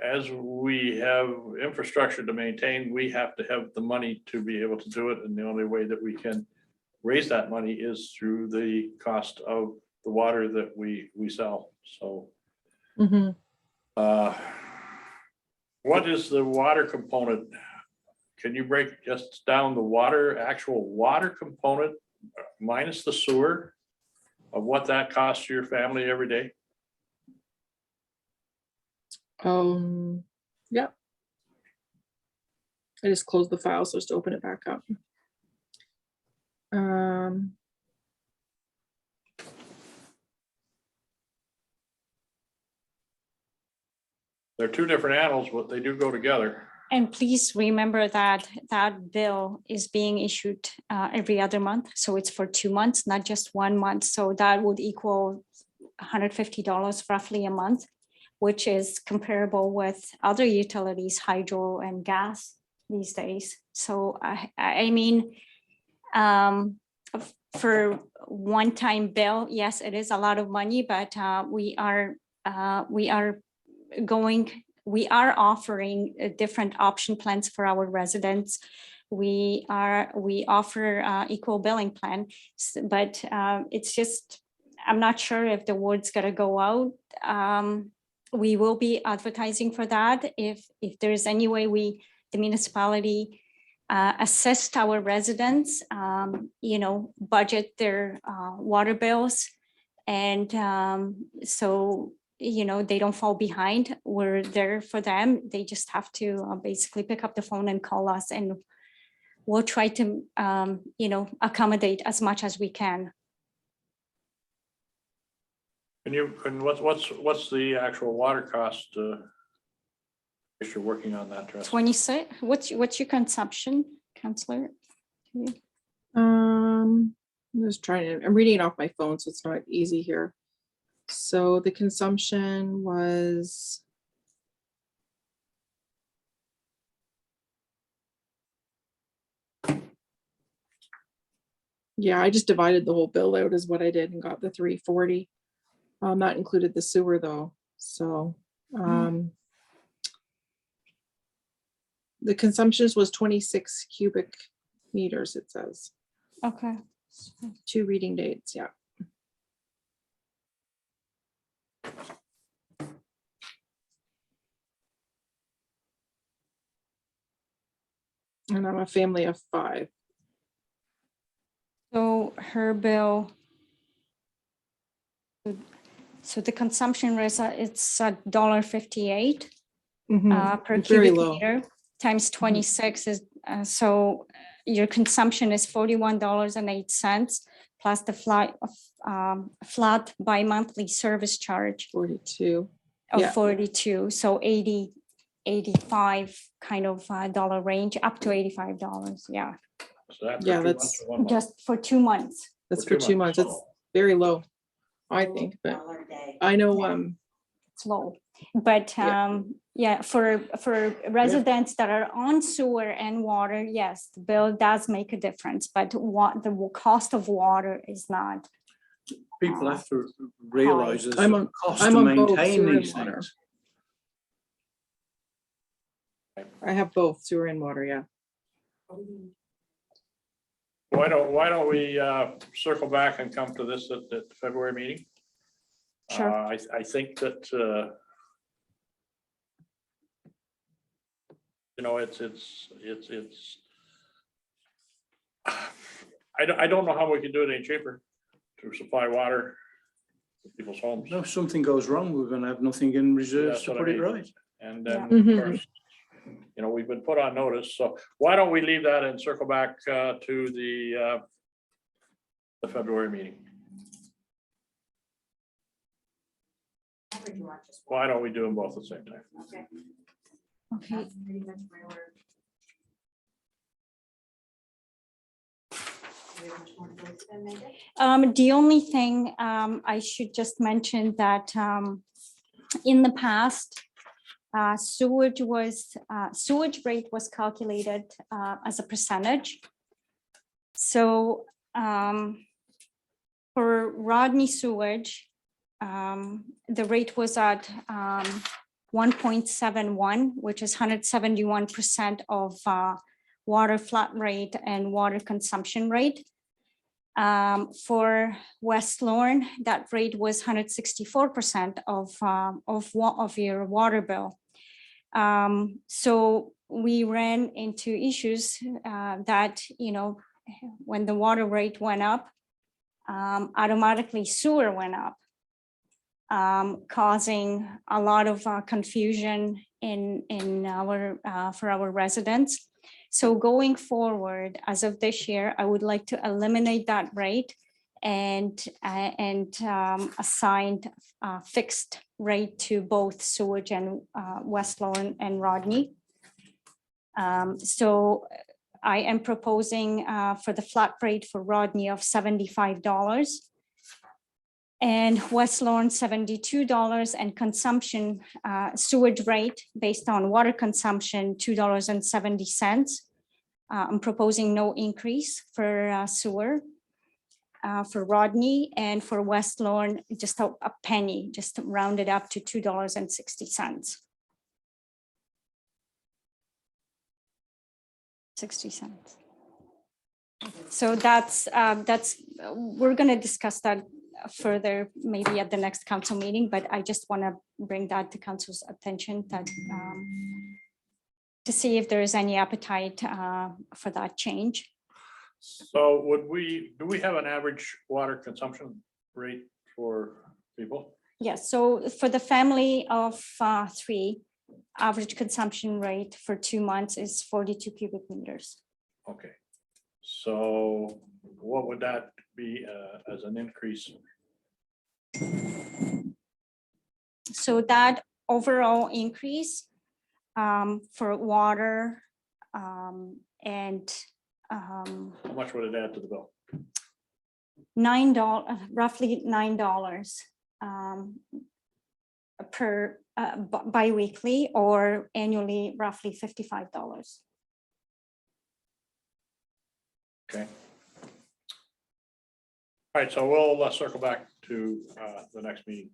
as we have infrastructure to maintain, we have to have the money to be able to do it. And the only way that we can raise that money is through the cost of the water that we sell. So Mhm. what is the water component? Can you break just down the actual water component minus the sewer of what that costs your family every day? Yep. I just closed the file, so just open it back up. They're two different animals, but they do go together. And please remember that that bill is being issued every other month. So it's for 2 months, not just 1 month. So that would equal $150 roughly a month, which is comparable with other utilities, hydro and gas these days. So I mean, for one-time bill, yes, it is a lot of money, but we are offering different option plans for our residents. We offer equal billing plan, but it's just, I'm not sure if the word's gonna go out. We will be advertising for that. If there's any way the municipality assist our residents, budget their water bills. And so they don't fall behind. We're there for them. They just have to basically pick up the phone and call us, and we'll try to, accommodate as much as we can. And what's the actual water cost? If you're working on that, Tress? 26, what's your consumption, Councillor? I'm just trying to, I'm reading it off my phone, so it's not easy here. So the consumption was. Yeah, I just divided the whole bill out is what I did and got the 340. That included the sewer though, so. The consumption was 26 cubic meters, it says. Okay. 2 reading dates, yeah. And I'm a family of 5. So her bill. So the consumption rate, it's $1.58 per Very cubic low. meter times 26 is, so your consumption is $41.08 plus the flat bi-monthly service charge 42. of Yeah. 42, so 80, 85 kind of dollar range, up to $85, yeah. So that for Yeah, 2 that's months or 1 month? Just for 2 months. That's For for 2 2 months. months. It's very low, I think, but I know, It's low, but yeah, for residents that are on sewer and water, yes, the bill does make a difference, but what the cost of water is not. People have to realise there's I'm a on- cost I'm to on both maintain sewer and these water. things. I have both sewer and water, yeah. Why don't we circle back and come to this at the February meeting? Sure. I think that, I don't know how we can do it any cheaper to supply water to people's homes. No, if something goes wrong, we're gonna have nothing in reserves That's to what I put it mean. right. And then, Yeah. of course, we've been put on notice, so why don't we leave that and circle back to the February meeting? Why don't we do them both at the same time? Okay. The only thing I should just mention that in the past, sewage rate was calculated as a percentage. So for Rodney sewage, the rate was at 1.71, which is 171% of water flat rate and water consumption rate. For West Lorne, that rate was 164% of your water bill. So we ran into issues that, when the water rate went up, automatically sewer went up, causing a lot of confusion for our residents. So going forward, as of this year, I would like to eliminate that rate and assign a fixed rate to both sewage and West Lorne and Rodney. So I am proposing for the flat rate for Rodney of $75 and West Lorne $72, and consumption sewage rate based on water consumption $2.70. I'm proposing no increase for sewer for Rodney, and for West Lorne just a penny, just rounded up to $2.60. 60 cents. So that's we're going to discuss that further maybe at the next council meeting, but I just want to bring that to council's attention, that to see if there is any appetite for that change. So do we have an average water consumption rate for people? Yes, so for the family of 3, average consumption rate for 2 months is 42 cubic meters. Okay. So what would that be as an increase? So that overall increase for water and How much would it add to the bill? $9, roughly $9 per biweekly, or annually roughly $55. Okay. All right, so we'll circle back to the next meeting.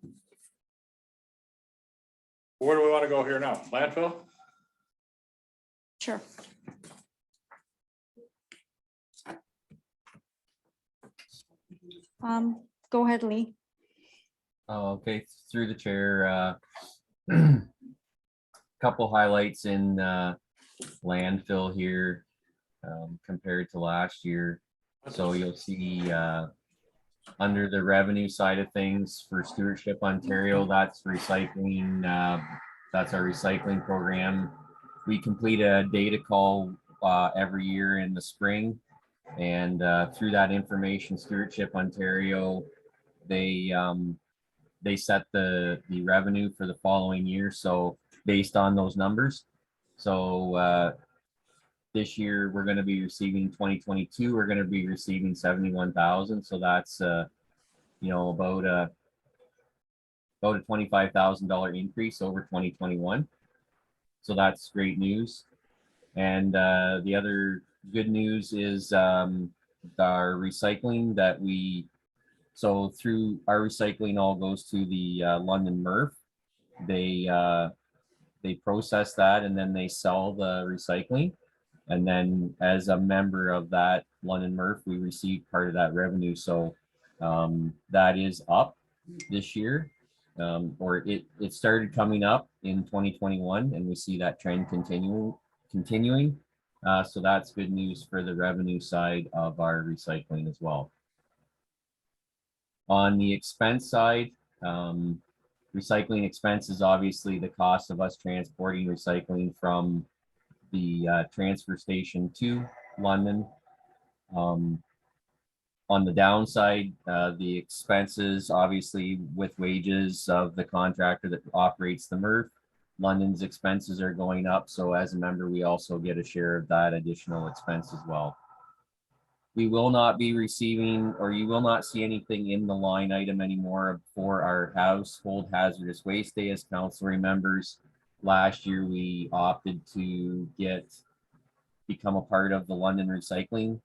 Where do we want to go here now? Landfill? Sure. Go ahead, Lee. Okay, through the chair, couple highlights in landfill here compared to last year. So you'll see under the revenue side of things for Stewardship Ontario, that's recycling. That's our recycling program. We complete a data call every year in the spring, and through that information, Stewardship Ontario, they set the revenue for the following year. So based on those numbers, so this year we're going to be receiving 2022. We're going to be receiving 71,000. So that's you know, about a $25,000 increase over 2021. So that's great news. And the other good news is our recycling that so through our recycling all goes to the London MRF. They process that and then they sell the recycling. And then as a member of that London MRF, we receive part of that revenue. So that is up this year, or it started coming up in 2021, and we see that trend continuing. So that's good news for the revenue side of our recycling as well. On the expense side, recycling expense is obviously the cost of us transporting recycling from the transfer station to London. On the downside, the expenses, obviously with wages of the contractor that operates the MRF, London's expenses are going up. So as a member, we also get a share of that additional expense as well. We will not be receiving, or you will not see anything in the line item anymore for our household hazardous waste day. As council remembers, last year we opted to become a part of the London Recycling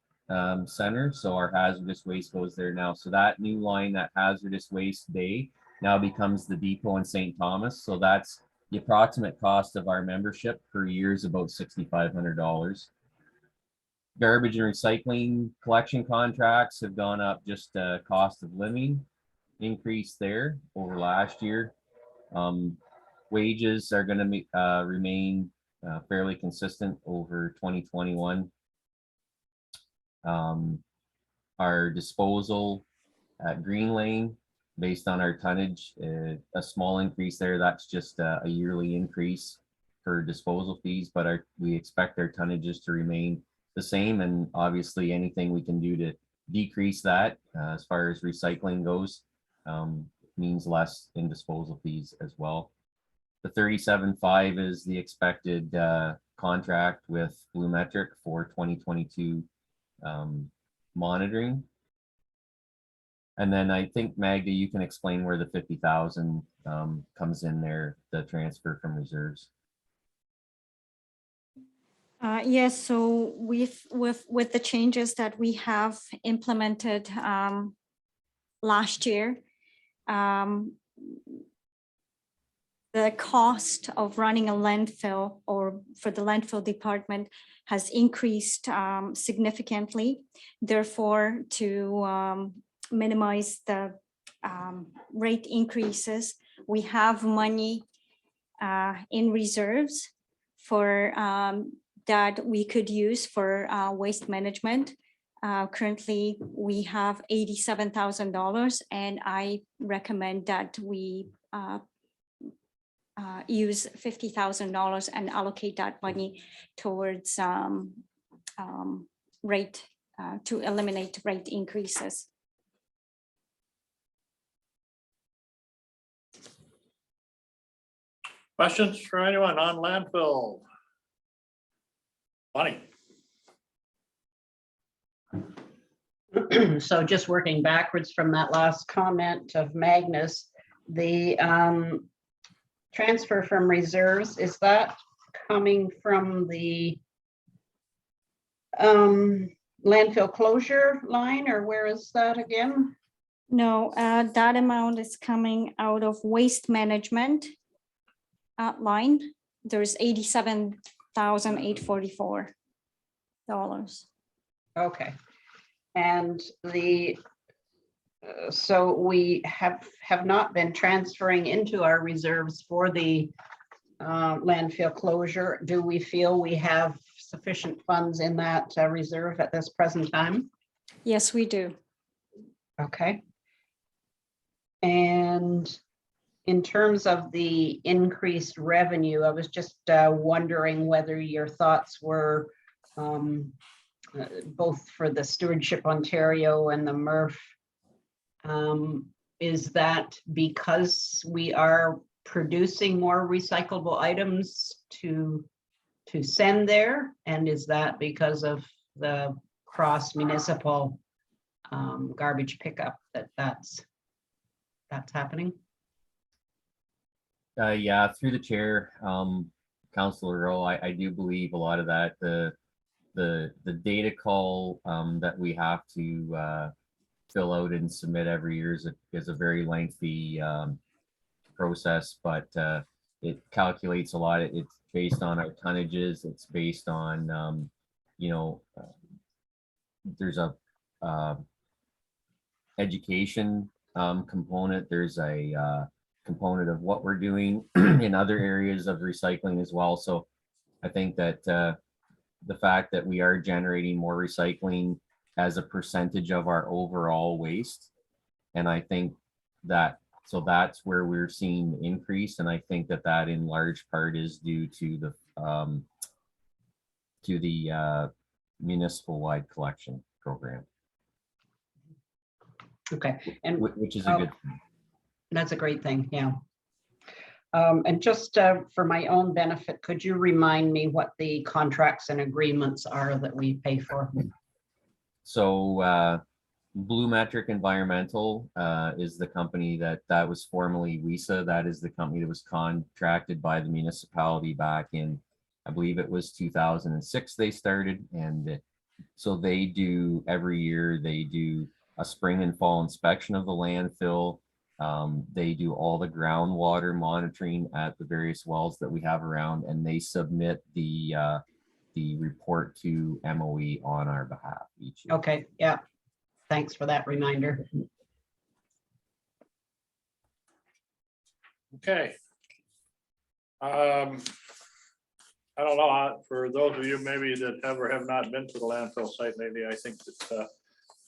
Center. So our hazardous waste goes there now. So that new line, that hazardous waste day, now becomes the depot in St. Thomas. So that's the approximate cost of our membership per year is about $6,500. Garbage and recycling collection contracts have gone up, just cost of living increase there over last year. Wages are going to remain fairly consistent over 2021. Our disposal at Green Lane, based on our tonnage, a small increase there. That's just a yearly increase for disposal fees, but we expect our tonnages to remain the same, and obviously anything we can do to decrease that as far as recycling goes means less in disposal fees as well. The 37.5 is the expected contract with Blumetric for 2022 monitoring. And then I think, Magda, you can explain where the 50,000 comes in there, the transfer from reserves. Yes, so with the changes that we have implemented last year, the cost of running a landfill, or for the landfill department, has increased significantly. Therefore, to minimize the rate increases, we have money in reserves for that we could use for waste management. Currently, we have $87,000, and I recommend that we use $50,000 and allocate that money towards rate to eliminate rate increases. Questions for anyone on landfill? Bonnie? So just working backwards from that last comment of Magnus, the transfer from reserves, is that coming from the landfill closure line, or where is that again? No, that amount is coming out of waste management line. There's $87,844. Okay. And the, so we have not been transferring into our reserves for the landfill closure. Do we feel we have sufficient funds in that reserve at this present time? Yes, we do. Okay. And in terms of the increased revenue, I was just wondering whether your thoughts were both for the Stewardship Ontario and the MRF. Is that because we are producing more recyclable items to send there? And is that because of the cross municipal garbage pickup that's happening? Yeah, through the chair, Councillor Rowe, I do believe a lot of that, the data call that we have to fill out and submit every year is a very lengthy process, but it calculates a lot. It's based on our tonnages. It's based on, you know, there's a education component. There's a component of what we're doing in other areas of recycling as well. So I think that the fact that we are generating more recycling as a percentage of our overall waste, and I think that, so that's where we're seeing the increase, and I think that that in large part is due to the municipal-wide collection program. Okay, and Which is a good thing. that's a great thing, yeah. And just for my own benefit, could you remind me what the contracts and agreements are that we pay for? So Blue Metric Environmental is the company that was formerly WISA. That is the company that was contracted by the municipality back in, I believe it was 2006 they started. And so they do, every year they do a spring and fall inspection of the landfill. They do all the groundwater monitoring at the various wells that we have around, and they submit the report to MOE on our behalf each year. Okay, yeah. Thanks for that reminder. Okay. I don't know, for those of you maybe that ever have not been to the landfill site lately, I think that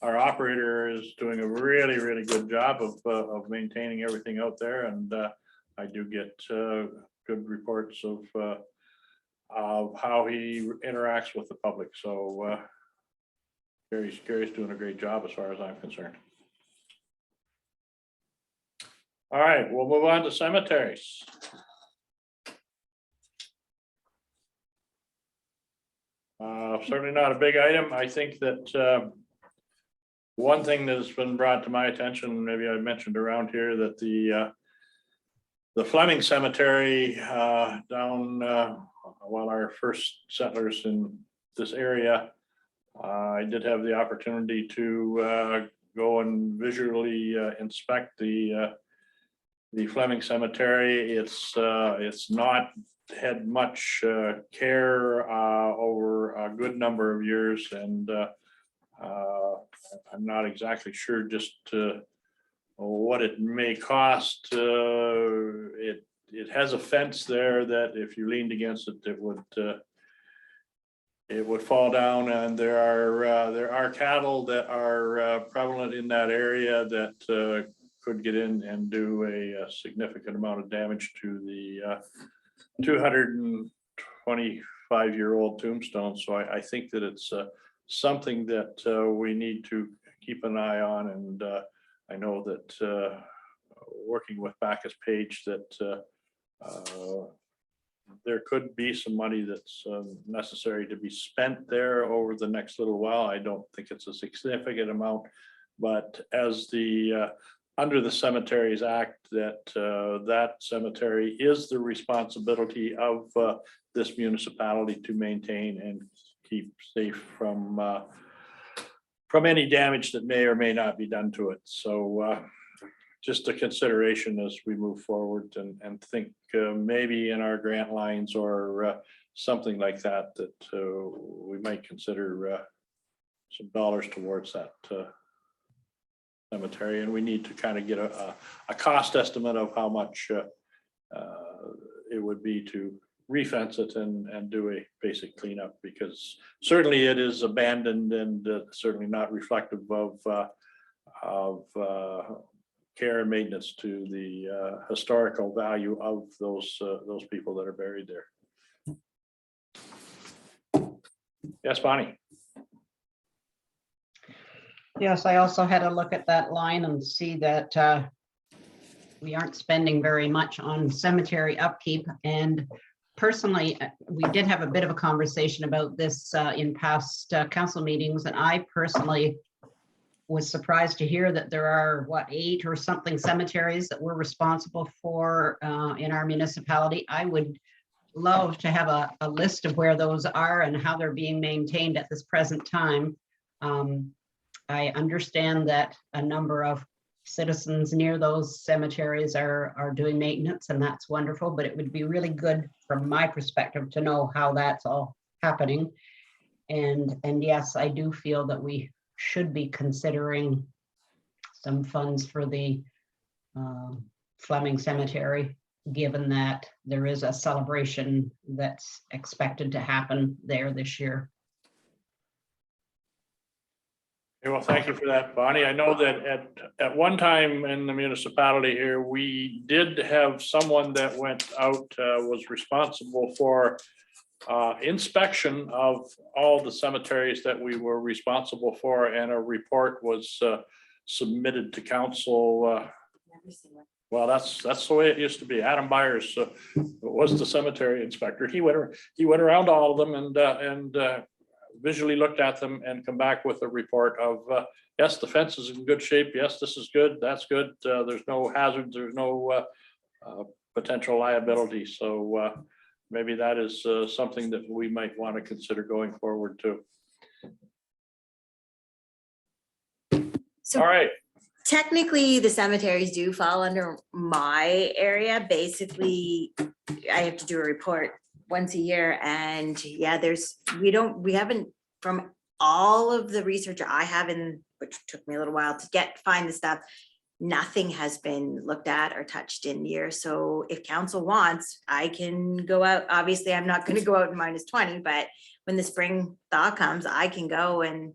our operator is doing a really, really good job of maintaining everything out there, and I do get good reports of how he interacts with the public. So Gary's doing a great job as far as I'm concerned. All right, we'll move on to cemeteries. Certainly not a big item. I think that one thing that has been brought to my attention, maybe I mentioned around here, that the Fleming Cemetery down, well, our first settlers in this area, I did have the opportunity to go and visually inspect the Fleming Cemetery. It's not had much care over a good number of years, and I'm not exactly sure just what it may cost. It has a fence there that if you leaned against it, it it would fall down, and there are cattle that are prevalent in that area that could get in and do a significant amount of damage to the 225-year-old tombstone. So I think that it's something that we need to keep an eye on, and I know that working with Bacchus Page that there could be some money that's necessary to be spent there over the next little while. I don't think it's a significant amount, but as the under the Cemeteries Act, that cemetery is the responsibility of this municipality to maintain and keep safe from any damage that may or may not be done to it. So just a consideration as we move forward and think maybe in our grant lines or something like that, that we might consider some dollars towards that cemetery. And we need to kind of get a cost estimate of how much it would be to refence it and do a basic cleanup, because certainly it is abandoned and certainly not reflective of care and maintenance to the historical value of those people that are buried there. Yes, Bonnie. Yes, I also had a look at that line and see that we aren't spending very much on cemetery upkeep. And personally, we did have a bit of a conversation about this in past council meetings, and I personally was surprised to hear that there are, what, 8 or something cemeteries that we're responsible for in our municipality. I would love to have a list of where those are and how they're being maintained at this present time. I understand that a number of citizens near those cemeteries are doing maintenance, and that's wonderful, but it would be really good from my perspective to know how that's all happening. And yes, I do feel that we should be considering some funds for the Fleming Cemetery, given that there is a celebration that's expected to happen there this year. Okay, well, thank you for that, Bonnie. I know that at one time in the municipality here, we did have someone that went out, was responsible for inspection of all the cemeteries that we were responsible for, and a report was submitted to council. Well, that's the way it used to be. Adam Byers was the cemetery inspector. He went around all of them and visually looked at them and come back with a report of yes, the fence is in good shape. Yes, this is good. That's good. There's no hazards. There's no potential liability. So maybe that is something that we might want to consider going forward too. So All right. technically, the cemeteries do fall under my area. Basically, I have to do a report once a year, and yeah, we haven't, from all of the research I have, and which took me a little while to find the stuff, nothing has been looked at or touched in years. So if council wants, I can go out. Obviously, I'm not going to go out in -20, but when the spring thaw comes, I can go and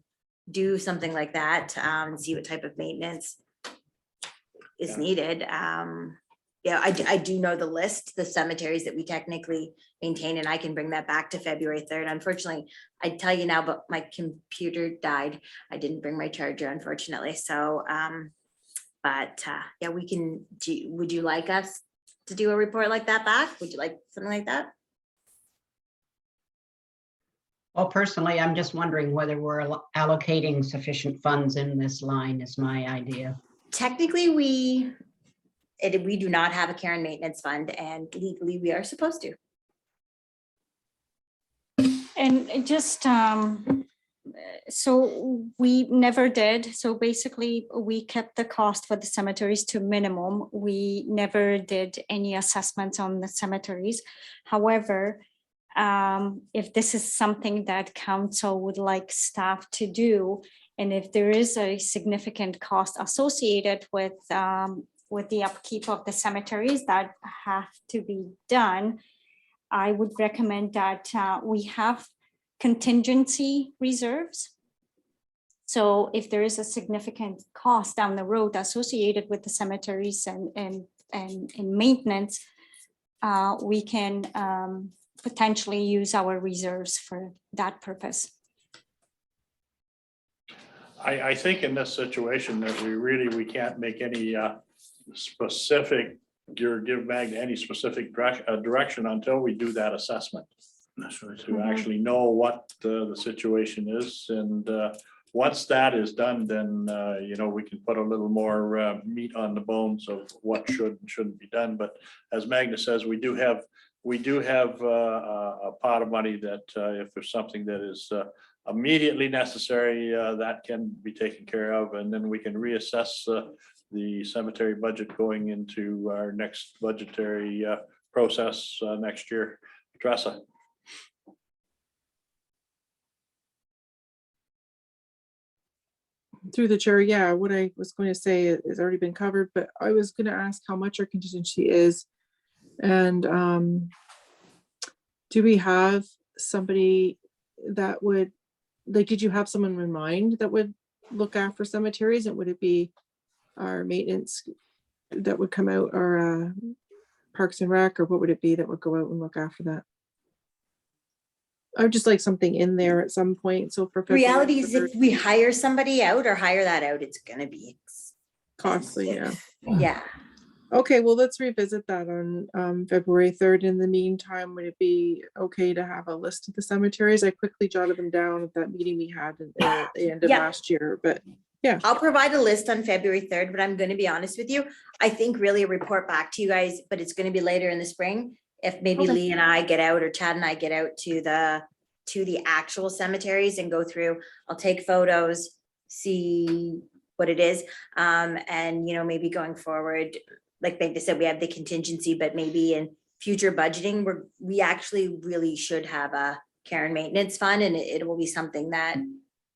do something like that and see what type of maintenance is needed. Yeah, I do know the list, the cemeteries that we technically maintain, and I can bring that back to February 3rd. Unfortunately, I'd tell you now, but my computer died. I didn't bring my charger, unfortunately. So, yeah, we can would you like us to do a report like that back? Would you like something like that? Well, personally, I'm just wondering whether we're allocating sufficient funds in this line is my idea. Technically, we do not have a care and maintenance fund, and legally we are supposed to. And it just, so we never did. So basically, we kept the cost for the cemeteries to minimum. We never did any assessments on the cemeteries. However, if this is something that council would like staff to do, and if there is a significant cost associated with the upkeep of the cemeteries that have to be done, I would recommend that we have contingency reserves. So if there is a significant cost down the road associated with the cemeteries and maintenance, we can potentially use our reserves for that purpose. I think in this situation that we can't make any specific, or give Magda any specific direction until we do that assessment. That's right. To actually know what the situation is. And once that is done, then, you know, we can put a little more meat on the bones of what should and shouldn't be done. But as Magda says, we do have a pot of money that if there's something that is immediately necessary, that can be taken care of. And then we can reassess the cemetery budget going into our next budgetary process next year. Teresa. Through the chair, yeah, what I was going to say has already been covered, but I was going to ask how much our contingency is. And do we have somebody that would, like, did you have someone in mind that would look after cemeteries? And would it be our maintenance that would come out, or Parks and Rec, or what would it be that would go out and look after that? I would just like something in there at some point. So for Reality is, if we hire somebody out or hire that out, it's gonna be costly, yeah. yeah. Okay, well, let's revisit that on February 3rd. In the meantime, would it be okay to have a list of the cemeteries? I quickly jotted them down at that meeting we had at the end of Yeah. last year, but yeah. I'll provide a list on February 3rd, but I'm gonna be honest with you. I think really a report back to you guys, but it's gonna be later in the spring. If maybe Okay. Lee and I get out, or Chad and I get out to the actual cemeteries and go through, I'll take photos, see what it is. And, you know, maybe going forward, like Magda said, we have the contingency, but maybe in future budgeting, we actually really should have a care and maintenance fund, and it will be something that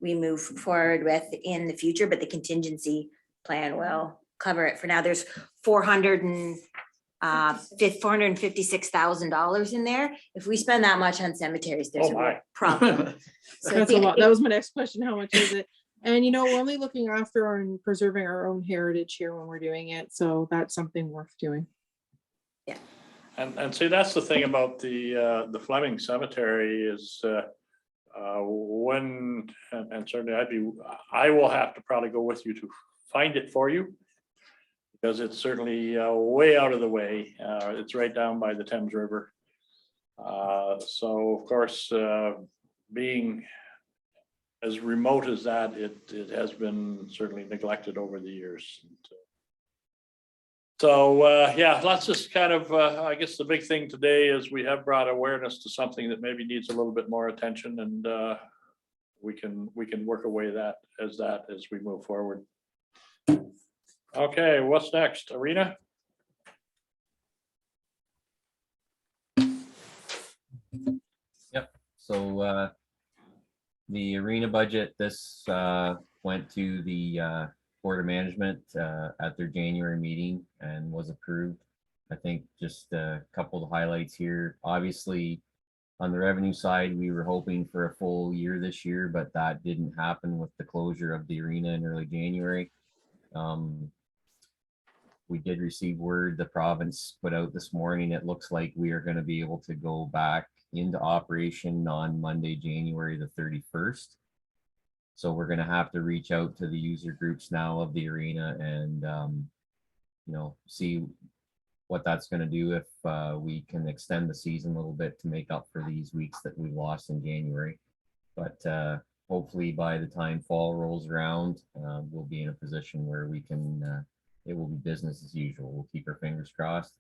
we move forward with in the future, but the contingency plan will cover it. For now, there's $456,000 in there. If we spend that much on cemeteries, there's Oh a my. real problem. So That's a lot. That was my next question. How much is it? And you know, we're only looking after and preserving our own heritage here when we're doing it. So that's something worth doing. And see, that's the thing about the Fleming Cemetery is when, and certainly I will have to probably go with you to find it for you, because it's certainly way out of the way. It's right down by the Thames River. So of course, being as remote as that, it has been certainly neglected over the years. So yeah, let's just kind of, I guess the big thing today is we have brought awareness to something that maybe needs a little bit more attention, and we can work away that as we move forward. Okay, what's next? Arena? Yep, so the arena budget, this went to the Board of Management at their January meeting and was approved. I think just a couple of highlights here. Obviously, on the revenue side, we were hoping for a full year this year, but that didn't happen with the closure of the arena in early January. We did receive word the province put out this morning. It looks like we are going to be able to go back into operation on Monday, January the 31st. So we're going to have to reach out to the user groups now of the arena and, you know, see what that's going to do if we can extend the season a little bit to make up for these weeks that we lost in January. But hopefully by the time fall rolls around, we'll be in a position where we can, it will be business as usual. We'll keep our fingers crossed.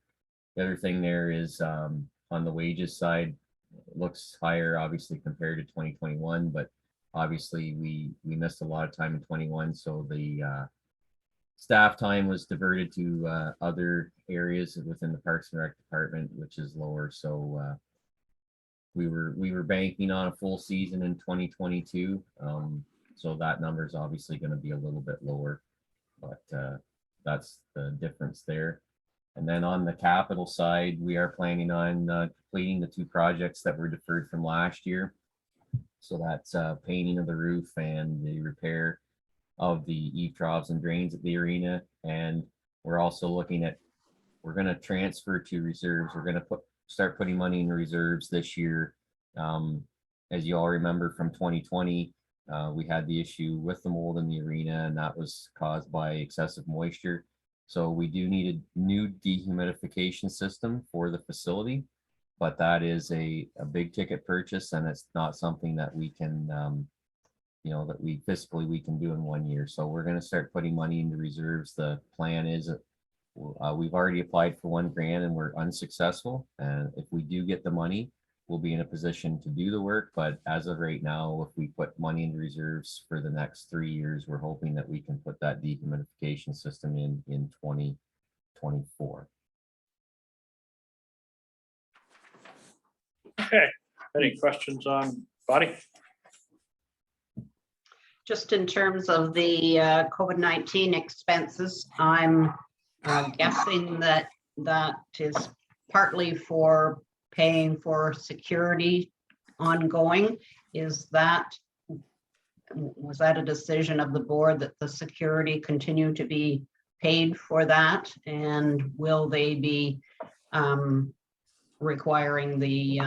The other thing there is on the wages side, it looks higher obviously compared to 2021, but obviously we missed a lot of time in 21. So the staff time was diverted to other areas within the Parks and Rec department, which is lower. So we were banking on a full season in 2022. So that number is obviously going to be a little bit lower, but that's the difference there. And then on the capital side, we are planning on completing the two projects that were deferred from last year. So that's painting of the roof and the repair of the eave troughs and drains at the arena. And we're also looking at, we're going to transfer to reserves. We're going to start putting money in reserves this year. As you all remember from 2020, we had the issue with the mold in the arena, and that was caused by excessive moisture. So we do need a new dehumidification system for the facility, but that is a big ticket purchase, and it's not something that we can, that we fiscally we can do in 1 year. So we're going to start putting money into reserves. The plan is we've already applied for 1 grant and we're unsuccessful. And if we do get the money, we'll be in a position to do the work. But as of right now, if we put money into reserves for the next 3 years, we're hoping that we can put that dehumidification system in 2024. Okay, any questions on Bonnie? Just in terms of the COVID-19 expenses, I'm guessing that is partly for paying for security ongoing. Was that a decision of the board that the security continue to be paid for that? And will they be requiring the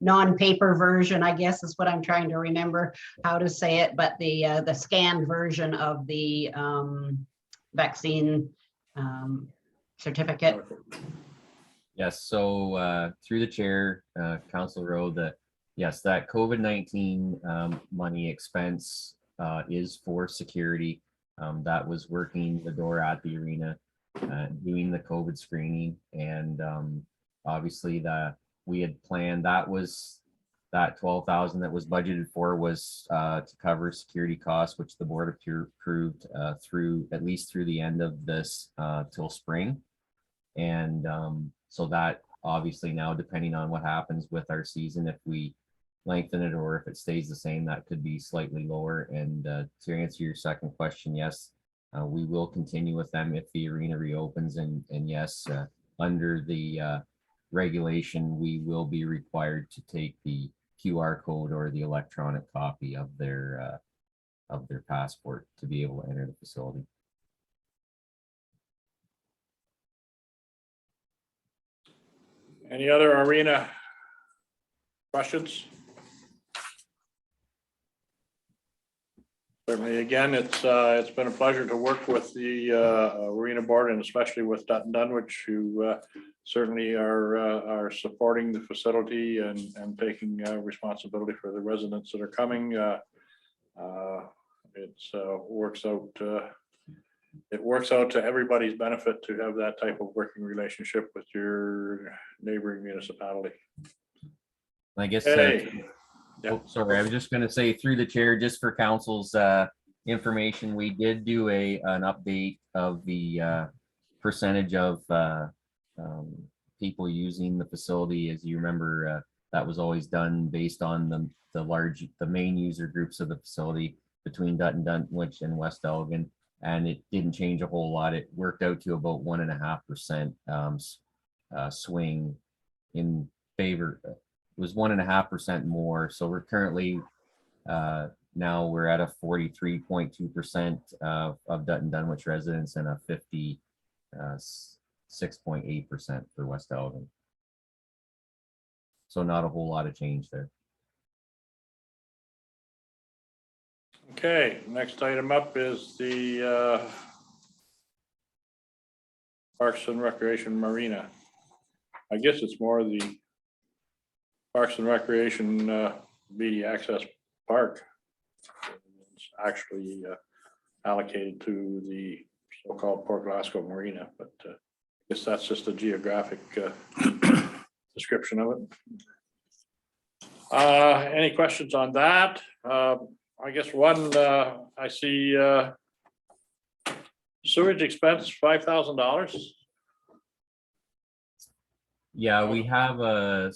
non-paper version, I guess is what I'm trying to remember how to say it, but the scanned version of the vaccine certificate? Yes, so through the chair, Council Rowe, yes, that COVID-19 money expense is for security. That was working the door at the arena, doing the COVID screening, and obviously we had planned that 12,000 that was budgeted for was to cover security costs, which the board approved through at least through the end of this till spring. And so that obviously now, depending on what happens with our season, if we lengthen it or if it stays the same, that could be slightly lower. And to answer your second question, yes, we will continue with them if the arena reopens, and yes, under the regulation, we will be required to take the QR code or the electronic copy of their passport to be able to enter the facility. Any other arena questions? Certainly, again, it's been a pleasure to work with the arena board, and especially with Dutton Dunwich, who certainly are supporting the facility and taking responsibility for the residents that are coming. It works out to everybody's benefit to have that type of working relationship with your neighboring municipality. I guess. Hey. Oh, sorry, I was just going to say through the chair, just for council's information, we did do an update of the percentage of people using the facility. As you remember, that was always done based on the main user groups of the facility between Dutton Dunwich and West Elgin, and it didn't change a whole lot. It worked out to about 1.5% swing in favor. It was 1.5% more. So we're currently now we're at a 43.2% of Dutton Dunwich residents and a 56.8% for West Elgin. So not a whole lot of change there. Okay, next item up is the Parks and Recreation Marina. I guess it's more the Parks and Recreation BD Access Park. It's actually allocated to the so-called Port Glasgow Marina, but I guess that's just a geographic description of it. Any questions on that? I guess one, I see sewage expense, $5,000. Yeah, we have a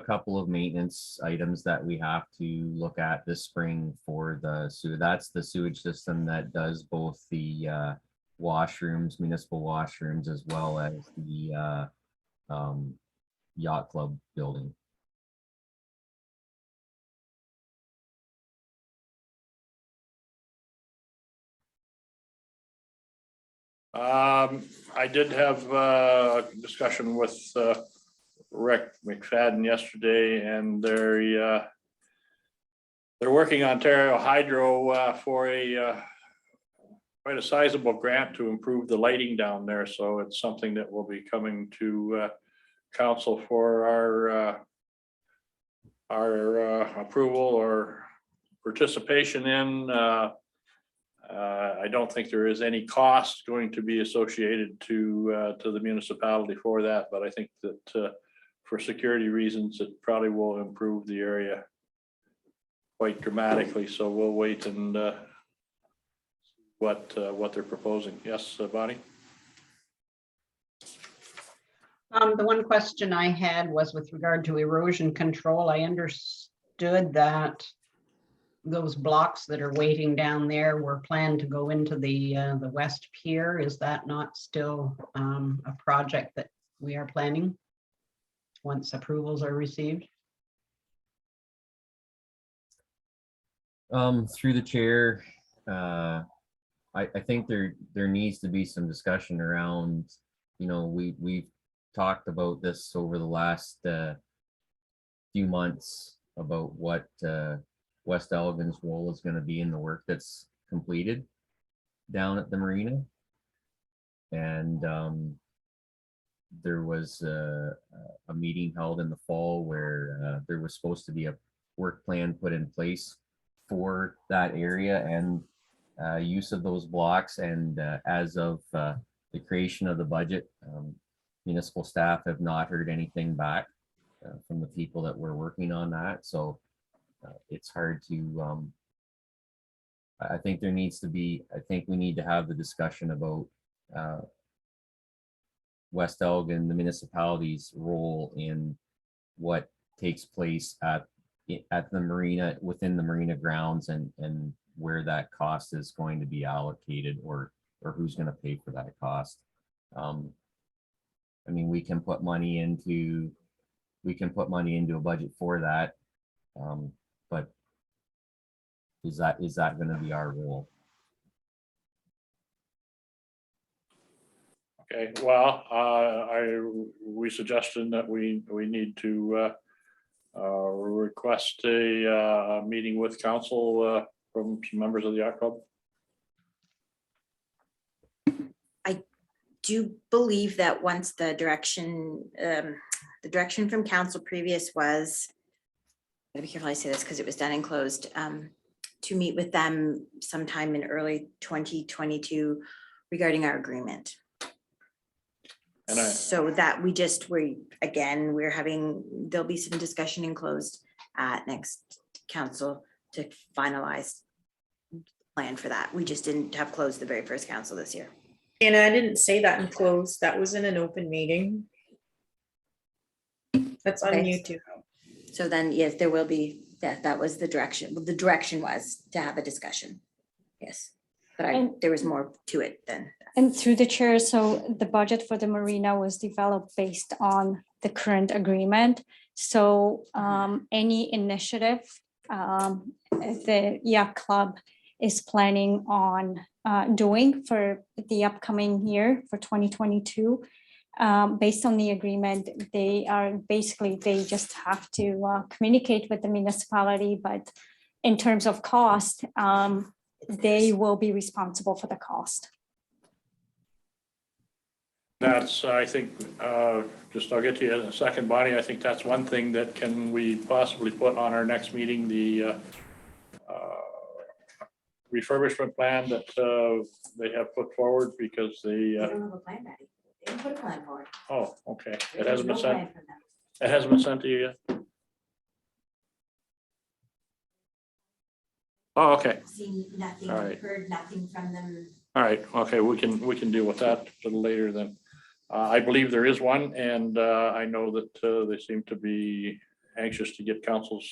couple of maintenance items that we have to look at this spring for the sewer. That's the sewage system that does both the washrooms, municipal washrooms, as well as the yacht club building. I did have a discussion with Rick McFadden yesterday, and they're working on Ontario Hydro for quite a sizable grant to improve the lighting down there. So it's something that will be coming to council for our approval or participation in. I don't think there is any cost going to be associated to the municipality for that, but I think that for security reasons, it probably will improve the area quite dramatically. So we'll wait and what they're proposing. Yes, Bonnie? The one question I had was with regard to erosion control. I understood that those blocks that are waiting down there were planned to go into the West Pier. Is that not still a project that we are planning once approvals are received? Through the chair, I think there needs to be some discussion around, we've talked about this over the last few months about what West Elgin's role is going to be in the work that's completed down at the marina. And there was a meeting held in the fall where there was supposed to be a work plan put in place for that area and use of those blocks. And as of the creation of the budget, municipal staff have not heard anything back from the people that were working on that. So it's hard to, I think we need to have the discussion about West Elgin, the municipality's role in what takes place at the marina, within the marina grounds, and where that cost is going to be allocated, or who's going to pay for that cost. I mean, we can put money into a budget for that, but is that going to be our role? Okay, well, we suggested that we need to request a meeting with council from some members of the yacht club. I do believe that once the direction from council previous was, I gotta be careful I say this because it was done and closed, to meet with them sometime in early 2022 regarding our agreement. And So that there'll be some discussion in closed at next council to finalize plan for that. We just didn't have closed the very first council this year. And I didn't say that in closed. That was in an open meeting. That's on Okay. YouTube. So then, yes, there will be, that was the direction. The direction was to have a discussion. Yes, but there was more to it than. And through the chair, so the budget for the marina was developed based on the current agreement. So any initiative the yacht club is planning on doing for the upcoming year for 2022, based on the agreement, they just have to communicate with the municipality, but in terms of cost, they will be responsible for the cost. that's, I think, I'll get to you in a second, Bonnie. I think that's one thing that we possibly put on our next meeting, the refurbishment plan that they have put forward, because They don't have a plan ready. They didn't put a plan forward. oh, okay. It There's hasn't been no sent. plan from them. It hasn't been sent to you yet? Oh, okay. Seen nothing, All right. heard nothing from them. All right, okay, we can deal with that a little later then. I believe there is one, and I know that they seem to be anxious to get council's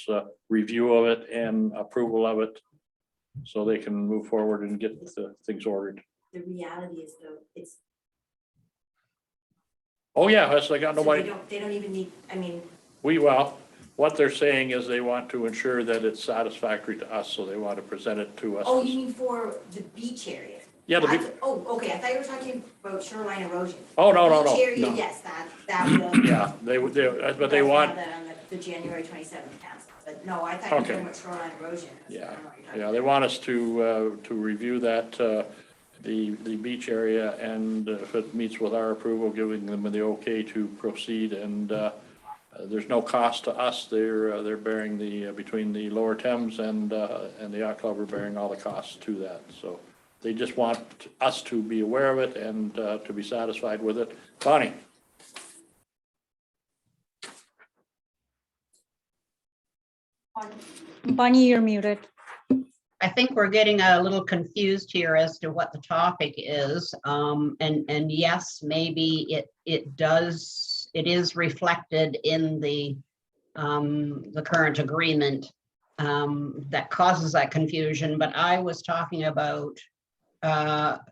review of it and approval of it, so they can move forward and get the things ordered. the reality is though, it's, Oh, yeah, that's, I got so nobody. they don't even need, I mean, Well, what they're saying is they want to ensure that it's satisfactory to us, so they want to present it to us. oh, you mean for the beach area? Yeah, the I big, th- Oh, okay, I thought you were talking about shoreline erosion. oh, no, Beach area, no. yes, that will. yeah, but they We'll want, have that on the January 27th council, but no, I thought you were Okay. talking about shoreline erosion. I yeah, don't know what you're talking yeah, they want us to review that, the beach area, and if it meets with our approval, giving them the okay to proceed, and there's no cost to us. They're bearing the, between the Lower Thames and the yacht club are bearing all the costs to that. So they just want us to be aware of it and to be satisfied with it. Bonnie? Bonnie, you're muted. I think we're getting a little confused here as to what the topic is. And yes, maybe it is reflected in the current agreement that causes that confusion, but I was talking about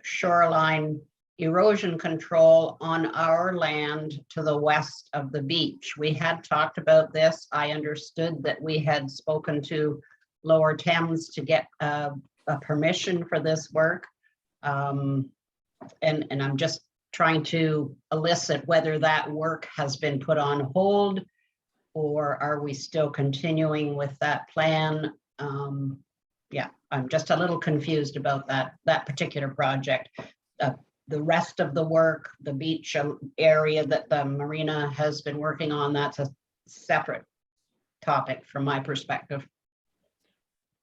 shoreline erosion control on our land to the west of the beach. We had talked about this. I understood that we had spoken to Lower Thames to get a permission for this work. And I'm just trying to elicit whether that work has been put on hold, or are we still continuing with that plan? Yeah, I'm just a little confused about that particular project. The rest of the work, the beach area that the marina has been working on, that's a separate topic from my perspective.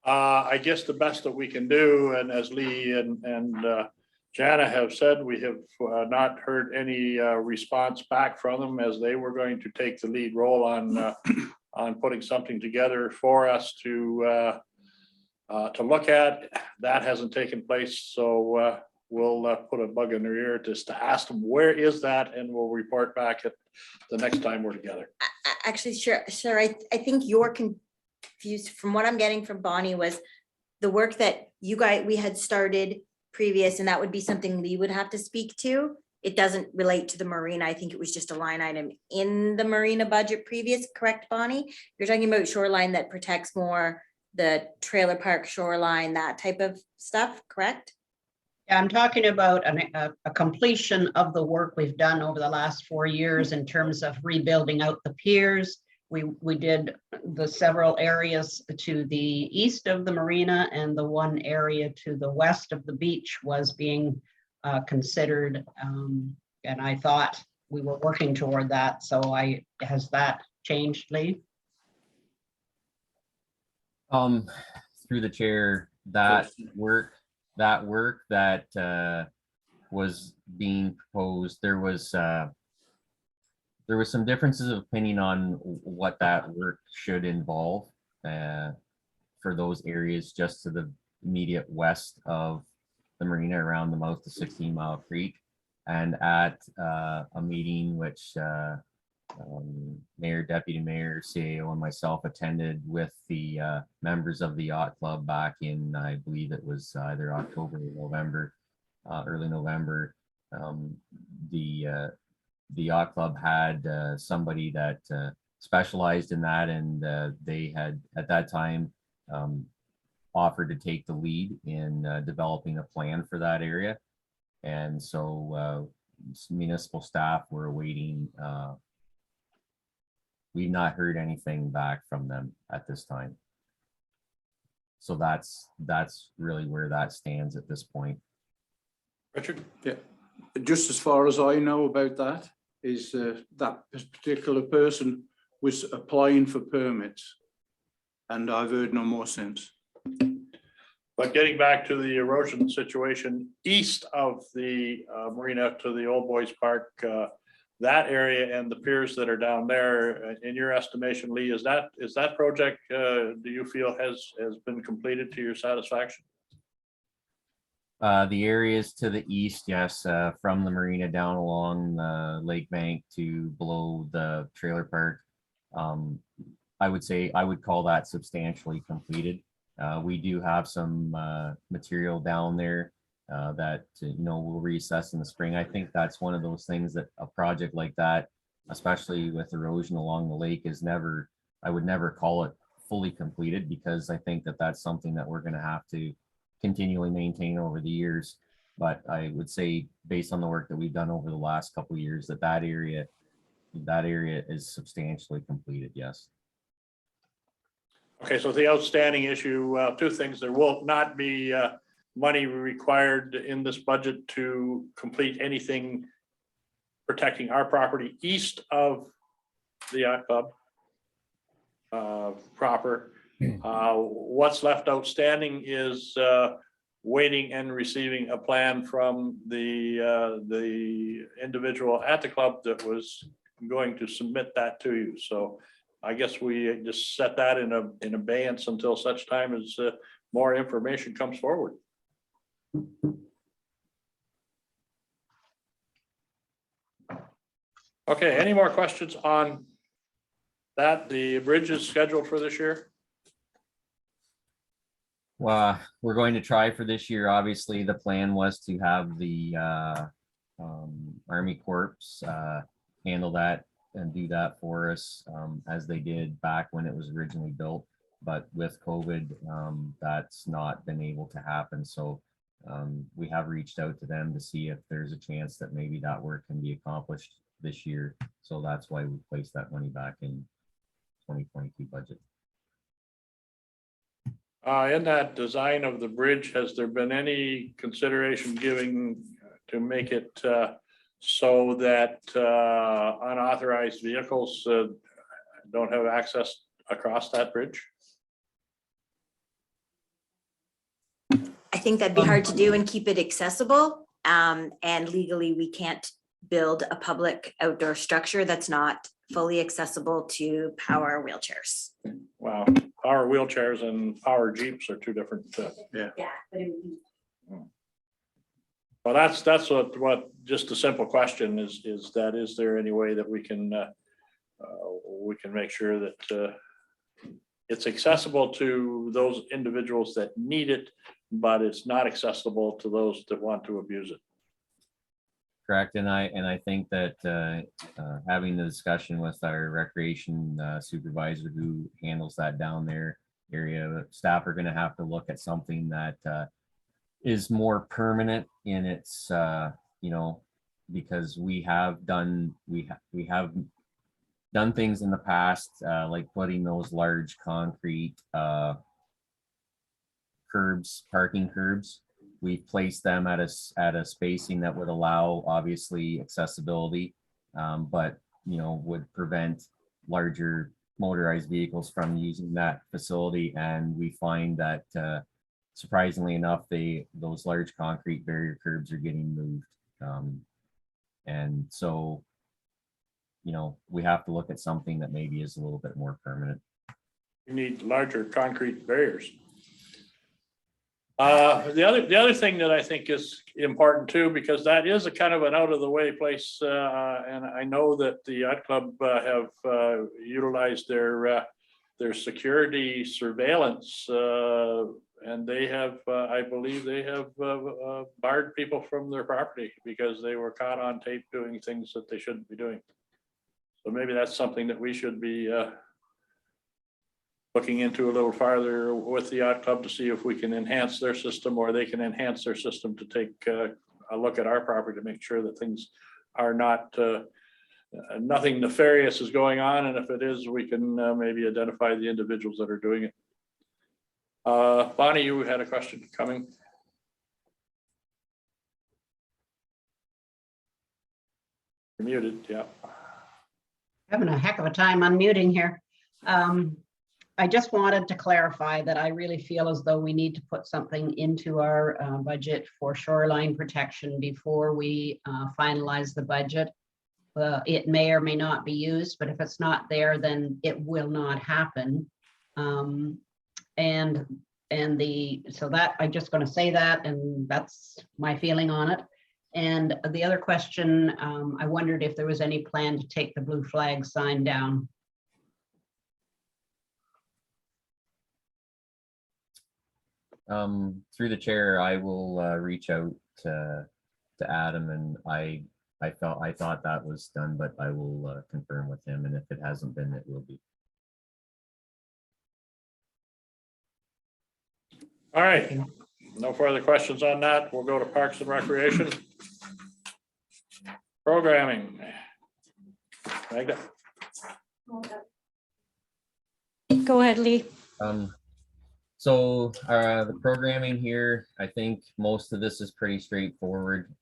I guess the best that we can do, and as Lee and Jana have said, we have not heard any response back from them, as they were going to take the lead role on putting something together for us to look at. That hasn't taken place, so we'll put a bug in their ear just to ask them, where is that? And we'll report back at the next time we're together. Actually, sure, I think you're confused. From what I'm getting from Bonnie was the work that we had started previous, and that would be something Lee would have to speak to. It doesn't relate to the marina. I think it was just a line item in the marina budget previous, correct, Bonnie? You're talking about shoreline that protects more the trailer park shoreline, that type of stuff, correct? Yeah, I'm talking about a completion of the work we've done over the last 4 years in terms of rebuilding out the piers. We did the several areas to the east of the marina, and the one area to the west of the beach was being considered. And I thought we were working toward that. So has that changed, Lee? Through the chair, that work that was being proposed, there was some differences of opinion on what that work should involve for those areas just to the immediate west of the marina, around the mouth of 16 Mile Creek. And at a meeting which Mayor, Deputy Mayor, CAO, and myself attended with the members of the yacht club back in, I believe it was either October or November, early November. The yacht club had somebody that specialized in that, and they had at that time offered to take the lead in developing a plan for that area. And so municipal staff were awaiting. We've not heard anything back from them at this time. So that's really where that stands at this point. Richard? Yeah, just as far as I know about that is that particular person was applying for permits, and I've heard no more since. But getting back to the erosion situation east of the marina to the Old Boys Park, that area and the piers that are down there, in your estimation, Lee, is that project, do you feel has been completed to your satisfaction? The areas to the east, yes, from the marina down along the lake bank to below the trailer park. I would call that substantially completed. We do have some material down there that, we'll reassess in the spring. I think that's one of those things that a project like that, especially with erosion along the lake, I would never call it fully completed, because I think that that's something that we're going to have to continually maintain over the years. But I would say, based on the work that we've done over the last couple of years, that area is substantially completed. Yes. Okay, so the outstanding issue, two things. There will not be money required in this budget to complete anything protecting our property east of the yacht club proper. What's left outstanding is waiting and receiving a plan from the individual at the club that was going to submit that to you. So I guess we just set that in abeyance until such time as more information comes forward. Okay, any more questions on that? The bridge is scheduled for this year? Well, we're going to try for this year. Obviously, the plan was to have the Army Corps handle that and do that for us, as they did back when it was originally built. But with COVID, that's not been able to happen. So we have reached out to them to see if there's a chance that maybe that work can be accomplished this year. So that's why we placed that money back in 2022 budget. In that design of the bridge, has there been any consideration given to make it so that unauthorized vehicles don't have access across that bridge? I think that'd be hard to do and keep it accessible. And legally, we can't build a public outdoor structure that's not fully accessible to power wheelchairs. Wow, power wheelchairs and power Jeeps are two different. Yeah, but it would be. Well, that's what just a simple question is there any way that we can make sure that it's accessible to those individuals that need it, but it's not accessible to those that want to abuse it? Correct. And I think that having the discussion with our recreation supervisor who handles that down there area, staff are going to have to look at something that is more permanent in its, because we have done things in the past, like putting those large concrete curbs, parking curbs. We've placed them at a spacing that would allow, obviously, accessibility, but would prevent larger motorized vehicles from using that facility. And we find that surprisingly enough, those large concrete barrier curbs are getting moved, and so we have to look at something that maybe is a little bit more permanent. You need larger concrete barriers. The other thing that I think is important too, because that is a kind of an out of the way place, and I know that the yacht club have utilized their security surveillance, and they have, I believe, they have barred people from their property because they were caught on tape doing things that they shouldn't be doing. So maybe that's something that we should be looking into a little farther with the yacht club to see if we can enhance their system, or they can enhance their system to take a look at our property to make sure that things are not, nothing nefarious is going on. And if it is, we can maybe identify the individuals that are doing it. Bonnie, you had a question coming. You're muted, yeah. Having a heck of a time unmuting here. I just wanted to clarify that I really feel as though we need to put something into our budget for shoreline protection before we finalize the budget. It may or may not be used, but if it's not there, then it will not happen. So that I'm just going to say that, and that's my feeling on it. And the other question, I wondered if there was any plan to take the blue flag sign down. Through the chair, I will reach out to Adam, and I thought that was done, but I will confirm with him, and if it hasn't been, it will be. All right, no further questions on that. We'll go to Parks and Recreation. Programming. Magda? Go ahead, Lee. So the programming here, I think most of this is pretty straightforward.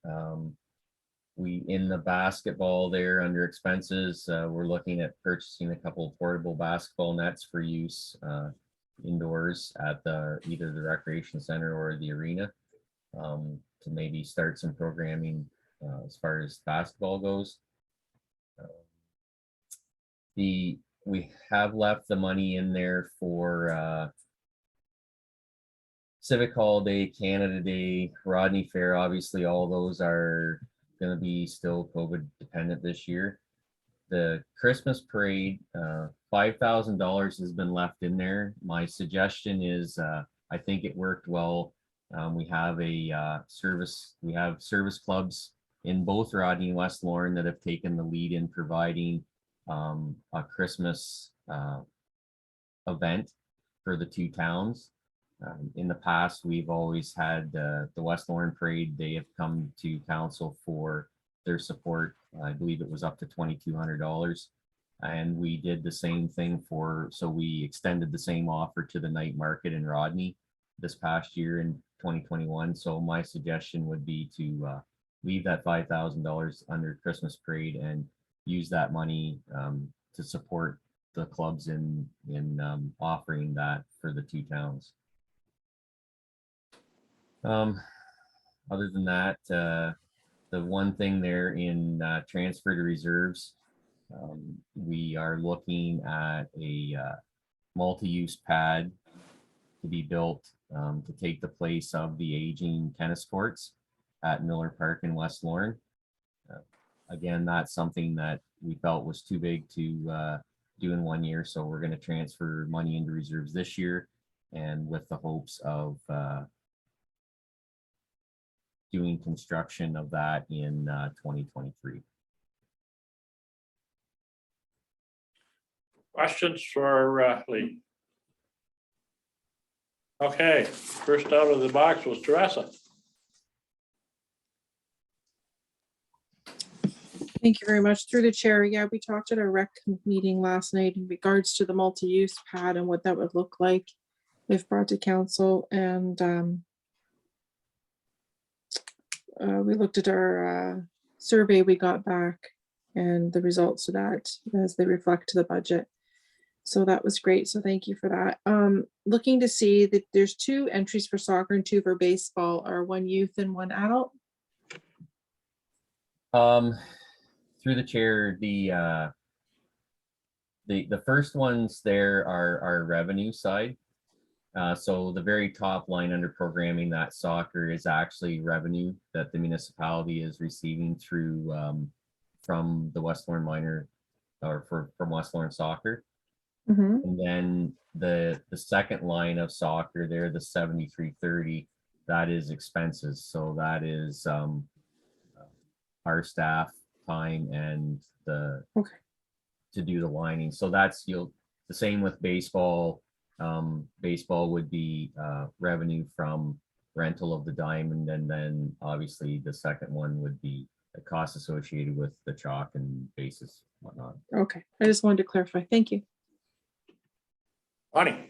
We, in the basketball there under expenses, we're looking at purchasing a couple of portable basketball nets for use indoors at either the recreation center or the arena, to maybe start some programming as far as basketball goes. We have left the money in there for Civic Holiday, Canada Day, Rodney Fair. Obviously, all those are going to be still COVID dependent this year. The Christmas parade, $5,000 has been left in there. My suggestion is, I think it worked well. We have service clubs in both Rodney and West Lorne that have taken the lead in providing a Christmas event for the two towns. In the past, we've always had the West Lorne Parade. They have come to council for their support. I believe it was up to $2,200. And we did the same thing so we extended the same offer to the night market in Rodney this past year in 2021. So my suggestion would be to leave that $5,000 under Christmas parade and use that money to support the clubs in offering that for the two towns. Other than that, the one thing there in transfer to reserves, we are looking at a multi-use pad to be built to take the place of the aging tennis courts at Miller Park in West Lorne. Again, that's something that we felt was too big to do in 1 year, so we're going to transfer money into reserves this year, and with the hopes of doing construction of that in 2023. Questions for Lee? Okay, first out of the box was Teresa. Thank you very much. Through the chair, yeah, we talked at our rec meeting last night in regards to the multi-use pad and what that would look like if brought to council. And we looked at our survey we got back and the results of that as they reflect to the budget. So that was great. So thank you for that. Looking to see that there's 2 entries for soccer and 2 for baseball, or 1 youth and 1 adult. Through the chair, the first ones there are our revenue side. So the very top line under programming, that soccer is actually revenue that the municipality is receiving through from the West Lorne Minor, or from West Lorne Soccer. And then the second line of soccer there, the 7330, that is expenses. So that is our staff time and the to do the lining. So that's the same with baseball. Baseball would be revenue from rental of the diamond, and then obviously the second one would be the cost associated with the chalk and bases, whatnot. Okay, I just wanted to clarify. Thank you. Bonnie.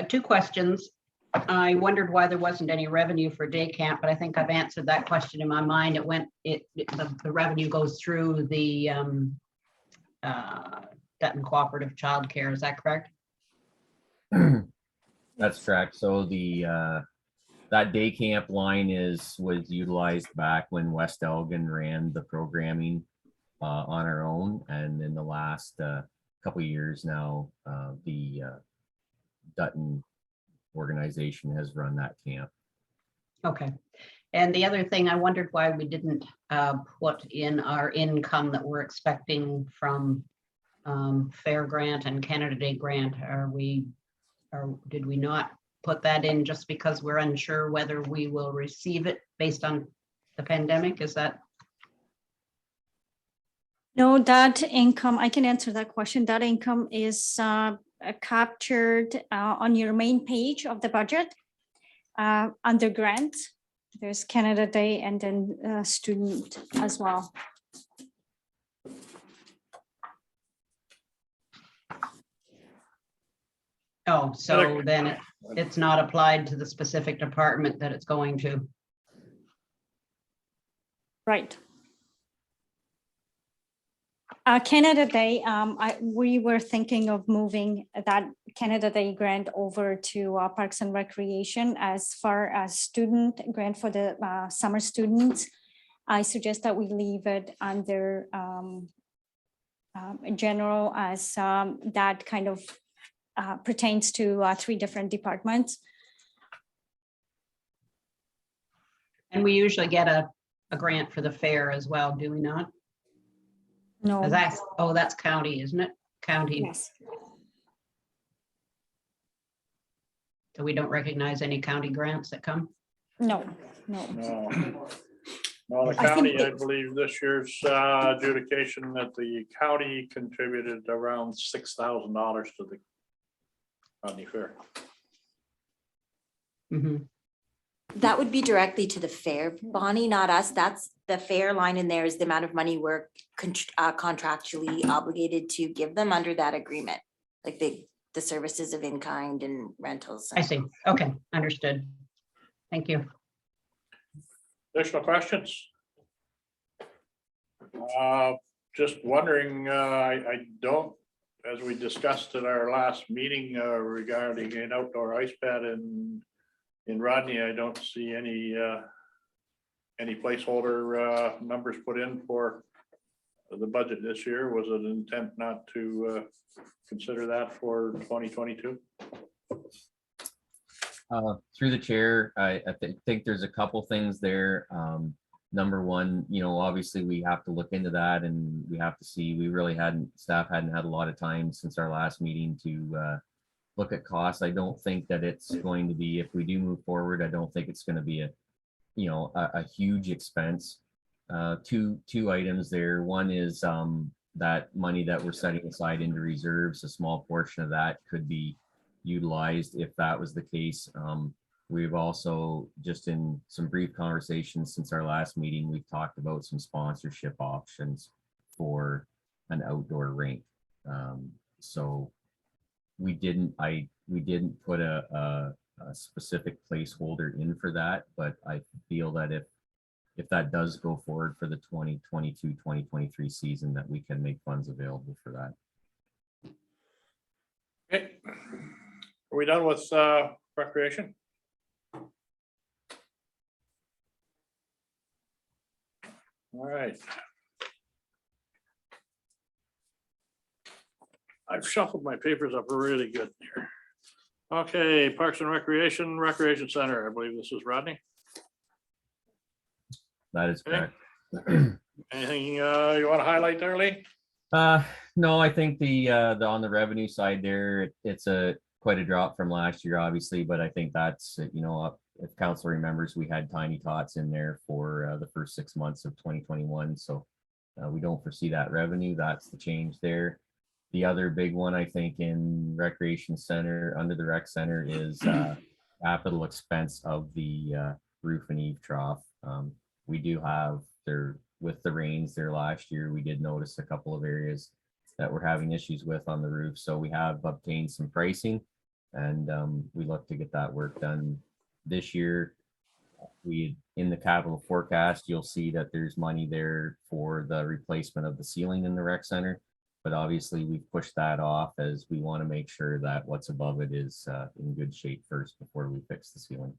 2 questions. I wondered why there wasn't any revenue for day camp, but I think I've answered that question in my mind. The revenue goes through the Dutton Cooperative Childcare. Is that correct? That's correct. So that day camp line was utilized back when West Elgin ran the programming on our own, and in the last couple of years now, the Dutton organization has run that camp. Okay. And the other thing, I wondered why we didn't put in our income that we're expecting from fair grant and Canada Day grant, did we not put that in just because we're unsure whether we will receive it based on the pandemic? Is that? No, that income, I can answer that question. That income is captured on your main page of the budget under grants. There's Canada Day and then student as well. Oh, so then it's not applied to the specific department that it's going to. Right. Canada Day, we were thinking of moving that Canada Day grant over to Parks and Recreation. As far as student grant for the summer students, I suggest that we leave it under general, as that kind of pertains to 3 different departments. And we usually get a grant for the fair as well, do we not? No. That's county, isn't it? County. Yes. So we don't recognize any county grants that come? No. No. Well, the I think county, I that- believe this year's adjudication that the county contributed around $6,000 to the Rodney Fair. Mhm. That would be directly to the fair, Bonnie, not us. That's the fair line in there is the amount of money we're contractually obligated to give them under that agreement. Like the services of in-kind and rentals. I see. Okay, understood. Thank you. Additional questions? Just wondering, I don't, as we discussed at our last meeting regarding an outdoor ice pad in Rodney, I don't see any placeholder numbers put in for the budget this year. Was it an intent not to consider that for 2022? Through the chair, I think there's a couple things there. Number one, obviously we have to look into that, and we have to see, staff hadn't had a lot of time since our last meeting to look at costs. I don't think that it's going to be, if we do move forward, I don't think it's going to be a huge expense. Two items there. One is that money that we're setting aside into reserves, a small portion of that could be utilized if that was the case. We've also, just in some brief conversations since our last meeting, we've talked about some sponsorship options for an outdoor rink. So we didn't put a specific placeholder in for that, but I feel that if that does go forward for the 2022-2023 season, that we can make funds available for that. Okay. Are we done with recreation? All right. I've shuffled my papers up really good here. Okay, Parks and Recreation Center. I believe this is Rodney. That is Okay. correct. Anything you want to highlight there, Lee? No, I think the on the revenue side there, it's quite a drop from last year, obviously, but I think that's, if council remembers, we had Tiny Tots in there for the first 6 months of 2021. So we don't foresee that revenue. That's the change there. The other big one, I think, in Recreation Center, under the Rec Center, is capital expense of the roof and eave trough. We do have there, with the rains there last year, we did notice a couple of areas that we're having issues with on the roof. So we have obtained some pricing, and we look to get that work done this year. In the capital forecast, you'll see that there's money there for the replacement of the ceiling in the Rec Center. But obviously we've pushed that off, as we want to make sure that what's above it is in good shape first before we fix the ceiling.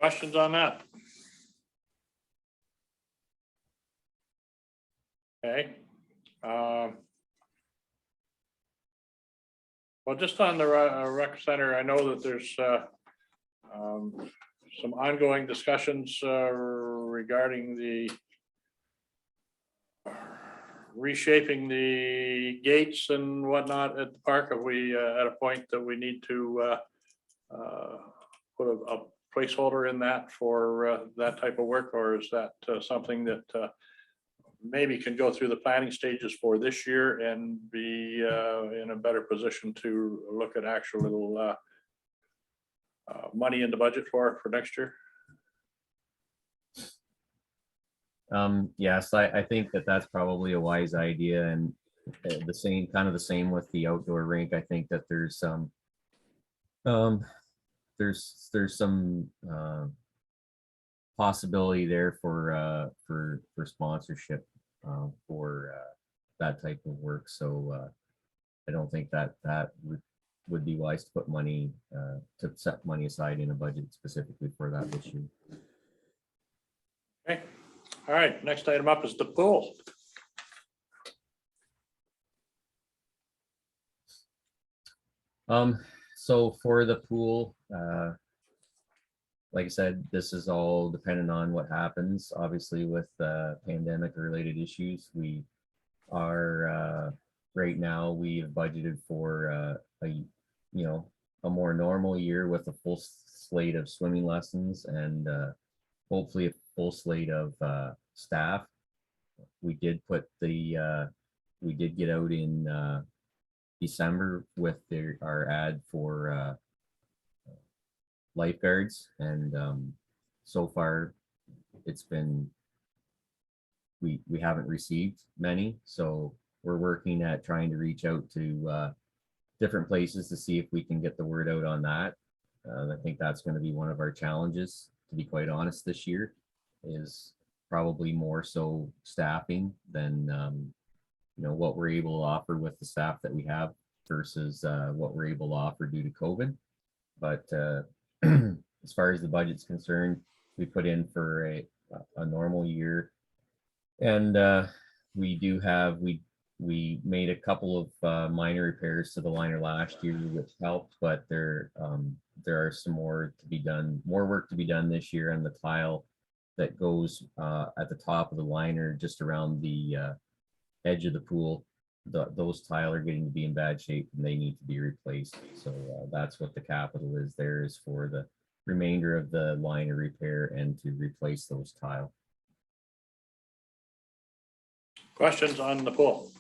Questions on that? Okay. Well, just on the Rec Center, I know that there's some ongoing discussions regarding the reshaping the gates and whatnot at the park? Are we at a point that we need to put a placeholder in that for that type of work, or is that something that maybe can go through the planning stages for this year and be in a better position to look at actual little money in the budget for next year? Yes, I think that that's probably a wise idea, and the same with the outdoor rink. I think that there's some possibility there for sponsorship for that type of work. So I don't think that would be wise to put money to set money aside in a budget specifically for that this year. Okay, all right, next item up is the pool. So for the pool, like I said, this is all dependent on what happens. Obviously, with pandemic related issues, we are right now we have budgeted for a more normal year with a full slate of swimming lessons and hopefully a full slate of staff. We did get out in December with our ad for lifeguards, and so far it's been we haven't received many, so we're working at trying to reach out to different places to see if we can get the word out on that. I think that's going to be one of our challenges, to be quite honest, this year, is probably more so staffing than what we're able to offer with the staff that we have versus what we're able to offer due to COVID. But as far as the budget's concerned, we put in for a normal year, and we made a couple of minor repairs to the liner last year, which helped, but there are some more work to be done this year on the tile that goes at the top of the liner just around the edge of the pool. Those tile are getting to be in bad shape and they need to be replaced. So that's what the capital is there, is for the remainder of the liner repair and to replace those tile. Questions on the pool?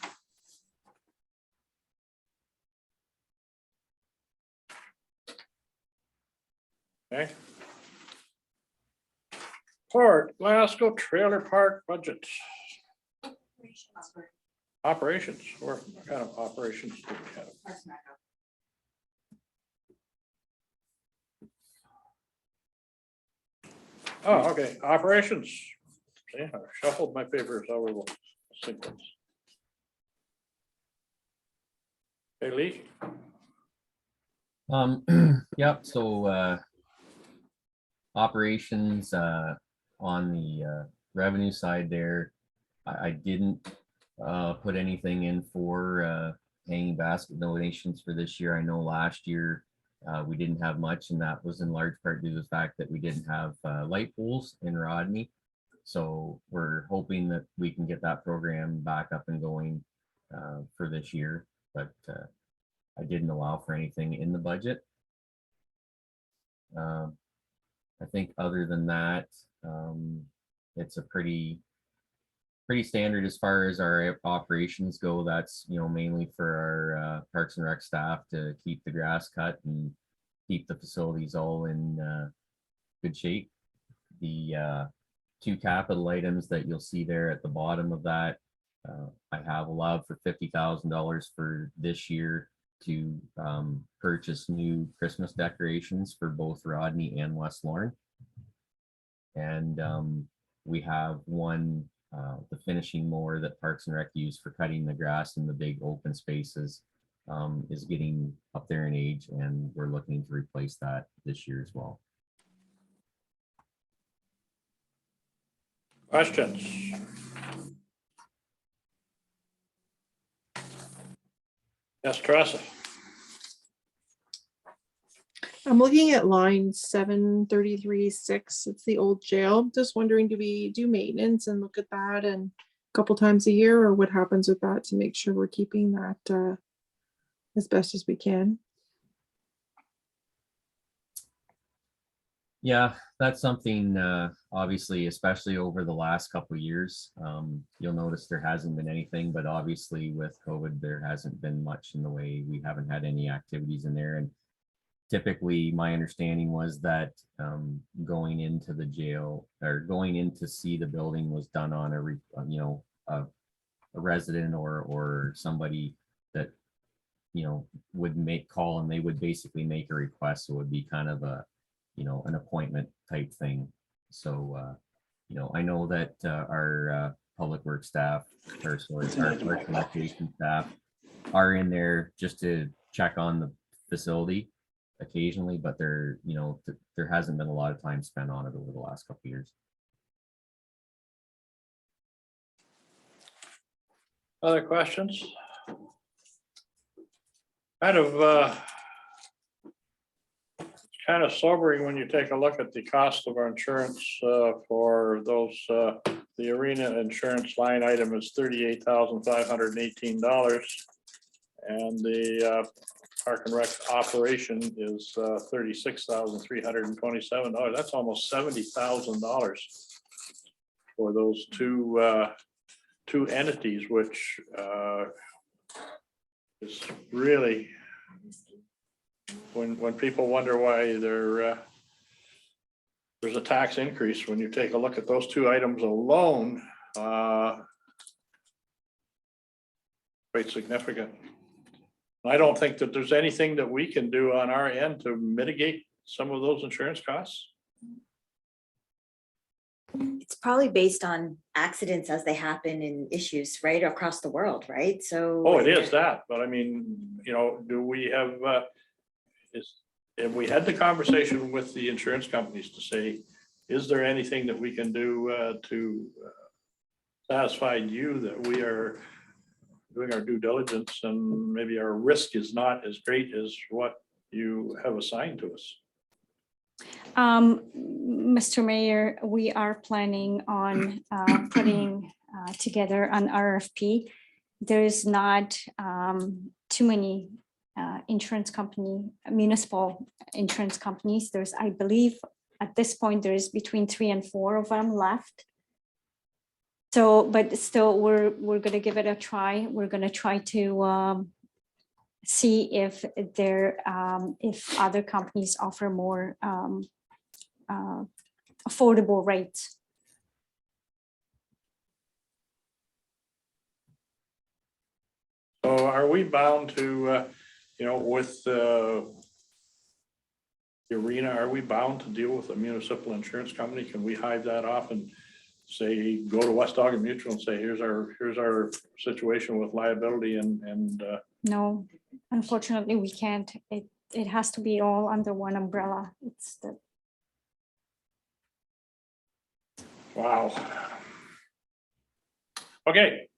Okay. Port Glasgow Trailer Park budget. Operations, or what kind of operations do we have? Oh, okay, operations. See, I shuffled my papers over the sequence. Hey, Lee. Yep, so operations on the revenue side there, I didn't put anything in for hanging basket donations for this year. I know last year we didn't have much, and that was in large part due to the fact that we didn't have light poles in Rodney. So we're hoping that we can get that program back up and going for this year, but I didn't allow for anything in the budget. I think other than that, it's a pretty standard as far as our operations go. That's mainly for our Parks and Rec staff to keep the grass cut and keep the facilities all in good shape. The two capital items that you'll see there at the bottom of that, I have allowed for $50,000 for this year to purchase new Christmas decorations for both Rodney and West Lorne. And we have one, the finishing mower that Parks and Rec use for cutting the grass in the big open spaces is getting up there in age, and we're looking to replace that this year as well. Questions? Yes, Teresa. I'm looking at line 733-6. It's the old jail. Just wondering, do we do maintenance and look at that and couple times a year, or what happens with that to make sure we're keeping that as best as we can? Yeah, that's something, obviously, especially over the last couple of years. You'll notice there hasn't been anything, but obviously with COVID, there hasn't been much in the way, we haven't had any activities in there. And typically, my understanding was that going into the jail or going in to see the building was done on a resident or somebody that, would make call, and they would basically make a request. So it would be kind of a, an appointment type thing. So, I know that our public works staff, or sorry, our communication staff are in there just to check on the facility occasionally, but there hasn't been a lot of time spent on it over the last couple of years. Other questions? Kind of sobering when you take a look at the cost of our insurance for those, the arena insurance line item is $38,518. And the Park and Rec operation is $36,327. That's almost $70,000 for those two entities, which is really, when people wonder why there's a tax increase, when you take a look at those two items alone, quite significant. I don't think that there's anything that we can do on our end to mitigate some of those insurance costs. It's probably based on accidents as they happen and issues right across the world, right? So. Oh, it is that, but I mean, do we have, have we had the conversation with the insurance companies to say, is there anything that we can do to satisfy you that we are doing our due diligence and maybe our risk is not as great as what you have assigned to us? Mr. Mayor, we are planning on putting together an RFP. There's not too many municipal insurance companies. There's, I believe, at this point, there's between 3 and 4 of them left. So, but still, we're going to give it a try. We're going to try to see if if other companies offer more affordable rates. So are we bound to, with the arena, are we bound to deal with a municipal insurance company? Can we hive that off and say, go to West Ogden Mutual and say, here's our situation with liability and No, unfortunately, we can't. It has to be all under one umbrella. It's the. Wow. Okay.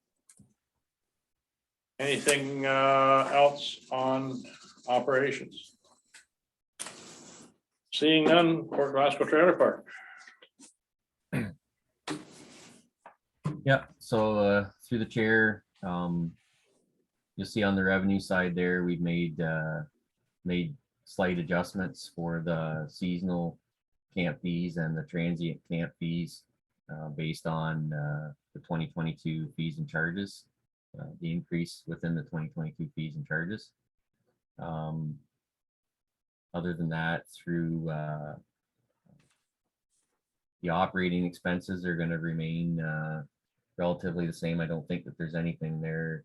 Anything else on operations? Seeing none, Port Glasgow Trailer Park. Yeah, so through the chair, you'll see on the revenue side there, we've made slight adjustments for the seasonal camp fees and the transient camp fees based on the 2022 fees and charges, the increase within the 2022 fees and charges. Other than that, through the operating expenses are going to remain relatively the same. I don't think that there's anything there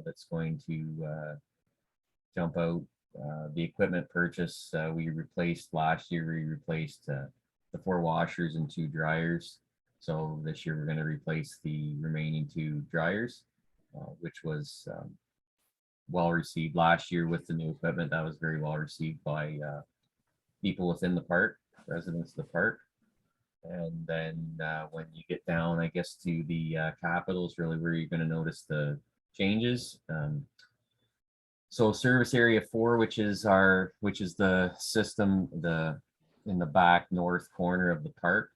that's going to jump out. The equipment purchase, we replaced last year, we replaced the 4 washers and 2 dryers. So this year we're going to replace the remaining 2 dryers, which was well received last year with the new equipment. That was very well received by people within the park, residents of the park. And then when you get down, I guess, to the capitals, really where you're going to notice the changes. So service area 4, which is the system in the back north corner of the park.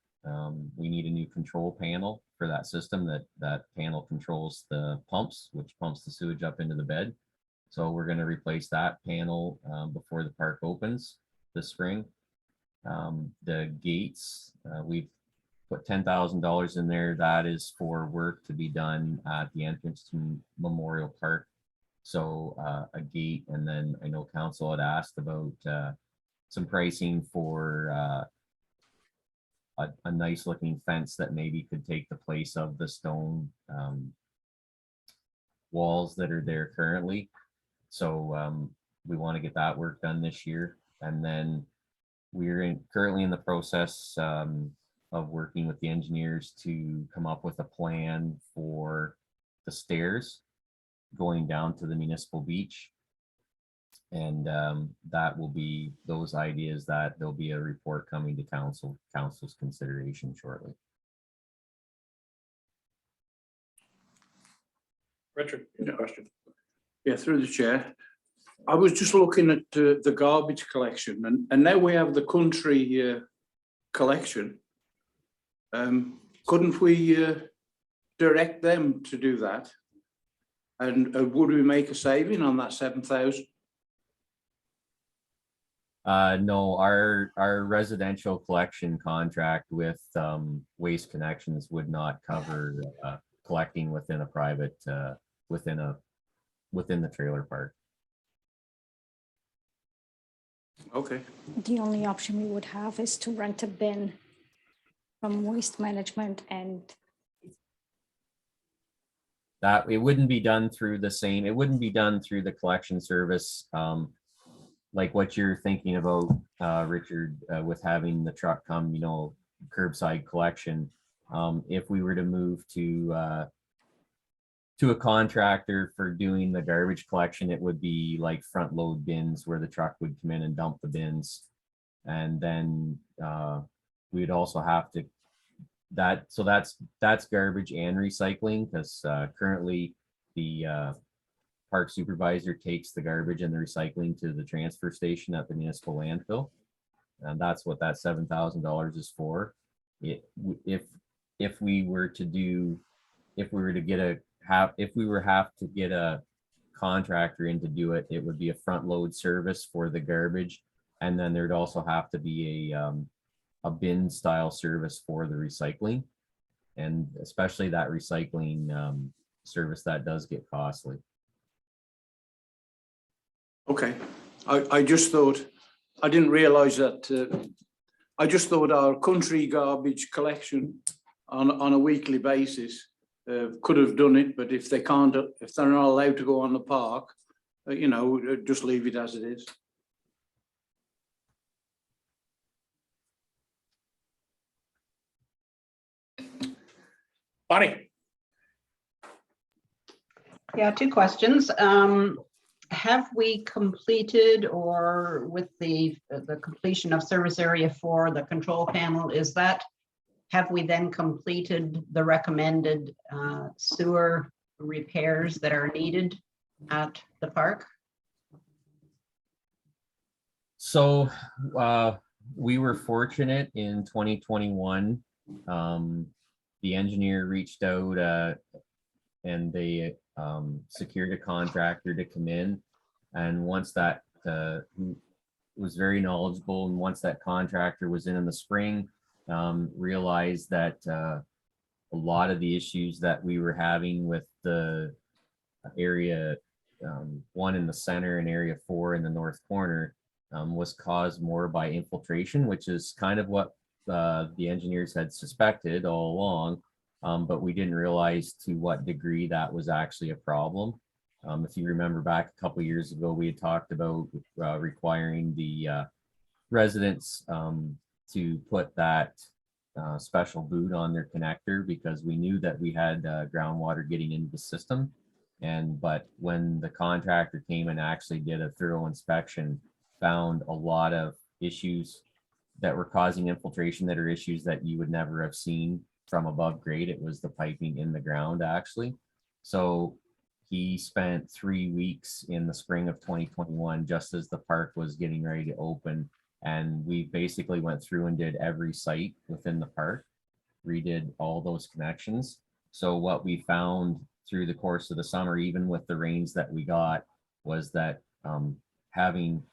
We need a new control panel for that system. That panel controls the pumps, which pumps the sewage up into the bed. So we're going to replace that panel before the park opens this spring. The gates, we've put $10,000 in there. That is for work to be done at the entrance to Memorial Park. So a gate, and then I know council had asked about some pricing for a nice looking fence that maybe could take the place of the stone walls that are there currently. So we want to get that work done this year. And then we're currently in the process of working with the engineers to come up with a plan for the stairs going down to the municipal beach. And that will be those ideas that there'll be a report coming to council's consideration shortly. Richard, your question. Yeah, through the chair. I was just looking at the garbage collection, and now we have the country collection. Couldn't we direct them to do that? And would we make a saving on that 7,000? No, our residential collection contract with Waste Connections would not cover collecting within a private within the trailer park. Okay. The only option we would have is to rent a bin from Waste Management, and That it wouldn't be done through the same, it wouldn't be done through the collection service. Like what you're thinking about, Richard, with having the truck come, curbside collection. If we were to move to a contractor for doing the garbage collection, it would be like front load bins where the truck would come in and dump the bins. And then we'd also have to, that's garbage and recycling, because currently the park supervisor takes the garbage and the recycling to the transfer station at the municipal landfill. And that's what that $7,000 is for. If we were to have to get a contractor in to do it, it would be a front load service for the garbage. And then there'd also have to be a bin style service for the recycling. And especially that recycling service, that does get costly. Okay. I just thought, I didn't realize that. I just thought our country garbage collection on a weekly basis could have done it, but if they can't, if they're not allowed to go on the park, just leave it as it is. Bonnie, Yeah, two questions. Have we completed, or with the completion of service area 4, the control panel, have we then completed the recommended sewer repairs that are needed at the park? So we were fortunate in 2021. The engineer reached out and they secured a contractor to come in. And once that was very knowledgeable, and once that contractor was in the spring, realized that a lot of the issues that we were having with the area 1 in the center and area 4 in the north corner was caused more by infiltration, which is kind of what the engineers had suspected all along, but we didn't realize to what degree that was actually a problem. If you remember back a couple of years ago, we had talked about requiring the residents to put that special boot on their connector, because we knew that we had groundwater getting into the system. But when the contractor came and actually did a thorough inspection, found a lot of issues that were causing infiltration, that are issues that you would never have seen from above grade. It was the piping in the ground, actually. So he spent 3 weeks in the spring of 2021, just as the park was getting ready to open. And we basically went through and did every site within the park. redid all those connections. So what we found through the course of the summer, even with the rains that we got, was that having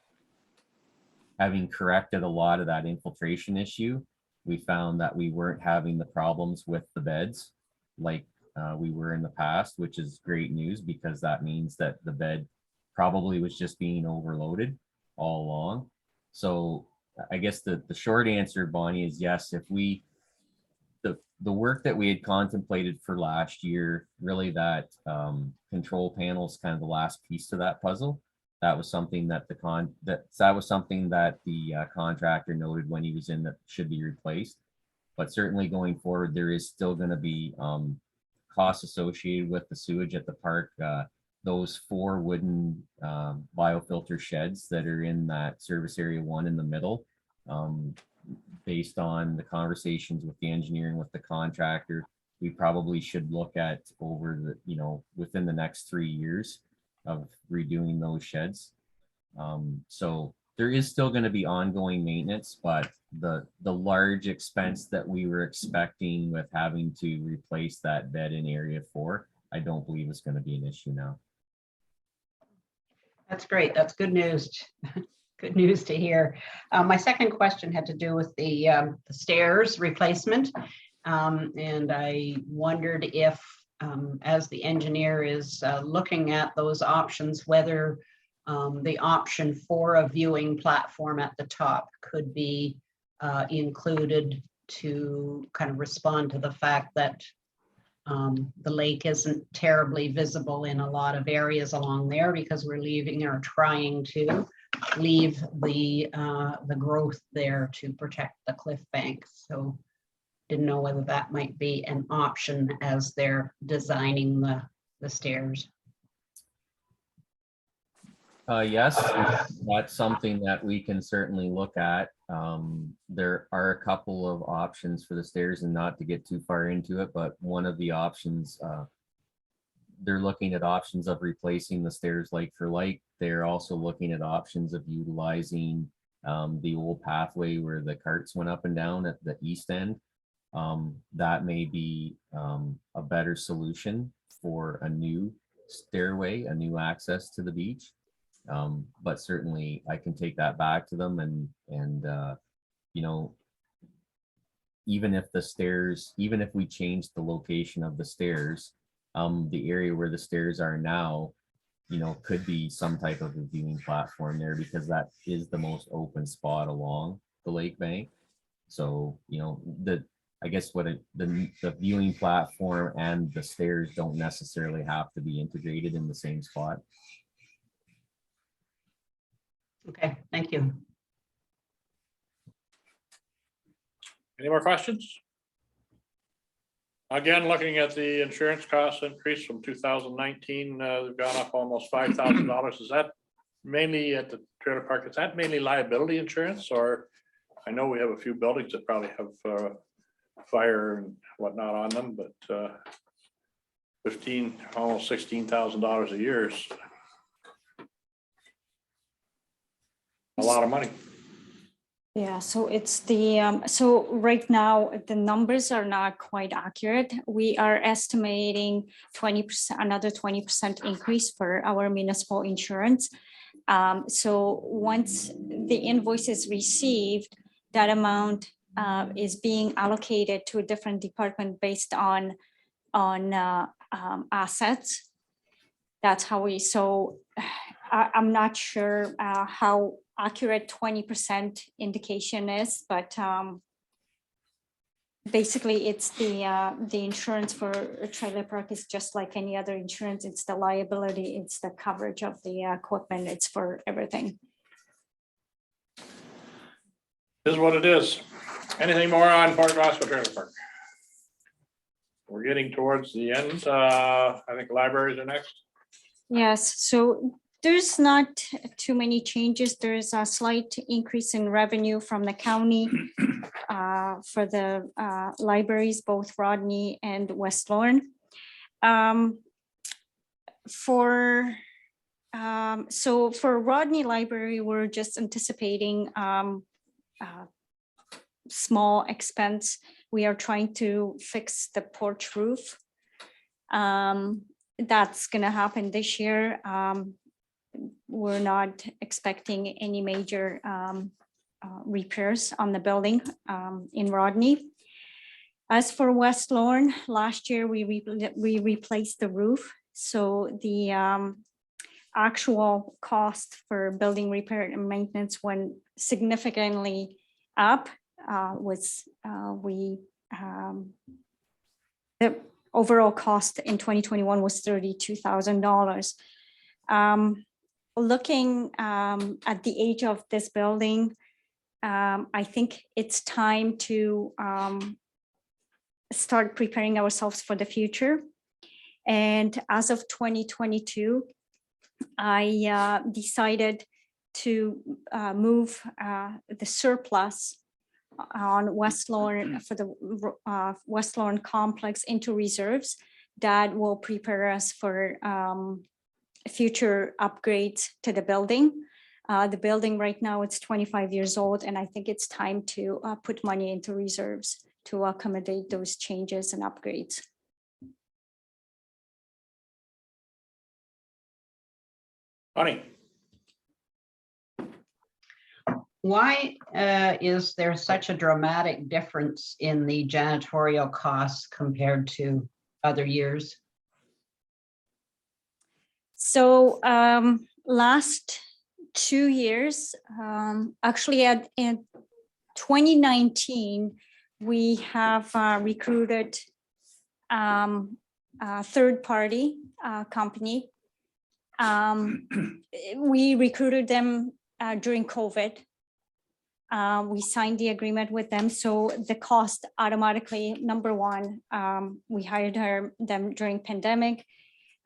corrected a lot of that infiltration issue, we found that we weren't having the problems with the beds like we were in the past, which is great news, because that means that the bed probably was just being overloaded all along. So I guess the short answer, Bonnie, is yes. If we, the work that we had contemplated for last year, really that control panel is kind of the last piece to that puzzle. That was something that that was something that the contractor noted when he was in that should be replaced. But certainly going forward, there is still going to be costs associated with the sewage at the park. Those 4 wooden biofilter sheds that are in that service area 1 in the middle, based on the conversations with the engineering with the contractor, we probably should look at over the, you know, within the next 3 years of redoing those sheds. So there is still going to be ongoing maintenance, but the large expense that we were expecting with having to replace that bed in area 4, I don't believe is going to be an issue now. That's great. That's good news. Good news to hear. My second question had to do with the stairs replacement. And I wondered if, as the engineer is looking at those options, whether the option for a viewing platform at the top could be included to kind of respond to the fact that the lake isn't terribly visible in a lot of areas along there, because we're leaving or trying to leave the growth there to protect the cliff bank. So didn't know whether that might be an option as they're designing the stairs. Yes, that's something that we can certainly look at. There are a couple of options for the stairs, and not to get too far into it, but one of the options, they're looking at options of replacing the stairs like for like. They're also looking at options of utilizing the old pathway where the carts went up and down at the east end. That may be a better solution for a new stairway, a new access to the beach. But certainly I can take that back to them, and you know, even if the stairs, even if we change the location of the stairs, the area where the stairs are now, you know, could be some type of a viewing platform there, because that is the most open spot along the lake bank. So, you know, I guess what the viewing platform and the stairs don't necessarily have to be integrated in the same spot. Okay, thank you. Any more questions? Again, looking at the insurance cost increase from 2019, they've gone up almost $5,000. Is that mainly at the trailer park? Is that mainly liability insurance? Or I know we have a few buildings that probably have fire and whatnot on them, but almost $16,000 a year is a lot of money. Yeah, so it's the, so right now, the numbers are not quite accurate. We are estimating 20%, another 20% increase for our municipal insurance. So once the invoice is received, that amount is being allocated to a different department based on assets. That's how we, so I'm not sure how accurate 20% indication is, but basically it's the insurance for a trailer park is just like any other insurance. It's the liability, it's the coverage of the equipment, it's for everything. This is what it is. Anything more on Port Glasgow Trailer Park? We're getting towards the end. I think libraries are next. Yes, so there's not too many changes. There's a slight increase in revenue from the county for the libraries, both Rodney and West Lorne. So for Rodney Library, we're just anticipating small expense We are trying to fix the porch roof. That's gonna happen this year. We're not expecting any major repairs on the building in Rodney. As for West Lorne, last year we replaced the roof. So the actual cost for building repair and maintenance went significantly up. The overall cost in 2021 was $32,000. Looking at the age of this building, I think it's time to start preparing ourselves for the future. And as of 2022, I decided to move the surplus on West Lorne for the West Lorne complex into reserves that will prepare us for future upgrades to the building. The building right now, it's 25 years old, and I think it's time to put money into reserves to accommodate those changes and upgrades. Bonnie? Why is there such a dramatic difference in the janitorial costs compared to other years? So last 2 years, actually in 2019, we have recruited a third-party company. We recruited them during COVID. We signed the agreement with them. So the cost automatically, number one, we hired them during pandemic.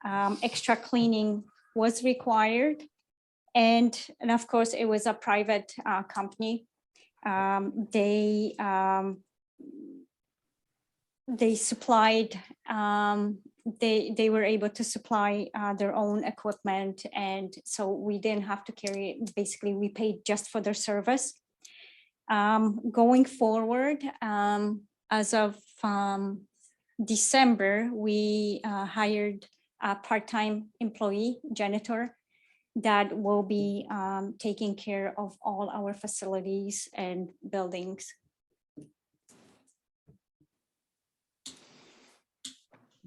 Extra cleaning was required. And of course, it was a private company. They supplied, they were able to supply their own equipment. And so we didn't have to carry it. Basically, we paid just for their service. Going forward, as of December, we hired a part-time employee, janitor, that will be taking care of all our facilities and buildings.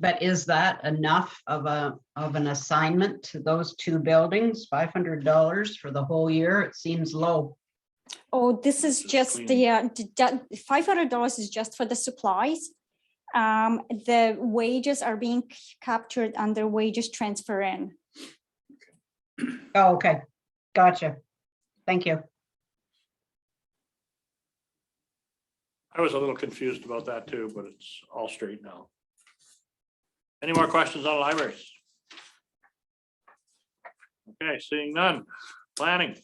But is that enough of an assignment to those two buildings? $500 for the whole year? It seems low. Oh, this is just the $500 is just for the supplies. The wages are being captured under wages transfer in. Oh, okay, gotcha. Thank you. I was a little confused about that too, but it's all straight now. Any more questions on libraries? Okay, seeing none. Planning.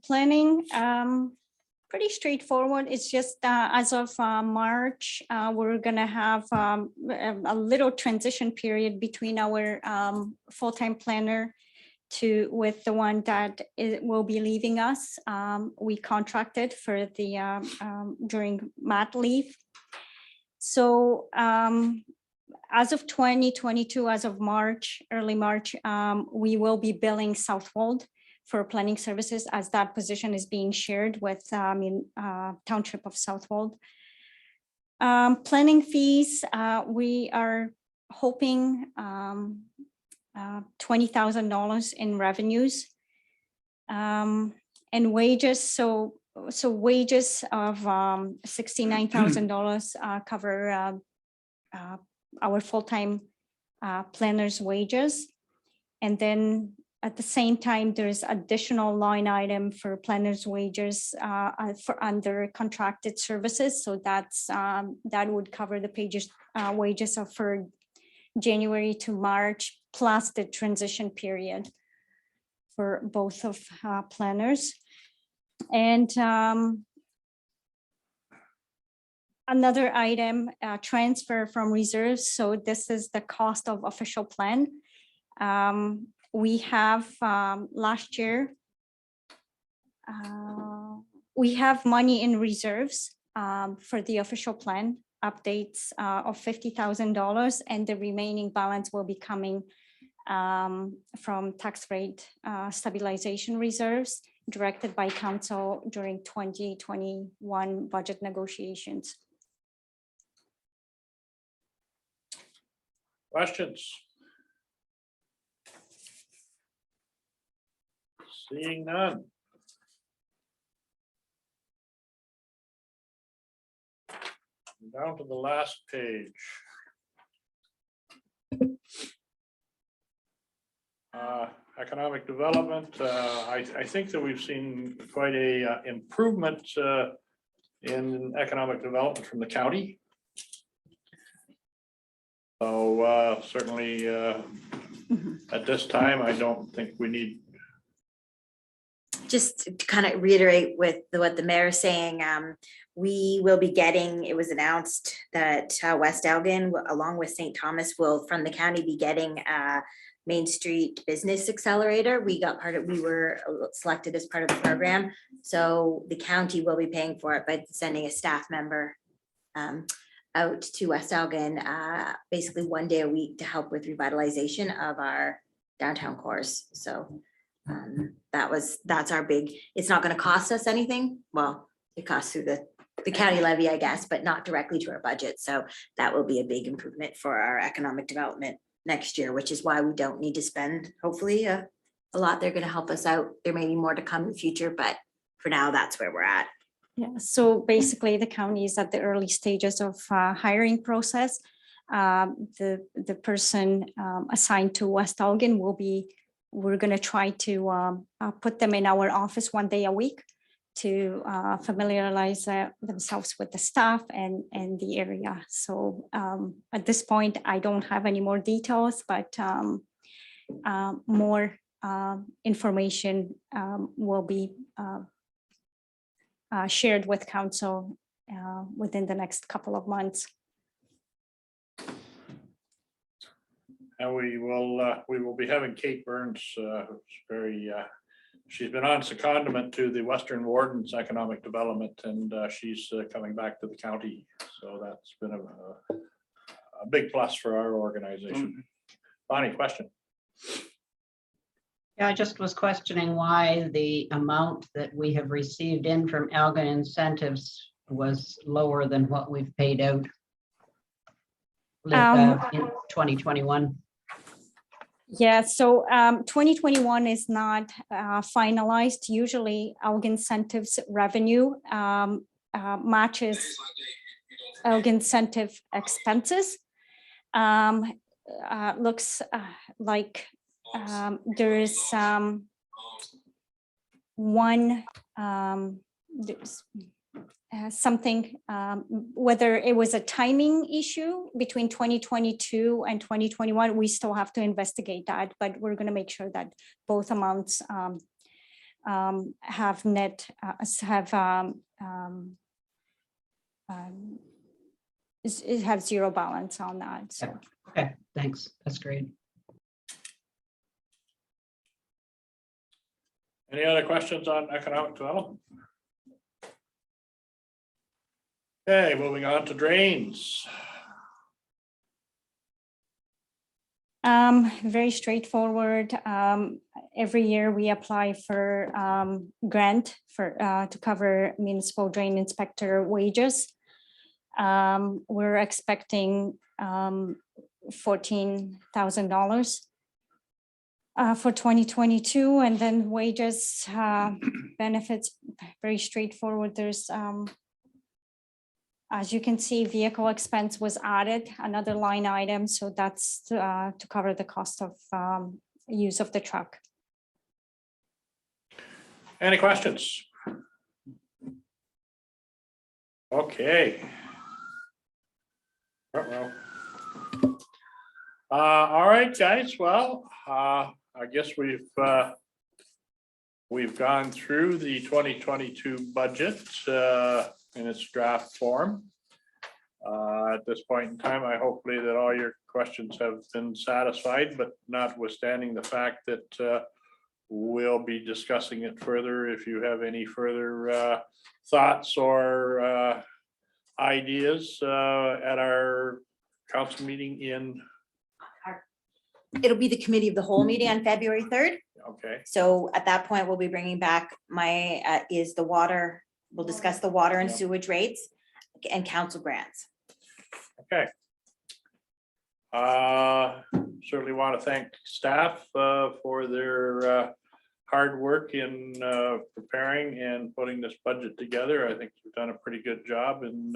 Planning, pretty straightforward. It's just as of March, we're gonna have a little transition period between our full-time planner with the one that will be leaving us. We contracted for the during mat leave. So as of 2022, as of March, early March, we will be billing Southwold for planning services as that position is being shared with Township of Southwold. Planning fees, we are hoping $20,000 in revenues, and wages. So wages of $69,000 cover our full-time planners' wages, and then at the same time, there's additional line item for planners' wages for under contracted services. So that's that would cover the wages of for January to March, plus the transition period for both of planners. And another item, transfer from reserves. So this is the cost of official plan. We have last year, we have money in reserves for the official plan updates of $50,000, and the remaining balance will be coming from tax rate stabilization reserves directed by council during 2021 budget negotiations. Questions? Seeing none. Down to the last page. Economic development, I think that we've seen quite a improvement in economic development from the county. So certainly at this time, I don't think we need. Just to kind of reiterate with what the mayor is saying, we will be getting, it was announced that West Elgin, along with St. Thomas, will from the county be getting a Main Street Business Accelerator. We were selected as part of the program. So the county will be paying for it by sending a staff member out to West Elgin, basically 1 day a week to help with revitalization of our downtown cores. So that's our big, it's not going to cost us anything. Well, it costs through the county levy, I guess, but not directly to our budget. So that will be a big improvement for our economic development next year, which is why we don't need to spend, hopefully, a lot. They're going to help us out. There may be more to come in the future, but for now, that's where we're at. Yeah, so basically the county is at the early stages of hiring process. The person assigned to West Elgin we're going to try to put them in our office 1 day a week to familiarize themselves with the staff and the area. So at this point, I don't have any more details, but more information will be shared with council within the next couple of months. And we will be having Kate Burns, who's she's been on secondment to the Western Warden's Economic Development, and she's coming back to the county. So that's been a big plus for our organization. Bonnie, question? Yeah, I just was questioning why the amount that we have received in from Elgin incentives was lower than what we've paid out in 2021. Yeah, so 2021 is not finalized. Usually Elgin incentives revenue matches Elgin incentive expenses. Looks like there is one, there's something, whether it was a timing issue between 2022 and 2021, we still have to investigate that, but we're going to make sure that both amounts have net, it have zero balance on that. So. Okay, thanks. That's great. Any other questions on economic development? Okay, moving on to drains. Very straightforward. Every year we apply for grant for to cover municipal drain inspector wages. We're expecting $14,000 for 2022, and then wages, benefits, very straightforward. There's as you can see, vehicle expense was added, another line item. So that's to cover the cost of use of the truck. Any questions? Okay. Well, all right, guys. Well, I guess we've gone through the 2022 budget in its draft form. At this point in time, I hopefully that all your questions have been satisfied, but notwithstanding the fact that we'll be discussing it further. If you have any further thoughts or ideas at our council meeting in, It'll be the committee of the whole meeting on February 3rd. okay, So at that point, we'll be bringing back is the water, we'll discuss the water and Yep. sewage rates and council grants. okay. Certainly want to thank staff for their hard work in preparing and putting this budget together. I think you've done a pretty good job in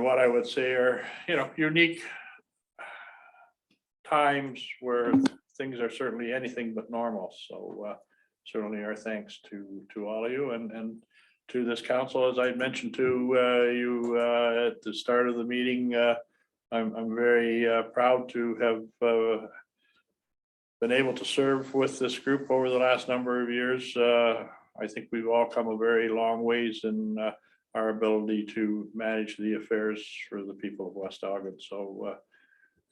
what I would say are, unique times where things are certainly anything but normal. So certainly our thanks to all of you and to this council. As I mentioned to you at the start of the meeting, I'm very proud to have been able to serve with this group over the last number of years. I think we've all come a very long ways in our ability to manage the affairs for the people of West Elgin. So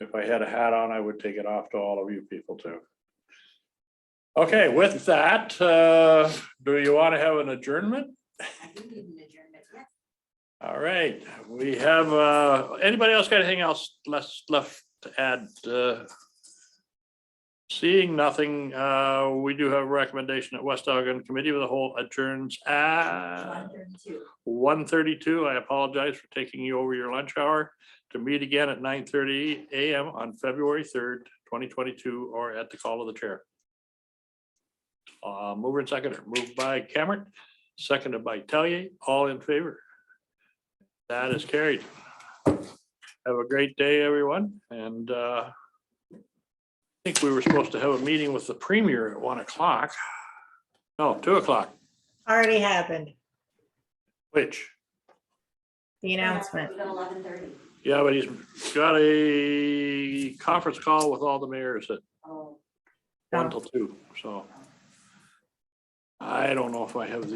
if I had a hat on, I would take it off to all of you people too. Okay, with that, do you want to have an adjournment? All right, we have, anybody else got anything else left to add? Seeing nothing, we do have a recommendation at West Elgin Committee of the Whole adjourns at 1:32. I apologize for taking you over your lunch hour to meet again at 9:30 a.m. on February 3rd, 2022, or at the call of the chair. Mover and seconder, moved by Cameron, seconded by Tellier, all in favor. That is carried. Have a great day, everyone, and I think we were supposed to have a meeting with the premier at 1 o'clock. No, 2 o'clock. Already happened, Which? the announcement. 11:30. Yeah, but he's got a conference call with all the mayors at 1 till 2, so. I don't know if I have the